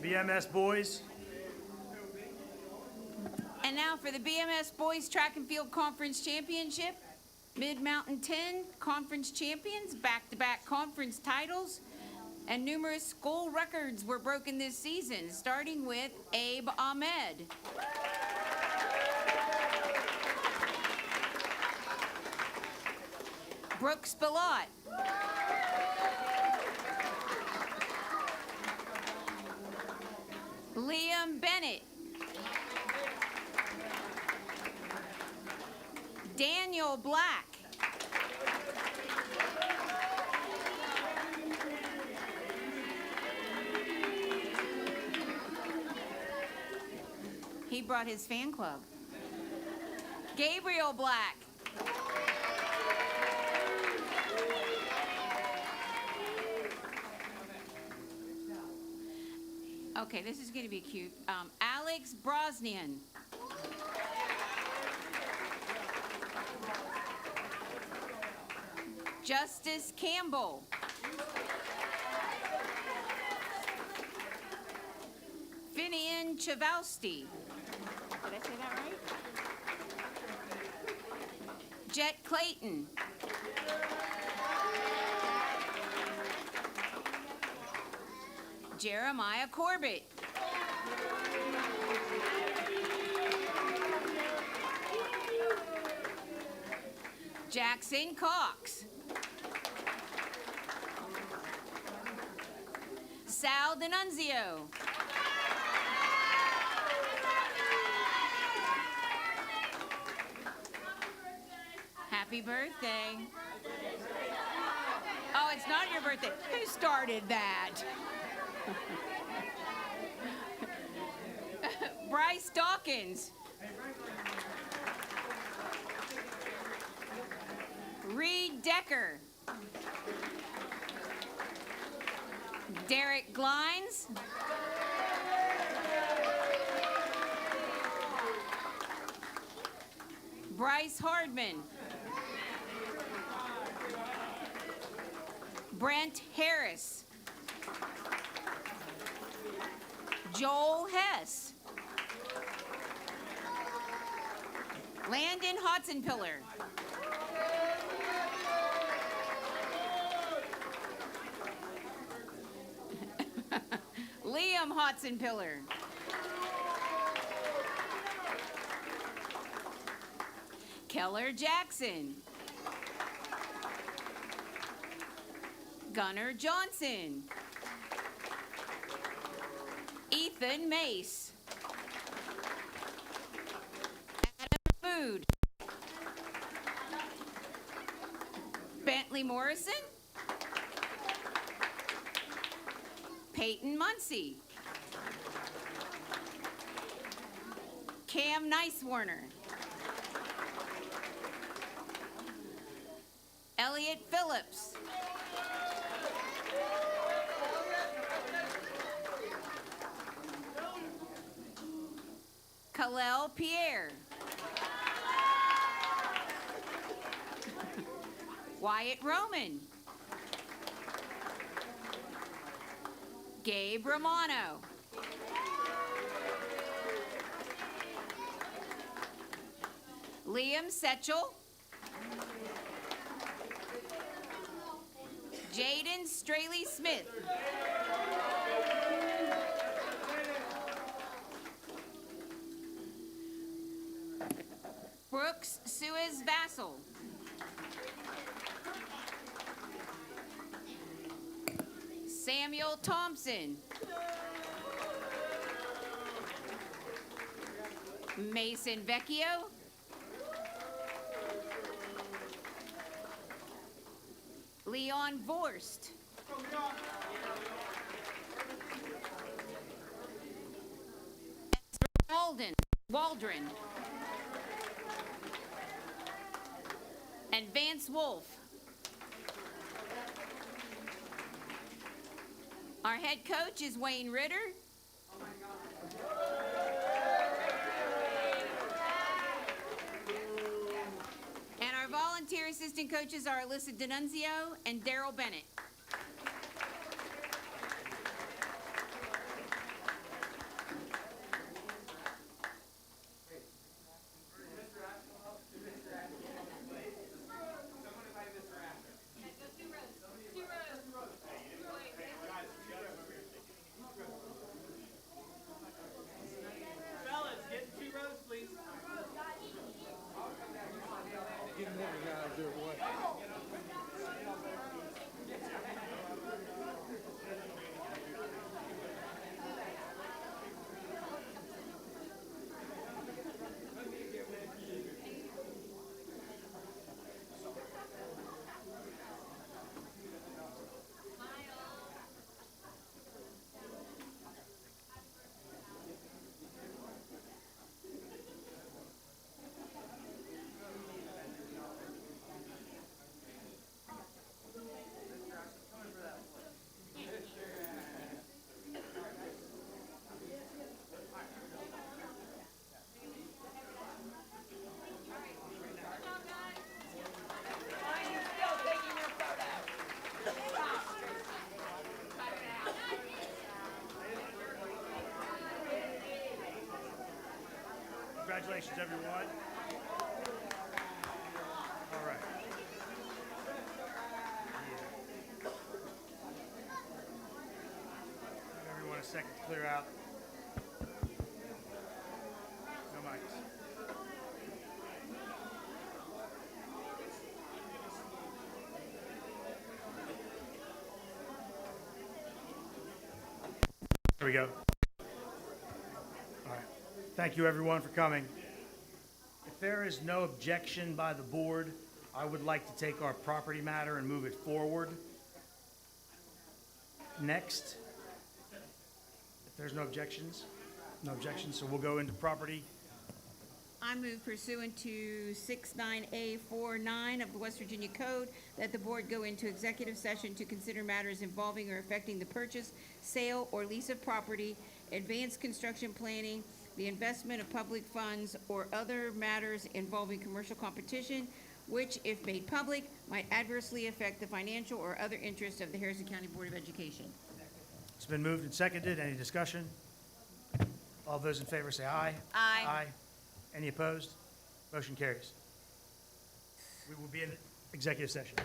BMS boys. And now for the BMS Boys Track and Field Conference Championship. Mid-Mountain 10 conference champions, back-to-back conference titles, and numerous school records were broken this season, starting with Abe Ahmed. Brooks Bilot. Liam Bennett. Daniel Black. He brought his fan club. Gabriel Black. Okay, this is going to be cute. Alex Brosnian. Justice Campbell. Finian Chavowski. Did I say that right? Jet Clayton. Jeremiah Corbett. Jackson Cox. Sal D'Annunzio. Happy birthday. Oh, it's not your birthday. Who started that? Bryce Dawkins. Reed Decker. Derek Glines. Bryce Hardman. Brent Harris. Joel Hess. Landon Hotzenpiller. Liam Hotzenpiller. Keller Jackson. Gunnar Johnson. Ethan Mace. Adam Food. Bentley Morrison. Peyton Muncie. Cam Nicewarner. Elliot Phillips. Kalel Pierre. Wyatt Roman. Gabe Romano. Liam Setchell. Jaden Straley Smith. Brooks Suez Vassal. Samuel Thompson. Mason Vecchio. Leon Vorst. Ezra Waldron. And Vance Wolf. Our head coach is Wayne Ritter. And our volunteer assistant coaches are Alyssa D'Annunzio and Daryl Bennett. Congratulations, everyone. All right. Give everyone a second to clear out. No mics. There we go. All right. Thank you, everyone, for coming. If there is no objection by the board, I would like to take our property matter and move it forward. Next. If there's no objections, so we'll go into property. I move pursuant to 69A49 of the West Virginia Code that the board go into executive session to consider matters involving or affecting the purchase, sale, or lease of property, advanced construction planning, the investment of public funds, or other matters involving commercial competition, which, if made public, might adversely affect the financial or other interests of the Harrison County Board of Education. It's been moved and seconded. Any discussion? All those in favor say aye. Aye. Aye. Any opposed? Motion carries. We will be in executive session.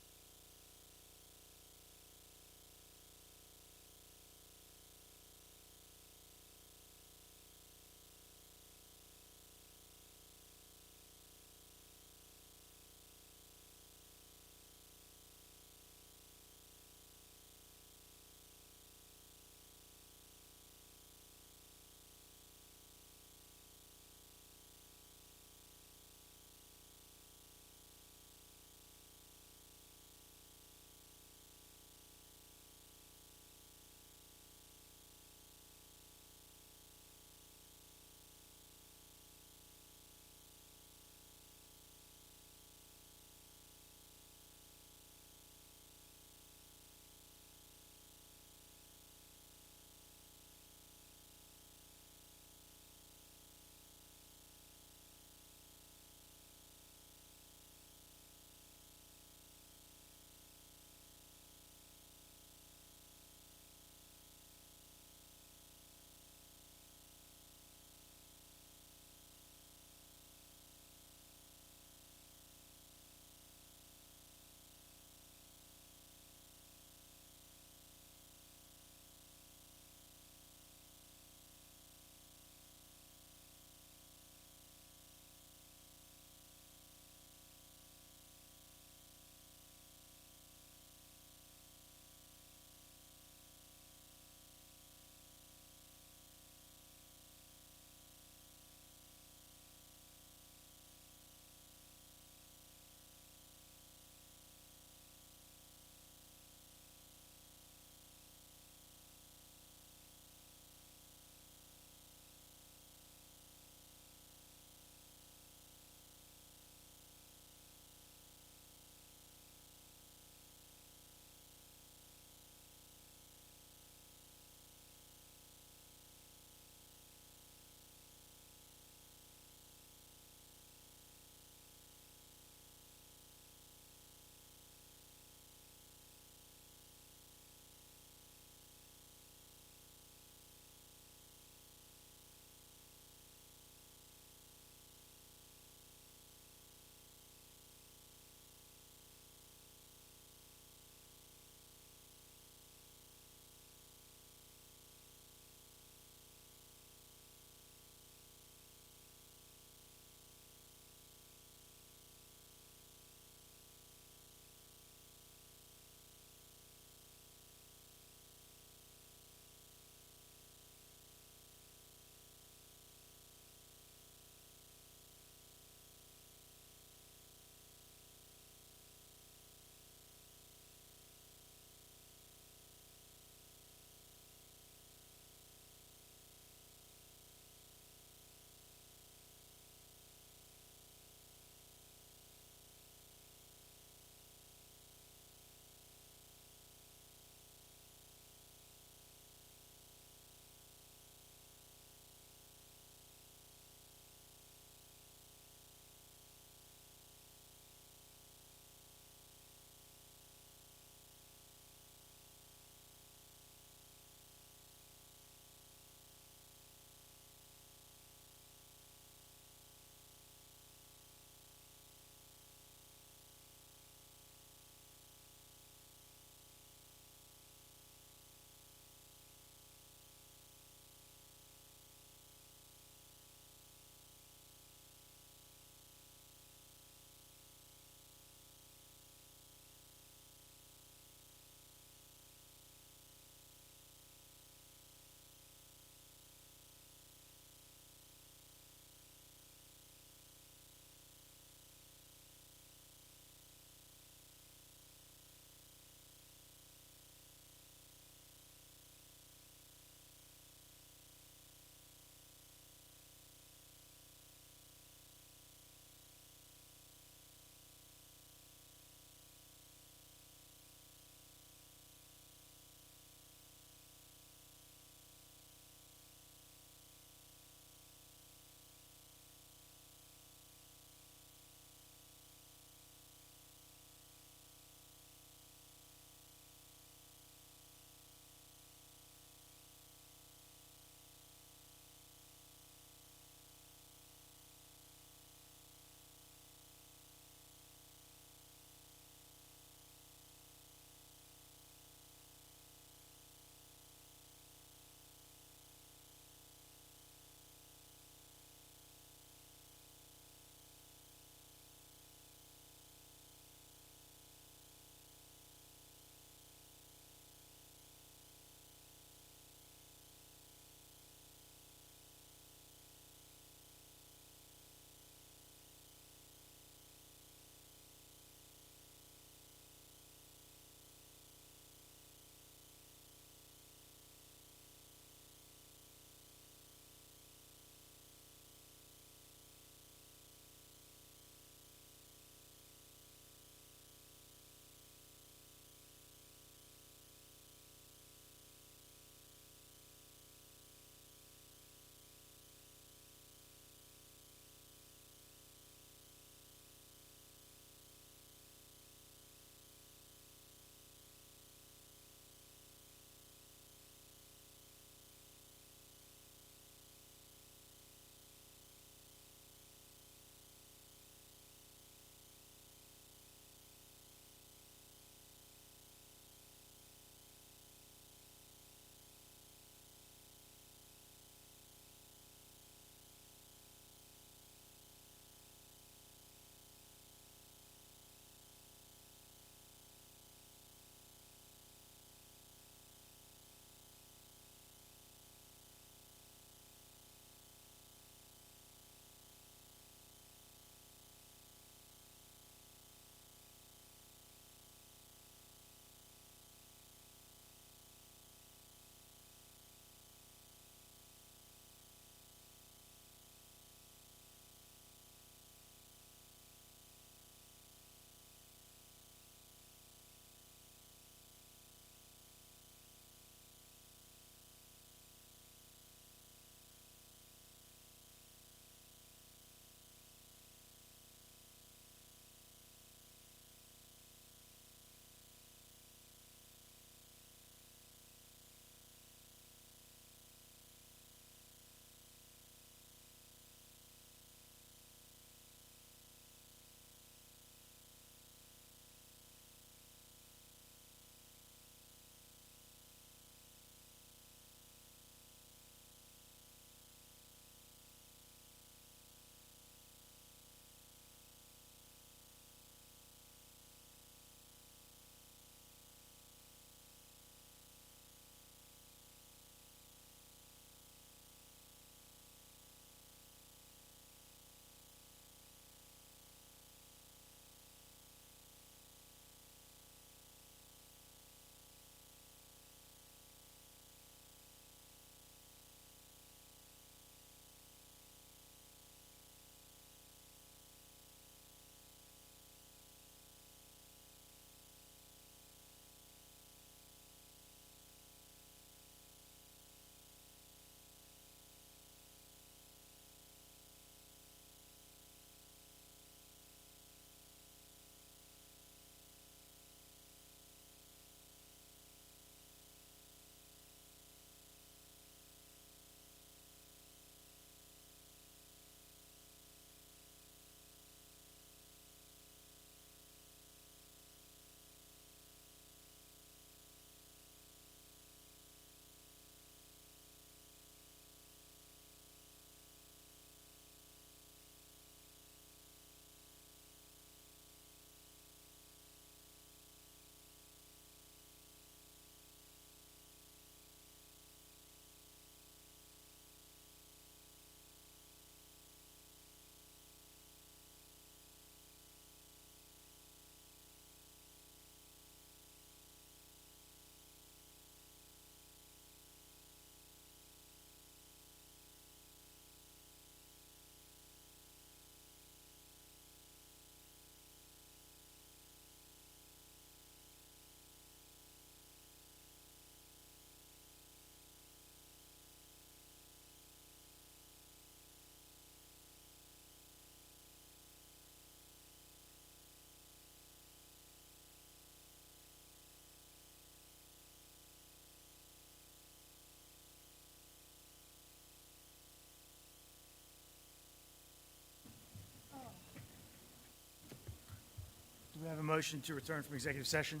motion to return from executive session?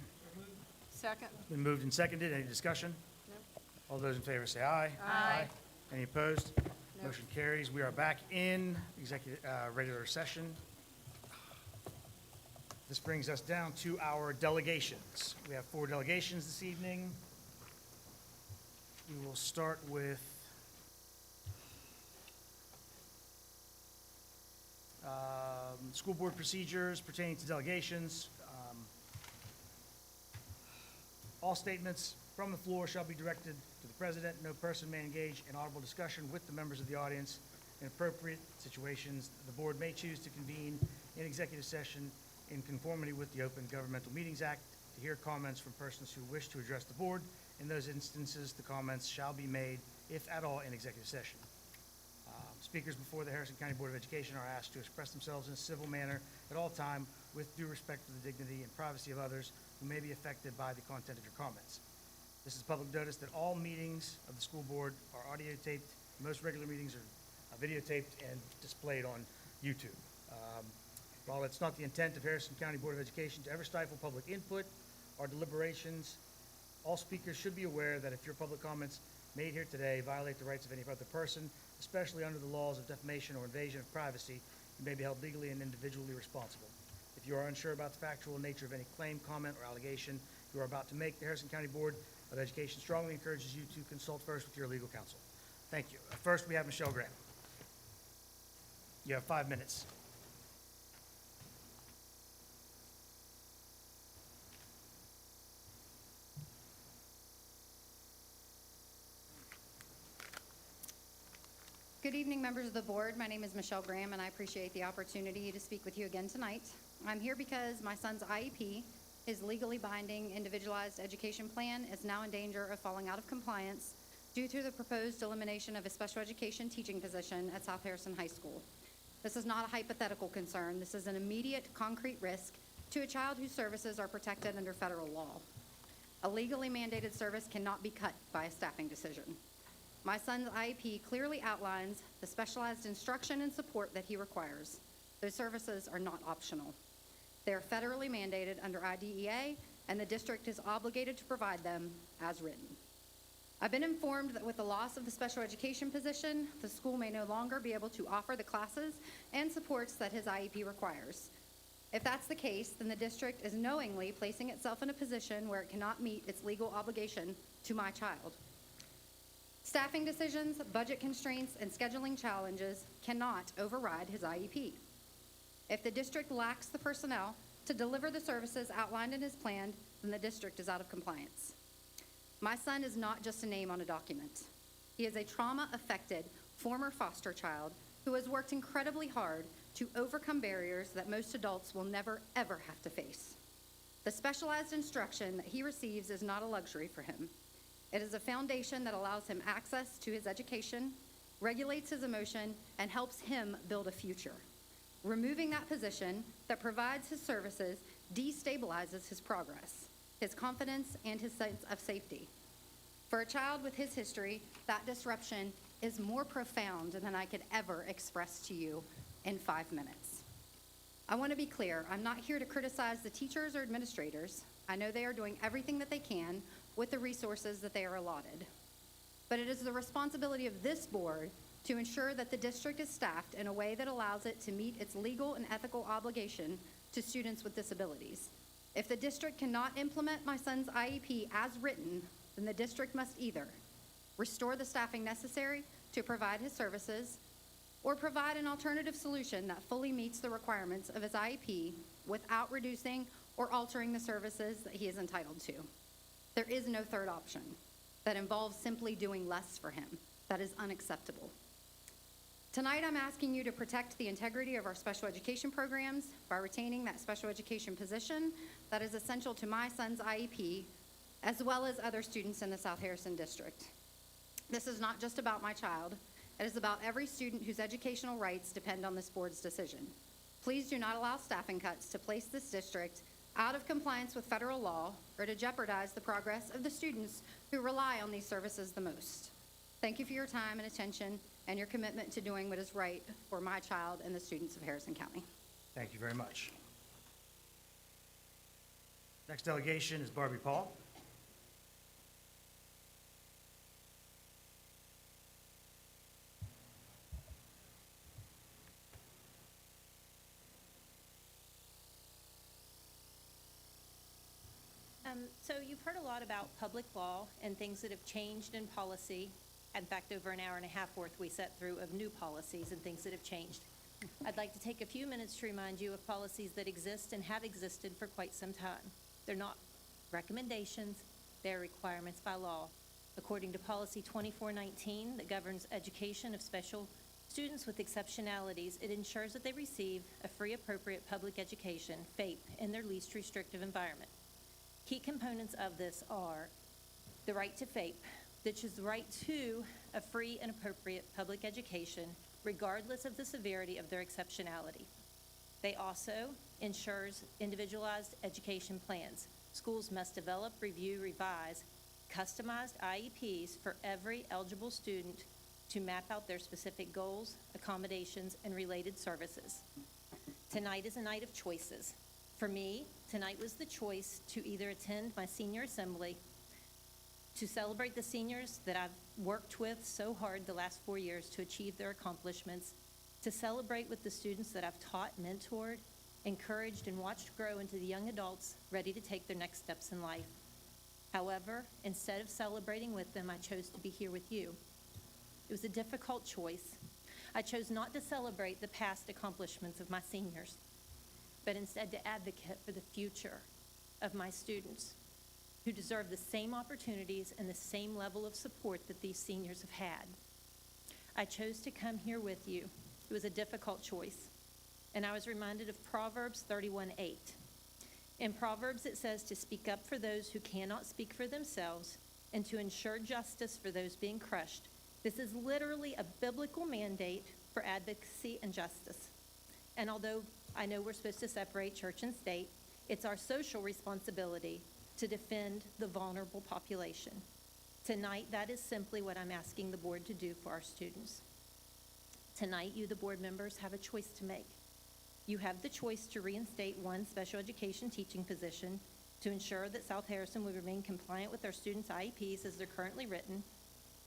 Second. Been moved and seconded. Any discussion? All those in favor say aye. Aye. Any opposed? Motion carries. We are back in regular session. This brings us down to our delegations. We have 4 delegations this evening. We will start with school board procedures pertaining to delegations. All statements from the floor shall be directed to the president. No person may engage in audible discussion with the members of the audience. In appropriate situations, the board may choose to convene in executive session in conformity with the Open Governmental Meetings Act to hear comments from persons who wish to address the board. In those instances, the comments shall be made, if at all, in executive session. Speakers before the Harrison County Board of Education are asked to express themselves in a civil manner at all time with due respect for the dignity and privacy of others who may be affected by the content of your comments. This is public notice that all meetings of the school board are audio taped. Most regular meetings are videotaped and displayed on YouTube. While it's not the intent of Harrison County Board of Education to ever stifle public input or deliberations, all speakers should be aware that if your public comments made here today violate the rights of any other person, especially under the laws of defamation or invasion of privacy, you may be held legally and individually responsible. If you are unsure about the factual nature of any claim, comment, or allegation you are about to make, the Harrison County Board of Education strongly encourages you to consult first with your legal counsel. Thank you. First, we have Michelle Graham. You have 5 minutes. Good evening, members of the board. My name is Michelle Graham, and I appreciate the opportunity to speak with you again tonight. I'm here because my son's IEP, his legally binding individualized education plan, is now in danger of falling out of compliance due to the proposed elimination of a special education teaching position at South Harrison High School. This is not a hypothetical concern. This is an immediate, concrete risk to a child whose services are protected under federal law. A legally mandated service cannot be cut by a staffing decision. My son's IEP clearly outlines the specialized instruction and support that he requires. Those services are not optional. They are federally mandated under IDEA, and the district is obligated to provide them as written. I've been informed that with the loss of the special education position, the school may no longer be able to offer the classes and supports that his IEP requires. If that's the case, then the district is knowingly placing itself in a position where it cannot meet its legal obligation to my child. Staffing decisions, budget constraints, and scheduling challenges cannot override his IEP. If the district lacks the personnel to deliver the services outlined in his plan, then the district is out of compliance. My son is not just a name on a document. He is a trauma-affected former foster child who has worked incredibly hard to overcome barriers that most adults will never, ever have to face. The specialized instruction that he receives is not a luxury for him. It is a foundation that allows him access to his education, regulates his emotion, and helps him build a future. Removing that position that provides his services destabilizes his progress, his confidence, and his sense of safety. For a child with his history, that disruption is more profound than I could ever express to you in 5 minutes. I want to be clear, I'm not here to criticize the teachers or administrators. I know they are doing everything that they can with the resources that they are allotted. But it is the responsibility of this board to ensure that the district is staffed in a way that allows it to meet its legal and ethical obligation to students with disabilities. If the district cannot implement my son's IEP as written, then the district must either restore the staffing necessary to provide his services, or provide an alternative solution that fully meets the requirements of his IEP without reducing or altering the services that he is entitled to. There is no third option that involves simply doing less for him. That is unacceptable. Tonight, I'm asking you to protect the integrity of our special education programs by retaining that special education position that is essential to my son's IEP, as well as other students in the South Harrison district. This is not just about my child. It is about every student whose educational rights depend on this board's decision. Please do not allow staffing cuts to place this district out of compliance with federal law or to jeopardize the progress of the students who rely on these services the most. Thank you for your time and attention and your commitment to doing what is right for my child and the students of Harrison County. Thank you very much. Next delegation is Barbie Paul. So you've heard a lot about public law and things that have changed in policy. In fact, over an hour and a half worth we sat through of new policies and things that have changed. I'd like to take a few minutes to remind you of policies that exist and have existed for quite some time. They're not recommendations, they're requirements by law. According to Policy 2419 that governs education of special students with exceptionalities, it ensures that they receive a free appropriate public education, FAPE, in their least restrictive environment. Key components of this are the right to FAPE, which is the right to a free and appropriate public education, regardless of the severity of their exceptionality. They also ensures individualized education plans. Schools must develop, review, revise customized IEPs for every eligible student to map out their specific goals, accommodations, and related services. Tonight is a night of choices. For me, tonight was the choice to either attend my senior assembly, to celebrate the seniors that I've worked with so hard the last 4 years to achieve their accomplishments, to celebrate with the students that I've taught, mentored, encouraged, and watched grow into the young adults ready to take their next steps in life. However, instead of celebrating with them, I chose to be here with you. It was a difficult choice. I chose not to celebrate the past accomplishments of my seniors, but instead to advocate for the future of my students who deserve the same opportunities and the same level of support that these seniors have had. I chose to come here with you. It was a difficult choice, and I was reminded of Proverbs 31:8. In Proverbs, it says to speak up for those who cannot speak for themselves and to ensure justice for those being crushed. This is literally a biblical mandate for advocacy and justice. And although I know we're supposed to separate church and state, it's our social responsibility to defend the vulnerable population. Tonight, that is simply what I'm asking the board to do for our students. Tonight, you, the board members, have a choice to make. You have the choice to reinstate one special education teaching position to ensure that South Harrison will remain compliant with our students' IEPs as they're currently written,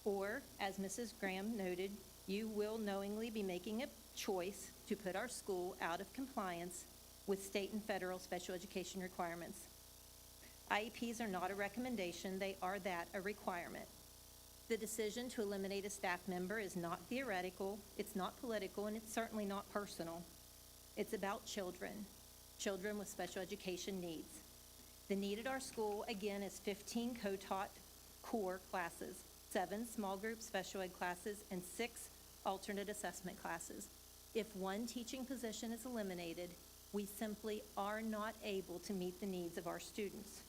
or, as Mrs. Graham noted, you will knowingly be making a choice to put our school out of compliance with state and federal special education requirements. IEPs are not a recommendation, they are a requirement. The decision to eliminate a staff member is not theoretical, it's not political, and it's certainly not personal. It's about children with special education needs. The need at our school, again, is 15 co-taught core classes, 7 small group special ed classes, and 6 alternate assessment classes. If one teaching position is eliminated, we simply are not able to meet the needs of our students.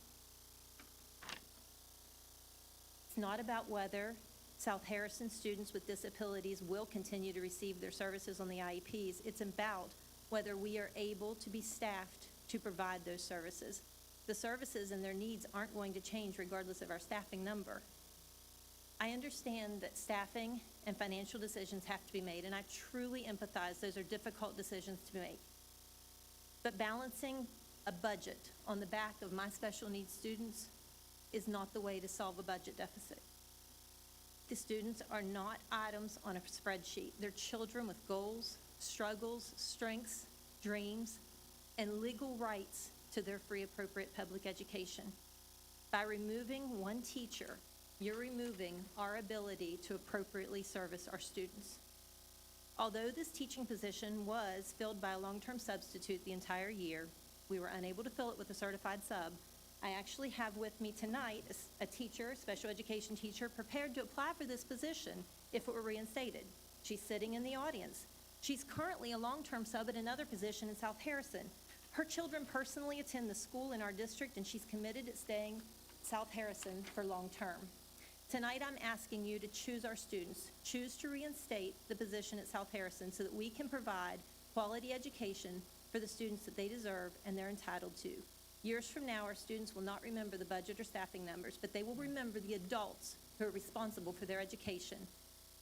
It's not about whether South Harrison students with disabilities will continue to receive their services on the IEPs. It's about whether we are able to be staffed to provide those services. The services and their needs aren't going to change regardless of our staffing number. I understand that staffing and financial decisions have to be made, and I truly empathize. Those are difficult decisions to make. But balancing a budget on the back of my special needs students is not the way to solve a budget deficit. The students are not items on a spreadsheet. They're children with goals, struggles, strengths, dreams, and legal rights to their free appropriate public education. By removing one teacher, you're removing our ability to appropriately service our students. Although this teaching position was filled by a long-term substitute the entire year, we were unable to fill it with a certified sub. I actually have with me tonight a teacher, a special education teacher, prepared to apply for this position if it were reinstated. She's sitting in the audience. She's currently a long-term sub at another position in South Harrison. Her children personally attend the school in our district, and she's committed to staying South Harrison for long-term. Tonight, I'm asking you to choose our students. Choose to reinstate the position at South Harrison so that we can provide quality education for the students that they deserve and they're entitled to. Years from now, our students will not remember the budget or staffing numbers, but they will remember the adults who are responsible for their education.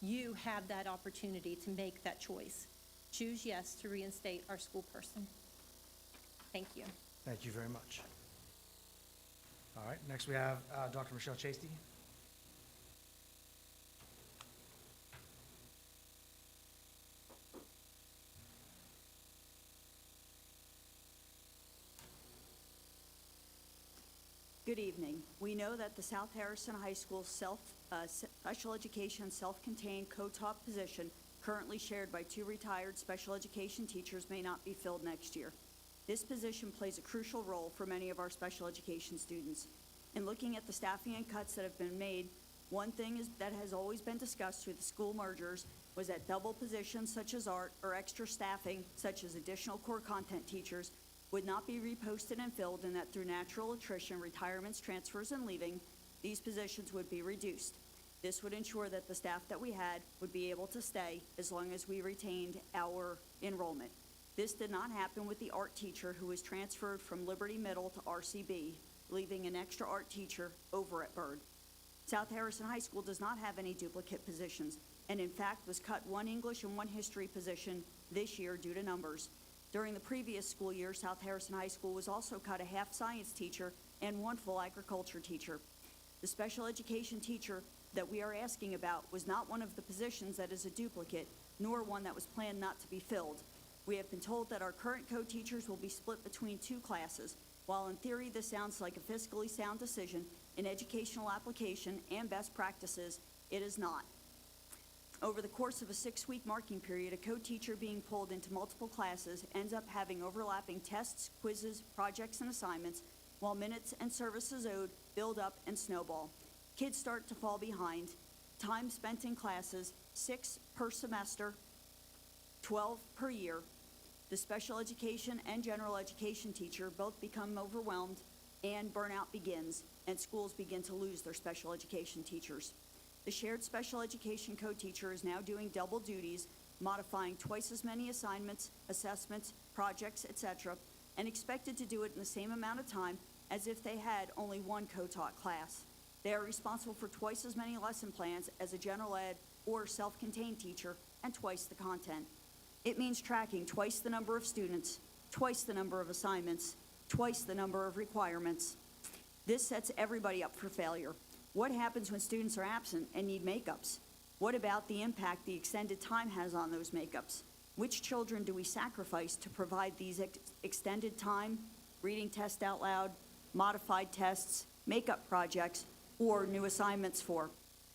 You have that opportunity to make that choice. Choose yes to reinstate our school person. Thank you. Thank you very much. All right, next we have Dr. Michelle Chasty. Good evening. We know that the South Harrison High School special education self-contained co-taught position currently shared by 2 retired special education teachers may not be filled next year. This position plays a crucial role for many of our special education students. In looking at the staffing and cuts that have been made, one thing that has always been discussed through the school mergers was that double positions such as art or extra staffing such as additional core content teachers would not be reposted and filled, and that through natural attrition, retirements, transfers, and leaving, these positions would be reduced. This would ensure that the staff that we had would be able to stay as long as we retained our enrollment. This did not happen with the art teacher who was transferred from Liberty Middle to RCB, leaving an extra art teacher over at Byrd. South Harrison High School does not have any duplicate positions, and in fact was cut 1 English and 1 history position this year due to numbers. During the previous school year, South Harrison High School was also cut a half science teacher and 1 full agriculture teacher. The special education teacher that we are asking about was not one of the positions that is a duplicate, nor one that was planned not to be filled. We have been told that our current co-teachers will be split between 2 classes. While in theory this sounds like a fiscally sound decision, in educational application and best practices, it is not. Over the course of a 6-week marking period, a co-teacher being pulled into multiple classes ends up having overlapping tests, quizzes, projects, and assignments, while minutes and services owed build up and snowball. Kids start to fall behind. Time spent in classes, 6 per semester, 12 per year. The special education and general education teacher both become overwhelmed, and burnout begins, and schools begin to lose their special education teachers. The shared special education co-teacher is now doing double duties, modifying twice as many assignments, assessments, projects, etc., and expected to do it in the same amount of time as if they had only 1 co-taught class. They are responsible for twice as many lesson plans as a general ed or self-contained teacher and twice the content. It means tracking twice the number of students, twice the number of assignments, twice the number of requirements. This sets everybody up for failure. What happens when students are absent and need makeups? What about the impact the extended time has on those makeups? Which children do we sacrifice to provide these extended time, reading test out loud, modified tests, makeup projects, or new assignments for?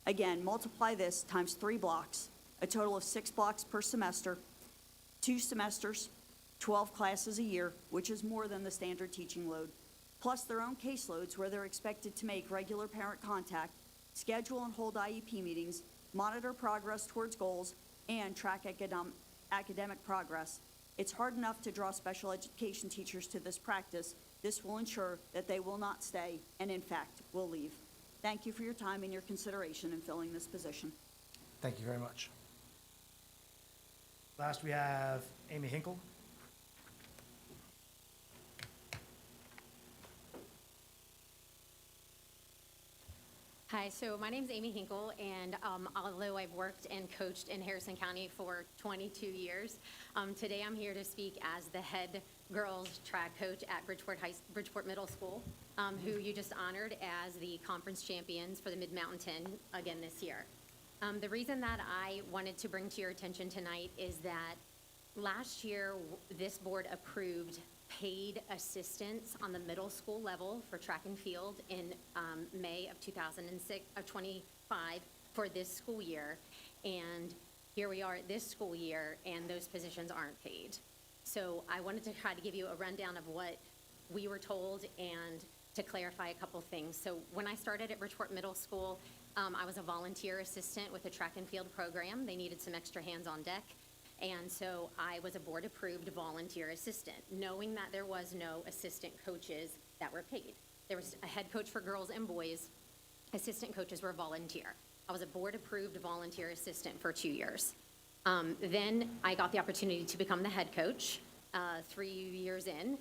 Again, multiply this times 3 blocks, a total of 6 blocks per semester, 2 semesters, 12 classes a year, which is more than the standard teaching load, plus their own caseloads where they're expected to make regular parent contact, schedule and hold IEP meetings, monitor progress towards goals, and track academic progress. It's hard enough to draw special education teachers to this practice. This will ensure that they will not stay and, in fact, will leave. Thank you for your time and your consideration in filling this position. Thank you very much. Last, we have Amy Hinkle. Hi, so my name is Amy Hinkle, and although I've worked and coached in Harrison County for 22 years, today I'm here to speak as the head girls track coach at Bridgeport Middle School, who you just honored as the conference champions for the Mid-Mountain 10 again this year. The reason that I wanted to bring to your attention tonight is that last year this board approved paid assistance on the middle school level for track and field in May of 2025 for this school year. And here we are this school year, and those positions aren't paid. So I wanted to try to give you a rundown of what we were told and to clarify a couple things. So when I started at Bridgeport Middle School, I was a volunteer assistant with a track and field program. They needed some extra hands on deck. And so I was a board-approved volunteer assistant, knowing that there was no assistant coaches that were paid. There was a head coach for girls and boys. Assistant coaches were volunteer. I was a board-approved volunteer assistant for 2 years. Then I got the opportunity to become the head coach 3 years in.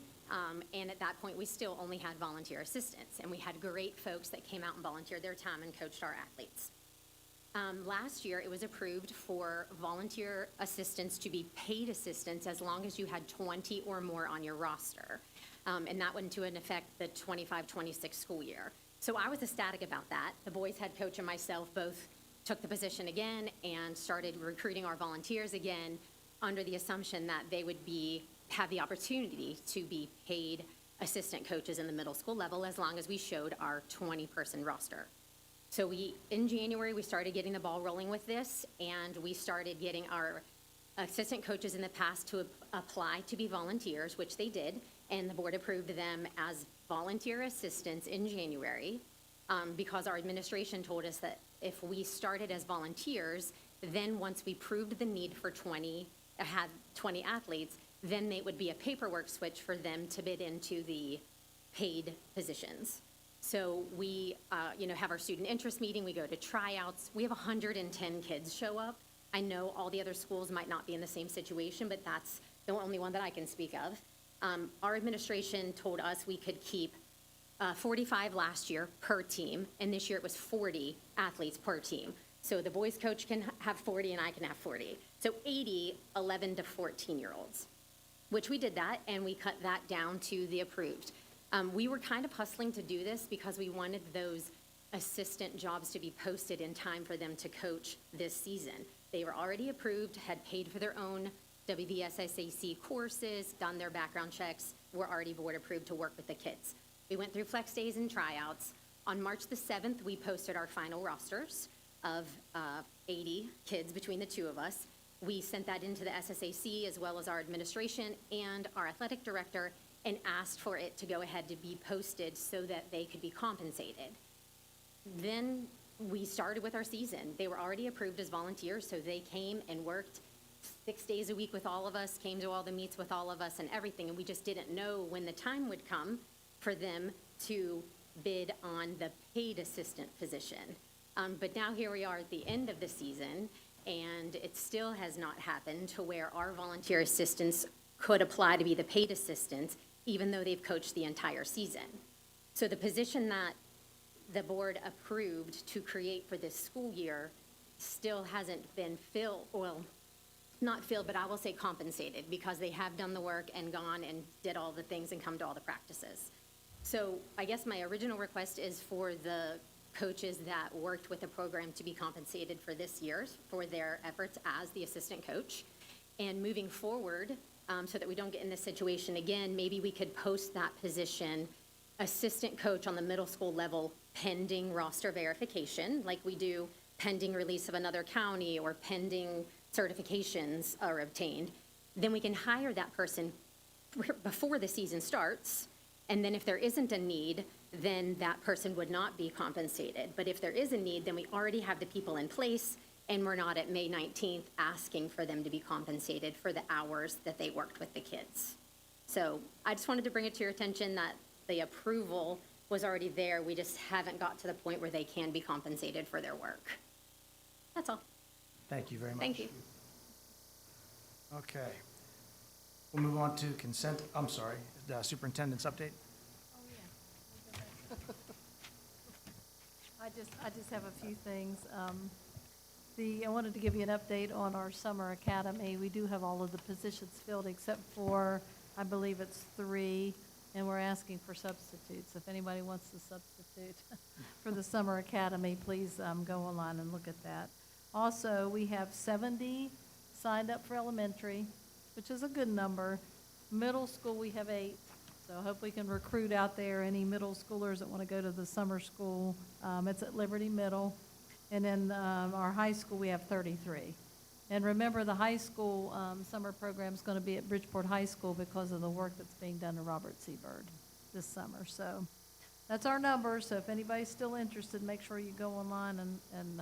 And at that point, we still only had volunteer assistants. And we had great folks that came out and volunteered their time and coached our athletes. Last year, it was approved for volunteer assistants to be paid assistants as long as you had 20 or more on your roster. and that went into an effect the 25-26 school year. So I was ecstatic about that. The boys head coach and myself both took the position again and started recruiting our volunteers again under the assumption that they would have the opportunity to be paid assistant coaches in the middle school level as long as we showed our 20-person roster. So in January, we started getting the ball rolling with this, and we started getting our assistant coaches in the past to apply to be volunteers, which they did, and the board approved them as volunteer assistants in January, because our administration told us that if we started as volunteers, then once we proved the need for 20 athletes, then it would be a paperwork switch for them to bid into the paid positions. So we, have our student interest meeting, we go to tryouts, we have 110 kids show up. I know all the other schools might not be in the same situation, but that's the only one that I can speak of. Our administration told us we could keep 45 last year per team, and this year it was 40 athletes per team. So the boys coach can have 40 and I can have 40. So 80 11 to 14-year-olds, which we did that, and we cut that down to the approved. We were kind of hustling to do this because we wanted those assistant jobs to be posted in time for them to coach this season. They were already approved, had paid for their own WVSSAC courses, done their background checks, were already board approved to work with the kids. We went through flex days and tryouts. On March the 7th, we posted our final rosters of 80 kids between the two of us. We sent that into the SSAC as well as our administration and our athletic director and asked for it to go ahead to be posted so that they could be compensated. Then we started with our season. They were already approved as volunteers, so they came and worked 6 days a week with all of us, came to all the meets with all of us and everything, and we just didn't know when the time would come for them to bid on the paid assistant position. But now here we are at the end of the season, and it still has not happened to where our volunteer assistants could apply to be the paid assistants, even though they've coached the entire season. So the position that the board approved to create for this school year still hasn't been filled, well, not filled, but I will say compensated, because they have done the work and gone and did all the things and come to all the practices. So I guess my original request is for the coaches that worked with the program to be compensated for this year for their efforts as the assistant coach. And moving forward, so that we don't get in this situation again, maybe we could post that position, assistant coach on the middle school level, pending roster verification, like we do pending release of another county or pending certifications are obtained. Then we can hire that person before the season starts. And then if there isn't a need, then that person would not be compensated. But if there is a need, then we already have the people in place, and we're not at May 19th asking for them to be compensated for the hours that they worked with the kids. So I just wanted to bring it to your attention that the approval was already there. We just haven't got to the point where they can be compensated for their work. That's all. Thank you very much. Thank you. Okay. We'll move on to consent, I'm sorry, the superintendent's update. I just have a few things. I wanted to give you an update on our summer academy. We do have all of the positions filled except for, I believe it's 3, and we're asking for substitutes. If anybody wants to substitute for the summer academy, please go online and look at that. Also, we have 70 signed up for elementary, which is a good number. Middle school, we have 8. So I hope we can recruit out there any middle schoolers that want to go to the summer school. It's at Liberty Middle. And then our high school, we have 33. And remember, the high school summer program is going to be at Bridgeport High School because of the work that's being done to Robert C. Byrd this summer. So that's our number. So if anybody's still interested, make sure you go online and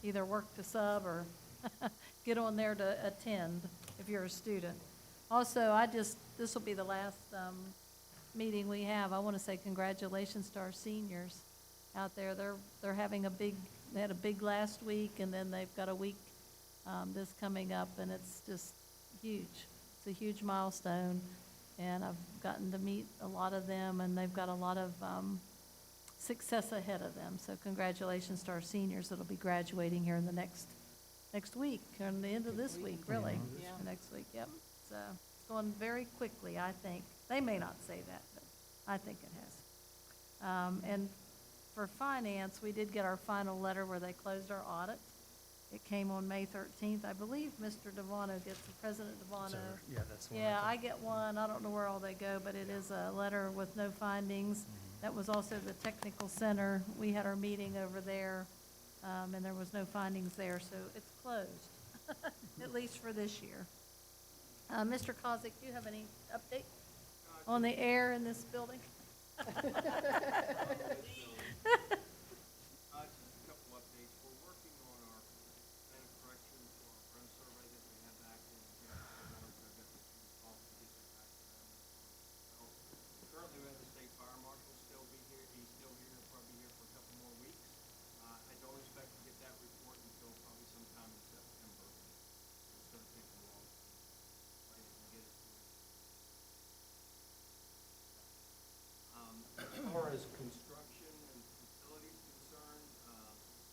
either work to sub or get on there to attend if you're a student. Also, this will be the last meeting we have. I want to say congratulations to our seniors out there. They're having they had a big last week, and then they've got a week this coming up, and it's just huge. It's a huge milestone, and I've gotten to meet a lot of them, and they've got a lot of success ahead of them. So congratulations to our seniors that'll be graduating here in the next week, or in the end of this week, really. Yeah. Next week, yep. So gone very quickly, I think. They may not say that, but I think it has. And for finance, we did get our final letter where they closed our audit. It came on May 13th. I believe Mr. Devano gets it, President Devano. Yeah, that's the one. Yeah, I get one. I don't know where all they go, but it is a letter with no findings. That was also the technical center. We had our meeting over there, and there was no findings there, so it's closed, at least for this year. Mr. Kozik, do you have any update on the air in this building? Just a couple updates. We're working on our plan of correction for our run survey that we had back in January. I've got the two calls to get that back to them. Currently, we have the state fire marshal still be here. He's still here. He'll probably be here for a couple more weeks. I don't expect to get that report until probably sometime in September. It's going to take a long time. I didn't get it to him. As far as construction and facilities concerned,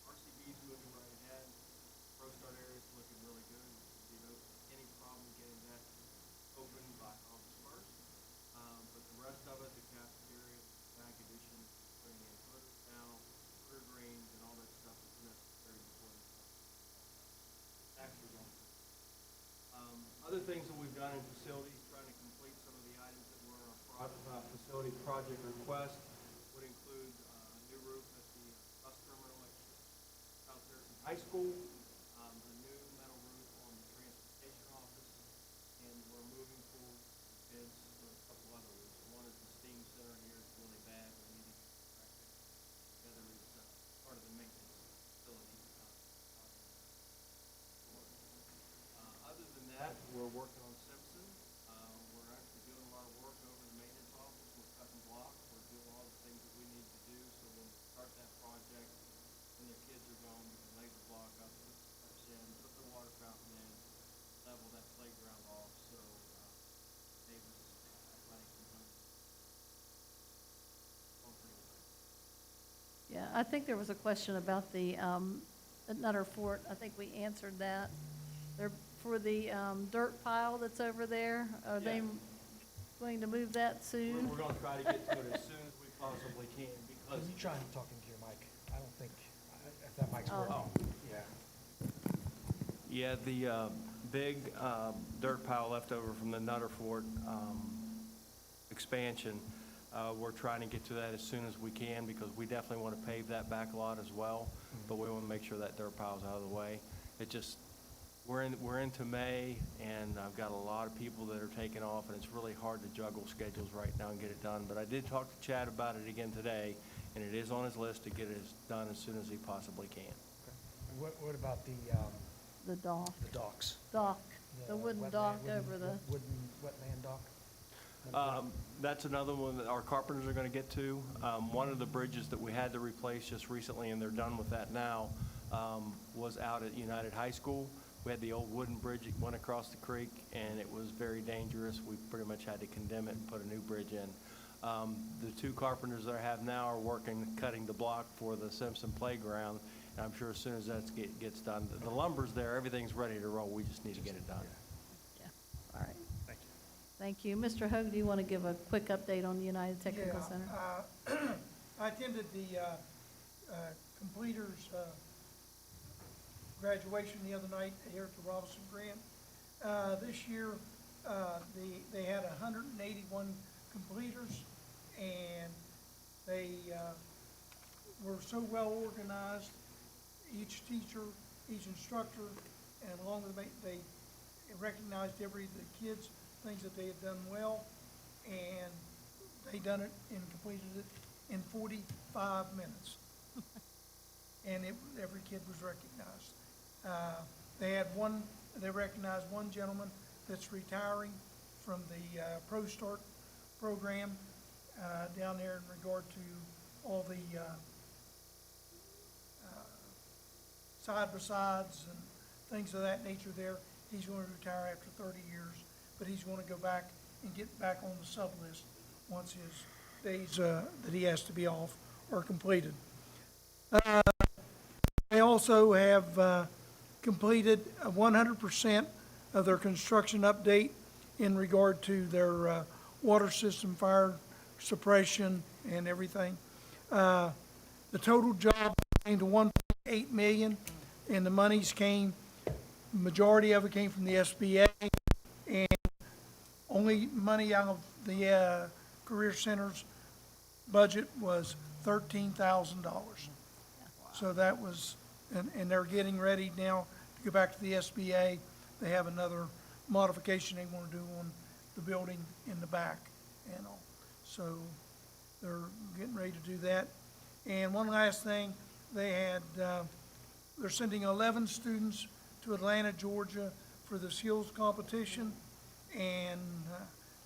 RCB's moving right ahead. ProStart area's looking really good. You know, any problem getting that open by August 1st. But the rest of it, the cafeteria, back addition, putting in footers now, footer drains and all that stuff is necessary before the actually going. Other things that we've done in facilities, trying to complete some of the items that were our facility project request, would include a new roof at the bus terminal at South Harrison High School, a new metal roof on the transportation office, and we're moving forward with bids for a couple other roofs. One is the steam center here, it's really bad, we need to get it corrected. The other is part of the maintenance facility. Other than that, we're working on Simpson. We're actually doing a lot of work over the maintenance office. We're cutting blocks. We're doing all the things that we need to do. So when we start that project, when the kids are gone, we can lay the block up, put the steps in, put the water fountain in, level that playground off. So neighbors athletic component. Going pretty well. Yeah, I think there was a question about the at Nutter Fort. I think we answered that. They're for the dirt pile that's over there. Are they going to move that soon? We're going to try to get to it as soon as we possibly can because Can you try talking to your mic? I don't think, if that mic's working. Yeah. Yeah, the big dirt pile left over from the Nutter Fort expansion, we're trying to get to that as soon as we can because we definitely want to pave that back lot as well, but we want to make sure that dirt pile's out of the way. It just, we're into May, and I've got a lot of people that are taking off, and it's really hard to juggle schedules right now and get it done. But I did talk to Chad about it again today, and it is on his list to get it done as soon as he possibly can. Okay. What about The dock. the docks? Dock, the wooden wetland- dock wooden- over the, Wooden wetland dock? That's another one that our carpenters are going to get to. One of the bridges that we had to replace just recently, and they're done with that now, was out at United High School. We had the old wooden bridge that went across the creek, and it was very dangerous. We pretty much had to condemn it and put a new bridge in. The two carpenters that I have now are working, cutting the block for the Simpson Playground, and I'm sure as soon as that gets done, the lumber's there, everything's ready to roll. We just need to get it done. yeah, all right. Thank you. Thank you. Mr. Hoag, do you want to give a quick update on the United Technical Center? I attended the completers graduation the other night here at the Robinson Grant. This year, they had 181 completers, and they were so well organized. Each teacher, each instructor, and along with they recognized the kids, things that they had done well, and they done it and completed it in 45 minutes. And every kid was recognized. They recognized one gentleman that's retiring from the ProStart program down there in regard to all the side-by-sides and things of that nature there. He's going to retire after 30 years, but he's going to go back and get back on the sub-list once his days that he has to be off are completed. They also have completed 100% of their construction update in regard to their water system, fire suppression, and everything. The total job came to 1.8 million, and the monies came, majority of it came from the SBA, and only money out of the Career Center's budget was $13,000. So that was, and they're getting ready now to go back to the SBA. They have another modification they want to do on the building in the back and all. So they're getting ready to do that. And one last thing, they had, they're sending 11 students to Atlanta, Georgia for the skills competition, and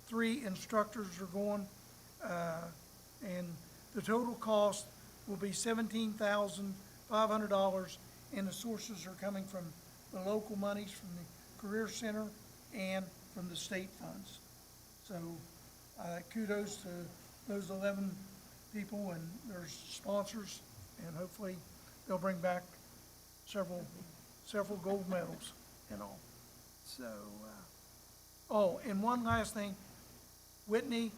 3 instructors are going. And the total cost will be $17,500, and the sources are coming from the local monies from the Career Center and from the state funds. So kudos to those 11 people and their sponsors, and hopefully they'll bring back several gold medals and all. So, oh, and one last thing, Whitney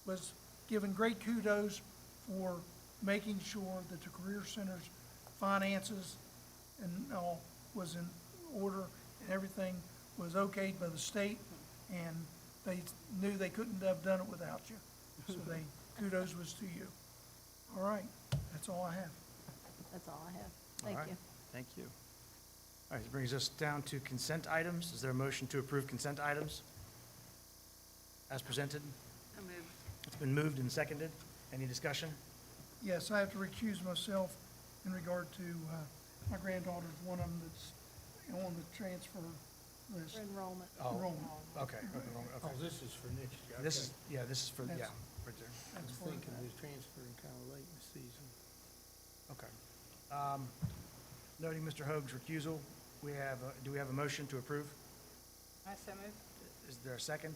was given great kudos for making sure that the Career Center's finances and all was in order and everything was okayed by the state, and they knew they couldn't have done it without you. So kudos was to you. All right, that's all I have. That's all I have. Thank All right, you. Thank you. All right, this brings us down to consent items. Is there a motion to approve consent items as presented? It's been moved and seconded. Any discussion? Yes, I have to recuse myself in regard to my granddaughter's one of them that's on the transfer list. For enrollment. Oh, Enrollment. okay. Enrollment, okay. Oh, this is for next year. This Okay. is, yeah, this is for, yeah, That's- right there. I That's was for thinking that. we was transferring kind of late in the season. Okay. Noting Mr. Hoag's recusal, we have, do we have a motion to approve? I so move. Is there a second?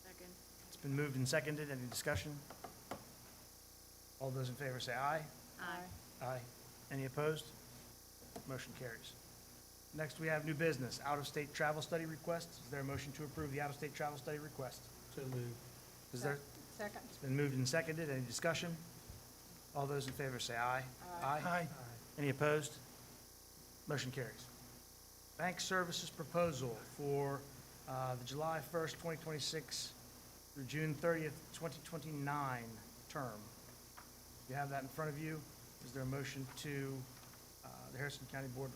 Second. It's been moved and seconded. Any discussion? All those in favor say aye. Aye. Aye. Any opposed? Motion carries. Next, we have new business, out-of-state travel study request. Is there a motion to approve the out-of-state travel study request? So moved. Is there, Second. it's been moved and seconded. Any discussion? All those in favor say aye. Aye. Any opposed? Motion carries. Bank services proposal for the July 1st, 2026 through June 30th, 2029 term. You have that in front of you. Is there a motion to the Harrison County Board,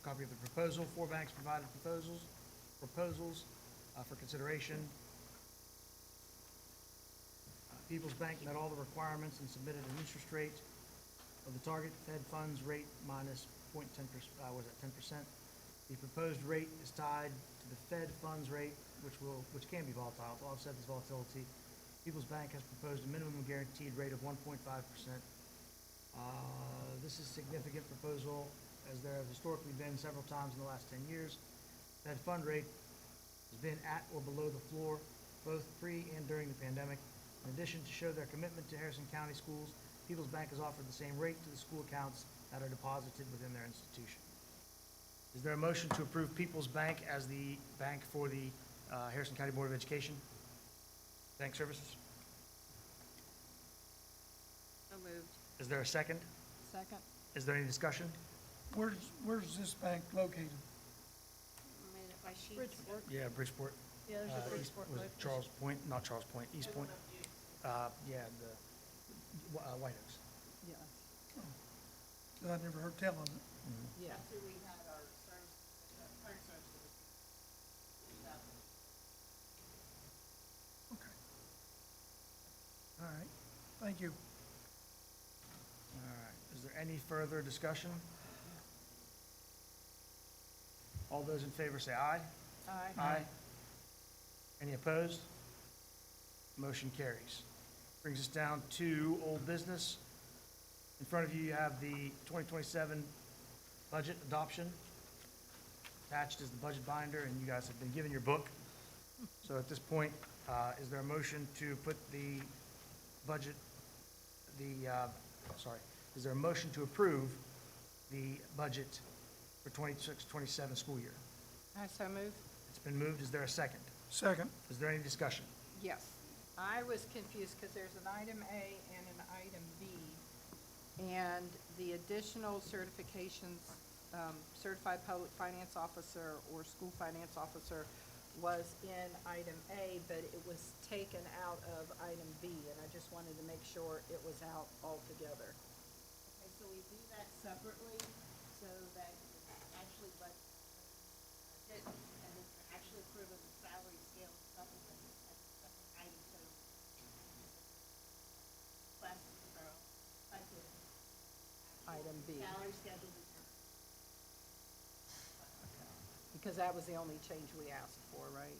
copy of the proposal, 4 banks provided proposals for consideration. People's Bank met all the requirements and submitted an interest rate of the target Fed funds rate minus 0.10%, 10%. The proposed rate is tied to the Fed funds rate, which can be volatile. To offset this volatility, People's Bank has proposed a minimum guaranteed rate of 1.5%. This is a significant proposal, as there have historically been several times in the last 10 years. Fed fund rate has been at or below the floor, both pre and during the pandemic. In addition, to show their commitment to Harrison County schools, People's Bank has offered the same rate to the school accounts that are deposited within their institution. Is there a motion to approve People's Bank as the bank for the Harrison County Board of Education? Bank services? So moved. Is there a second? Second. Is there any discussion? Where's this bank located? Made it by sheets. Bridgeport. Yeah, Bridgeport. Yeah, there's a East- Bridgeport was it location. Charles Point, not Charles Point, East Point. Yeah, the White Oaks. Yeah. I never heard tell of it. Yeah. Okay. All right, thank you. All right, is there any further discussion? All those in favor say aye. Aye. Aye. Any opposed? Motion carries. Brings us down to old business. In front of you, you have the 2027 budget adoption. Attached is the budget binder, and you guys have been given your book. So at this point, is there a motion to put the budget, is there a motion to approve the budget for 26-27 school year? I so move. It's been moved. Is there a second? Second. Is there any discussion? Yes. I was confused because there's an item A and an item B. And the additional certifications, certified public finance officer or school finance officer was in item A, but it was taken out of item B. And I just wanted to make sure it was out altogether. Okay, so we do that separately, so that it's actually budget, and it's actually approving the salary scale supplement as a separate item, so. Classes are budget. Item B. Salary schedule determined. Because that was the only change we asked for, right?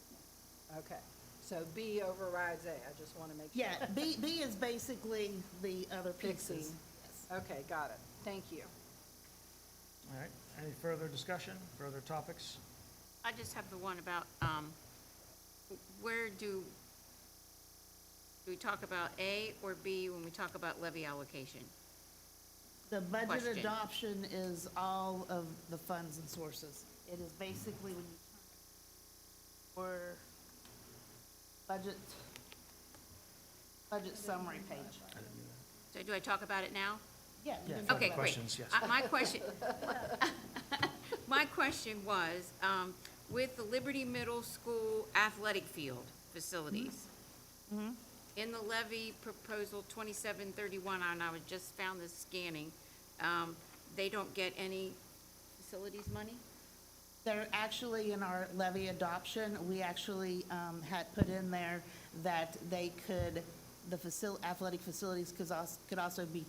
Okay. So B overrides A. I just want to make sure. Yeah, B is basically the other Fixing. pieces. Okay, got it. Thank you. All right, any further discussion, further topics? I just have the one about, where do we talk about A or B when we talk about levy allocation? The budget Question. adoption is all of the funds and sources. It is basically when you turn or budget summary page. So do I talk about it now? Yeah. Yeah, you can further Okay, talk about it. questions, yes. My question was, with the Liberty Middle School athletic field facilities, in the levy proposal 2731, and I just found this scanning, they don't get any facilities money? They're actually, in our levy adoption, we actually had put in there that they could, the athletic facilities could also be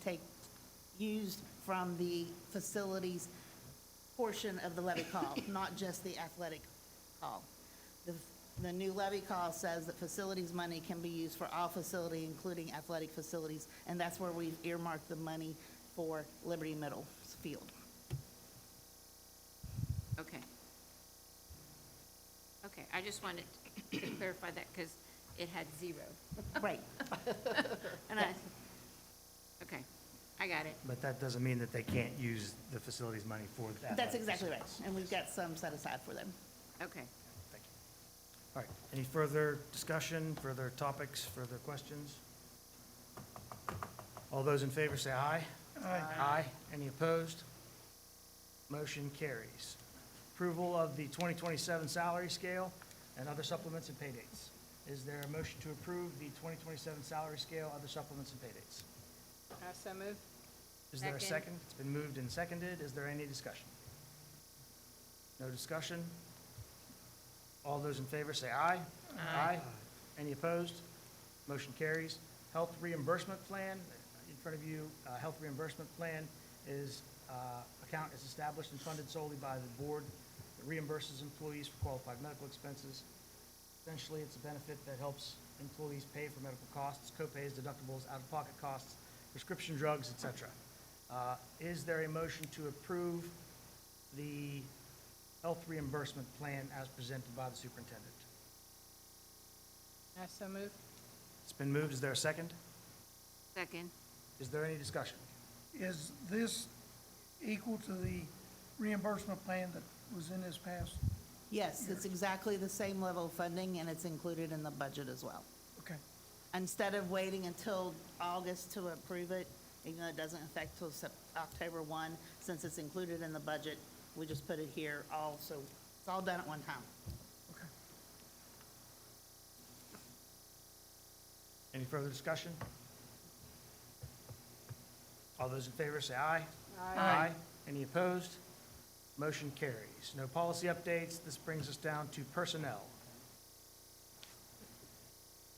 used from the facilities portion of the levy call, not just the athletic call. The new levy call says that facilities money can be used for all facility, including athletic facilities, and that's where we've earmarked the money for Liberty Middle Field. Okay. Okay, I just wanted to clarify that because it had zero. Right. And okay, I got it. But that doesn't mean that they can't use the facilities money for the athletic That's exactly right, facilities. and we've got some set aside for them. Okay. Thank you. All right, any further discussion, further topics, further questions? All those in favor say aye. Aye. Aye. Any opposed? Motion carries. Approval of the 2027 salary scale and other supplements and pay dates. Is there a motion to approve the 2027 salary scale, other supplements and pay dates? I so move. Is there a Second. second? It's been moved and seconded. Is there any discussion? No discussion? All those in favor say aye. Aye. Any opposed? Motion carries. Health reimbursement plan, in front of you, health reimbursement plan is, account is established and funded solely by the board. It reimburses employees for qualified medical expenses. Essentially, it's a benefit that helps employees pay for medical costs, co-pays, deductibles, out-of-pocket costs, prescription drugs, et cetera. Is there a motion to approve the health reimbursement plan as presented by the superintendent? I so move. It's been moved. Is there a second? Second. Is there any discussion? Is this equal to the reimbursement plan that was in this past? Yes, it's exactly the same level of funding, and it's included in the budget as well. Okay. Instead of waiting until August to approve it, even though it doesn't affect till October 1, since it's included in the budget, we just put it here all, so it's all done at one time. Okay. Any further discussion? All those in favor say aye. Aye. Any opposed? Motion carries. No policy updates. This brings us down to personnel.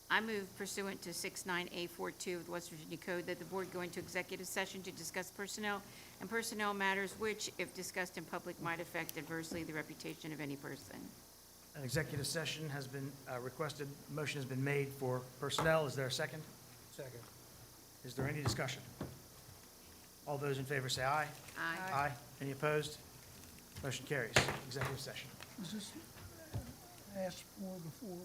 I move pursuant to 69A42 of the West Virginia Code that the board go into executive session to discuss personnel and personnel matters which, if discussed in public, might affect adversely the reputation of any person. An executive session has been requested. Motion has been made for personnel. Is there a second? Second. Is there any discussion? All those in favor say aye. Aye. Aye. Any opposed? Motion carries. Executive session. Was this asked for before?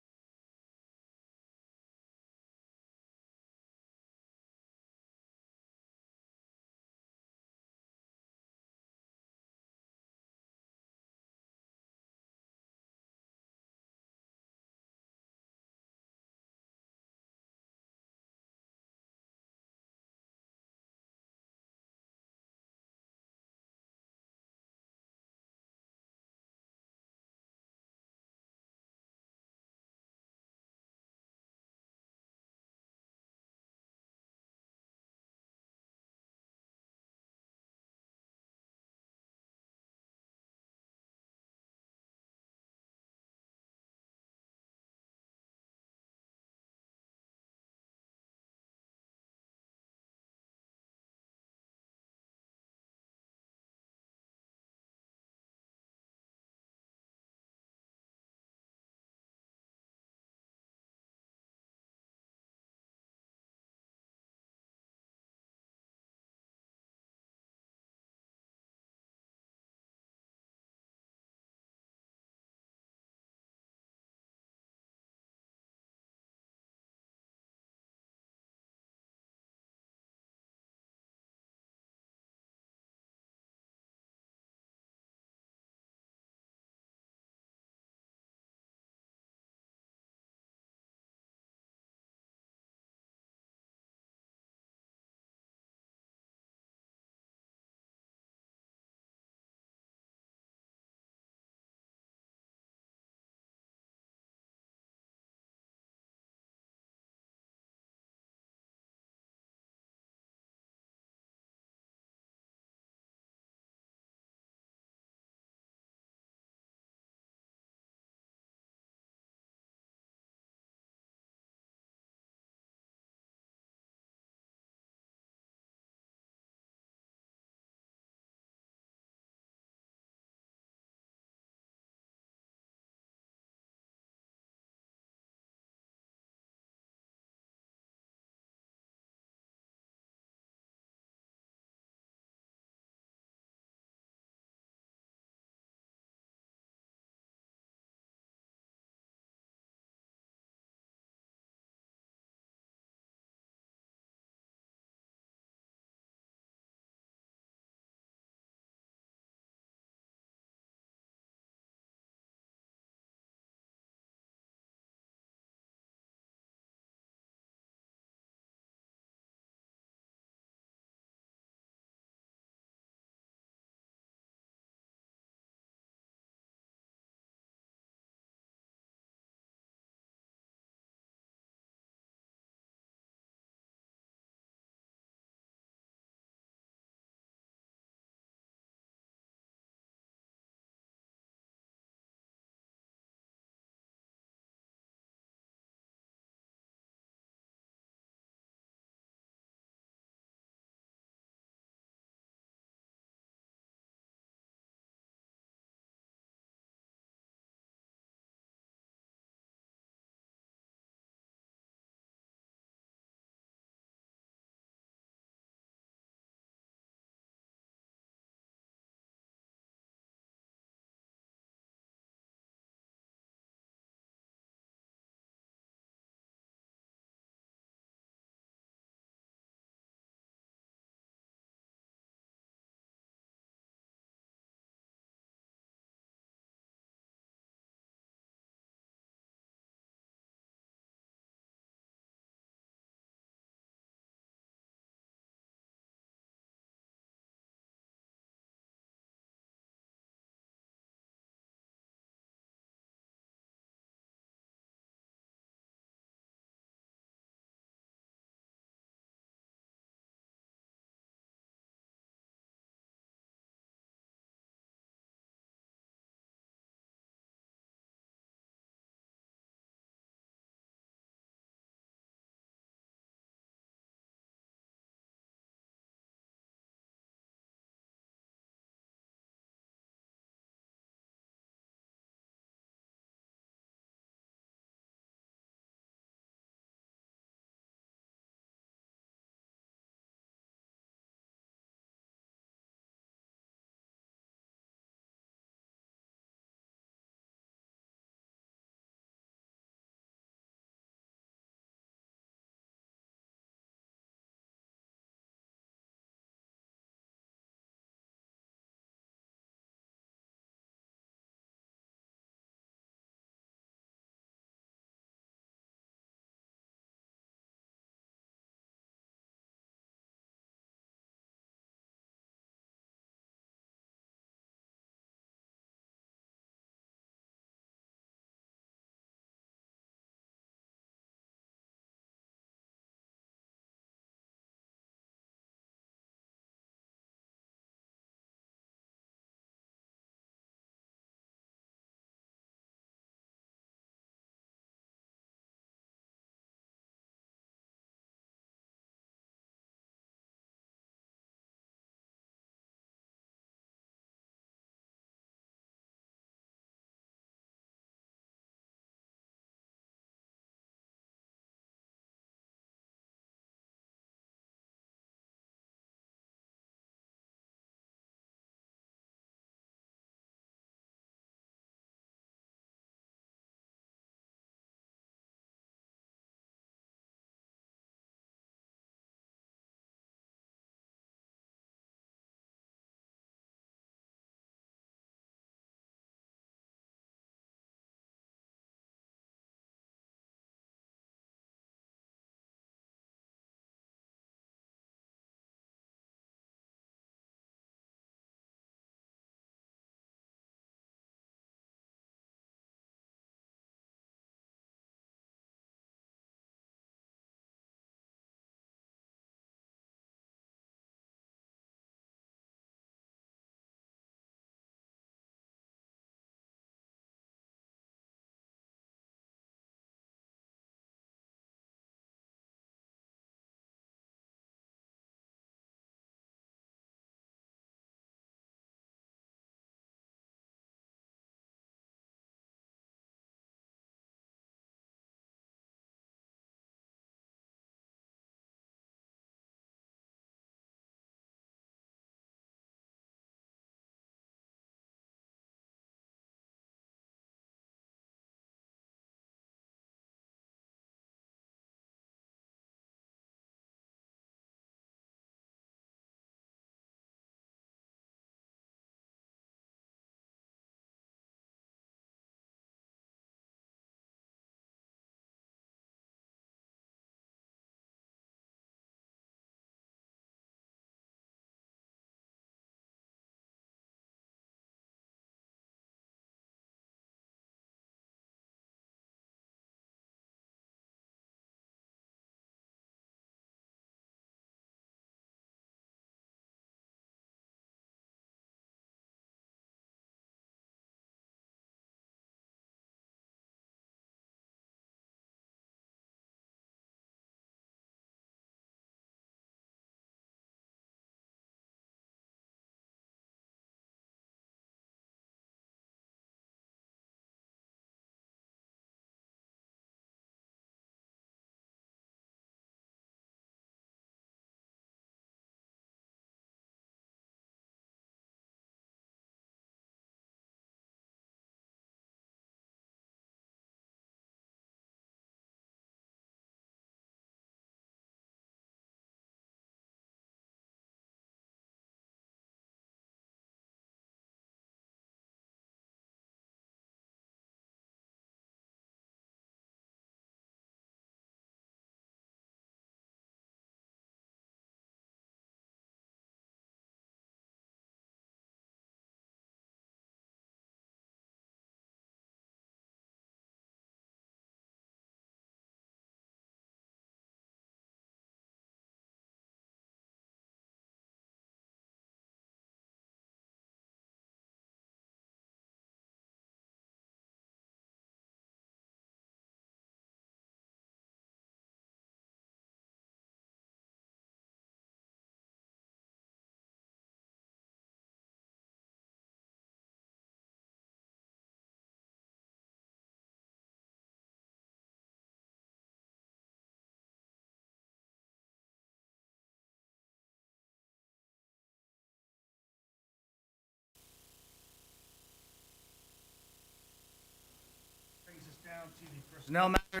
to the personnel matters.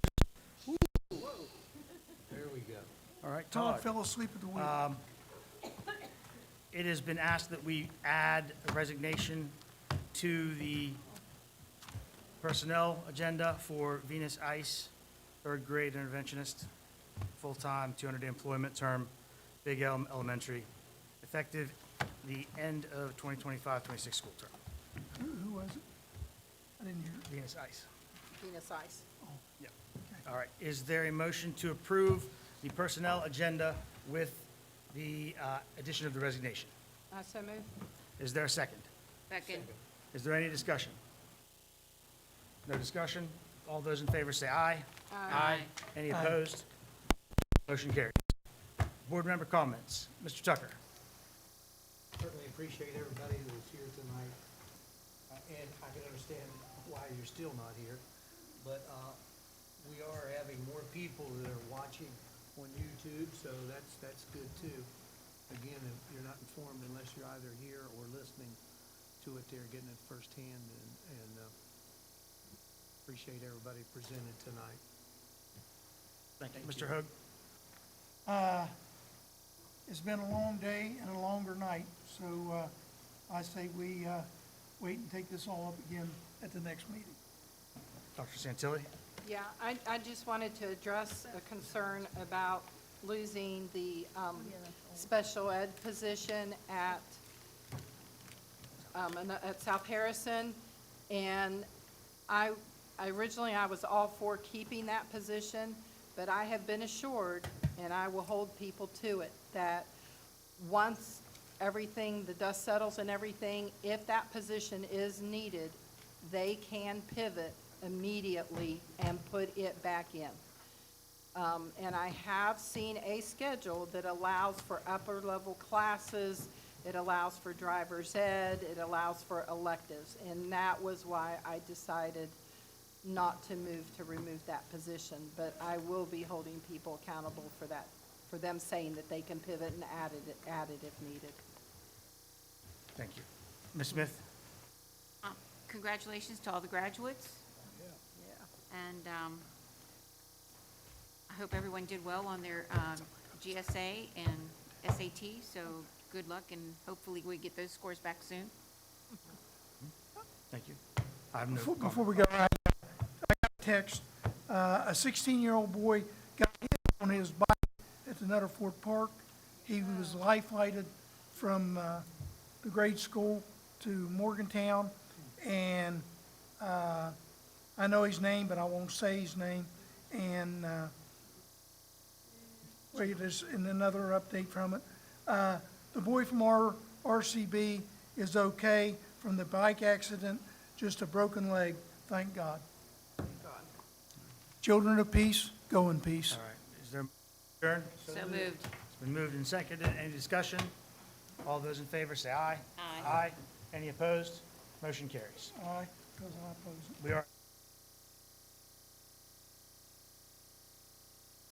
There we go. All right, Todd Todd. fell asleep at the wheel. It has been asked that we add a resignation to the personnel agenda for Venus Ice, third grade interventionist, full-time, 200-day employment term, Big Elm Elementary, effective the end of 2025-26 school term. Who was it? I didn't hear it. Venus Ice. Venus Ice. Yep. All right. Is there a motion to approve the personnel agenda with the addition of the resignation? I so move. Is there a second? Second. Is there any discussion? No discussion? All those in favor say aye. Aye. Any opposed? Motion carries. Board member comments. Mr. Tucker. Certainly appreciate everybody who was here tonight. And I can understand why you're still not here. But we are having more people that are watching on YouTube, so that's good too. Again, if you're not informed unless you're either here or listening to it, they're getting it firsthand, and appreciate everybody presented tonight. Thank you. Mr. Hoag. It's been a long day and a longer night, so I say we wait and take this all up again at the next meeting. Dr. Santilli. Yeah, I just wanted to address a concern about losing the special ed position at South Harrison. And originally I was all for keeping that position, but I have been assured, and I will hold people to it, that once everything, the dust settles and everything, if that position is needed, they can pivot immediately and put it back in. And I have seen a schedule that allows for upper level classes, it allows for driver's ed, it allows for electives, and that was why I decided not to remove that position. But I will be holding people accountable for that, for them saying that they can pivot and add it if needed. Thank you. Ms. Smith. Congratulations to all the graduates. Yeah. And I hope everyone did well on their GSA and SAT, so good luck, and hopefully we get those scores back soon. Thank you. I have no Before we go, I got a text. A 16-year-old boy got hit on his bike at the Nutterford Park. He was life-flighted from the grade school to Morgantown, and I know his name, but I won't say his name. And wait, there's another update from it. The boy from our RCB is okay from the bike accident, just a broken leg, thank God. Children of peace, go in peace. All right. Is there adjourn? So moved. It's been moved and seconded. Any discussion? All those in favor say aye. Aye. Aye. Any opposed? Motion carries. Aye, because I oppose it. We are.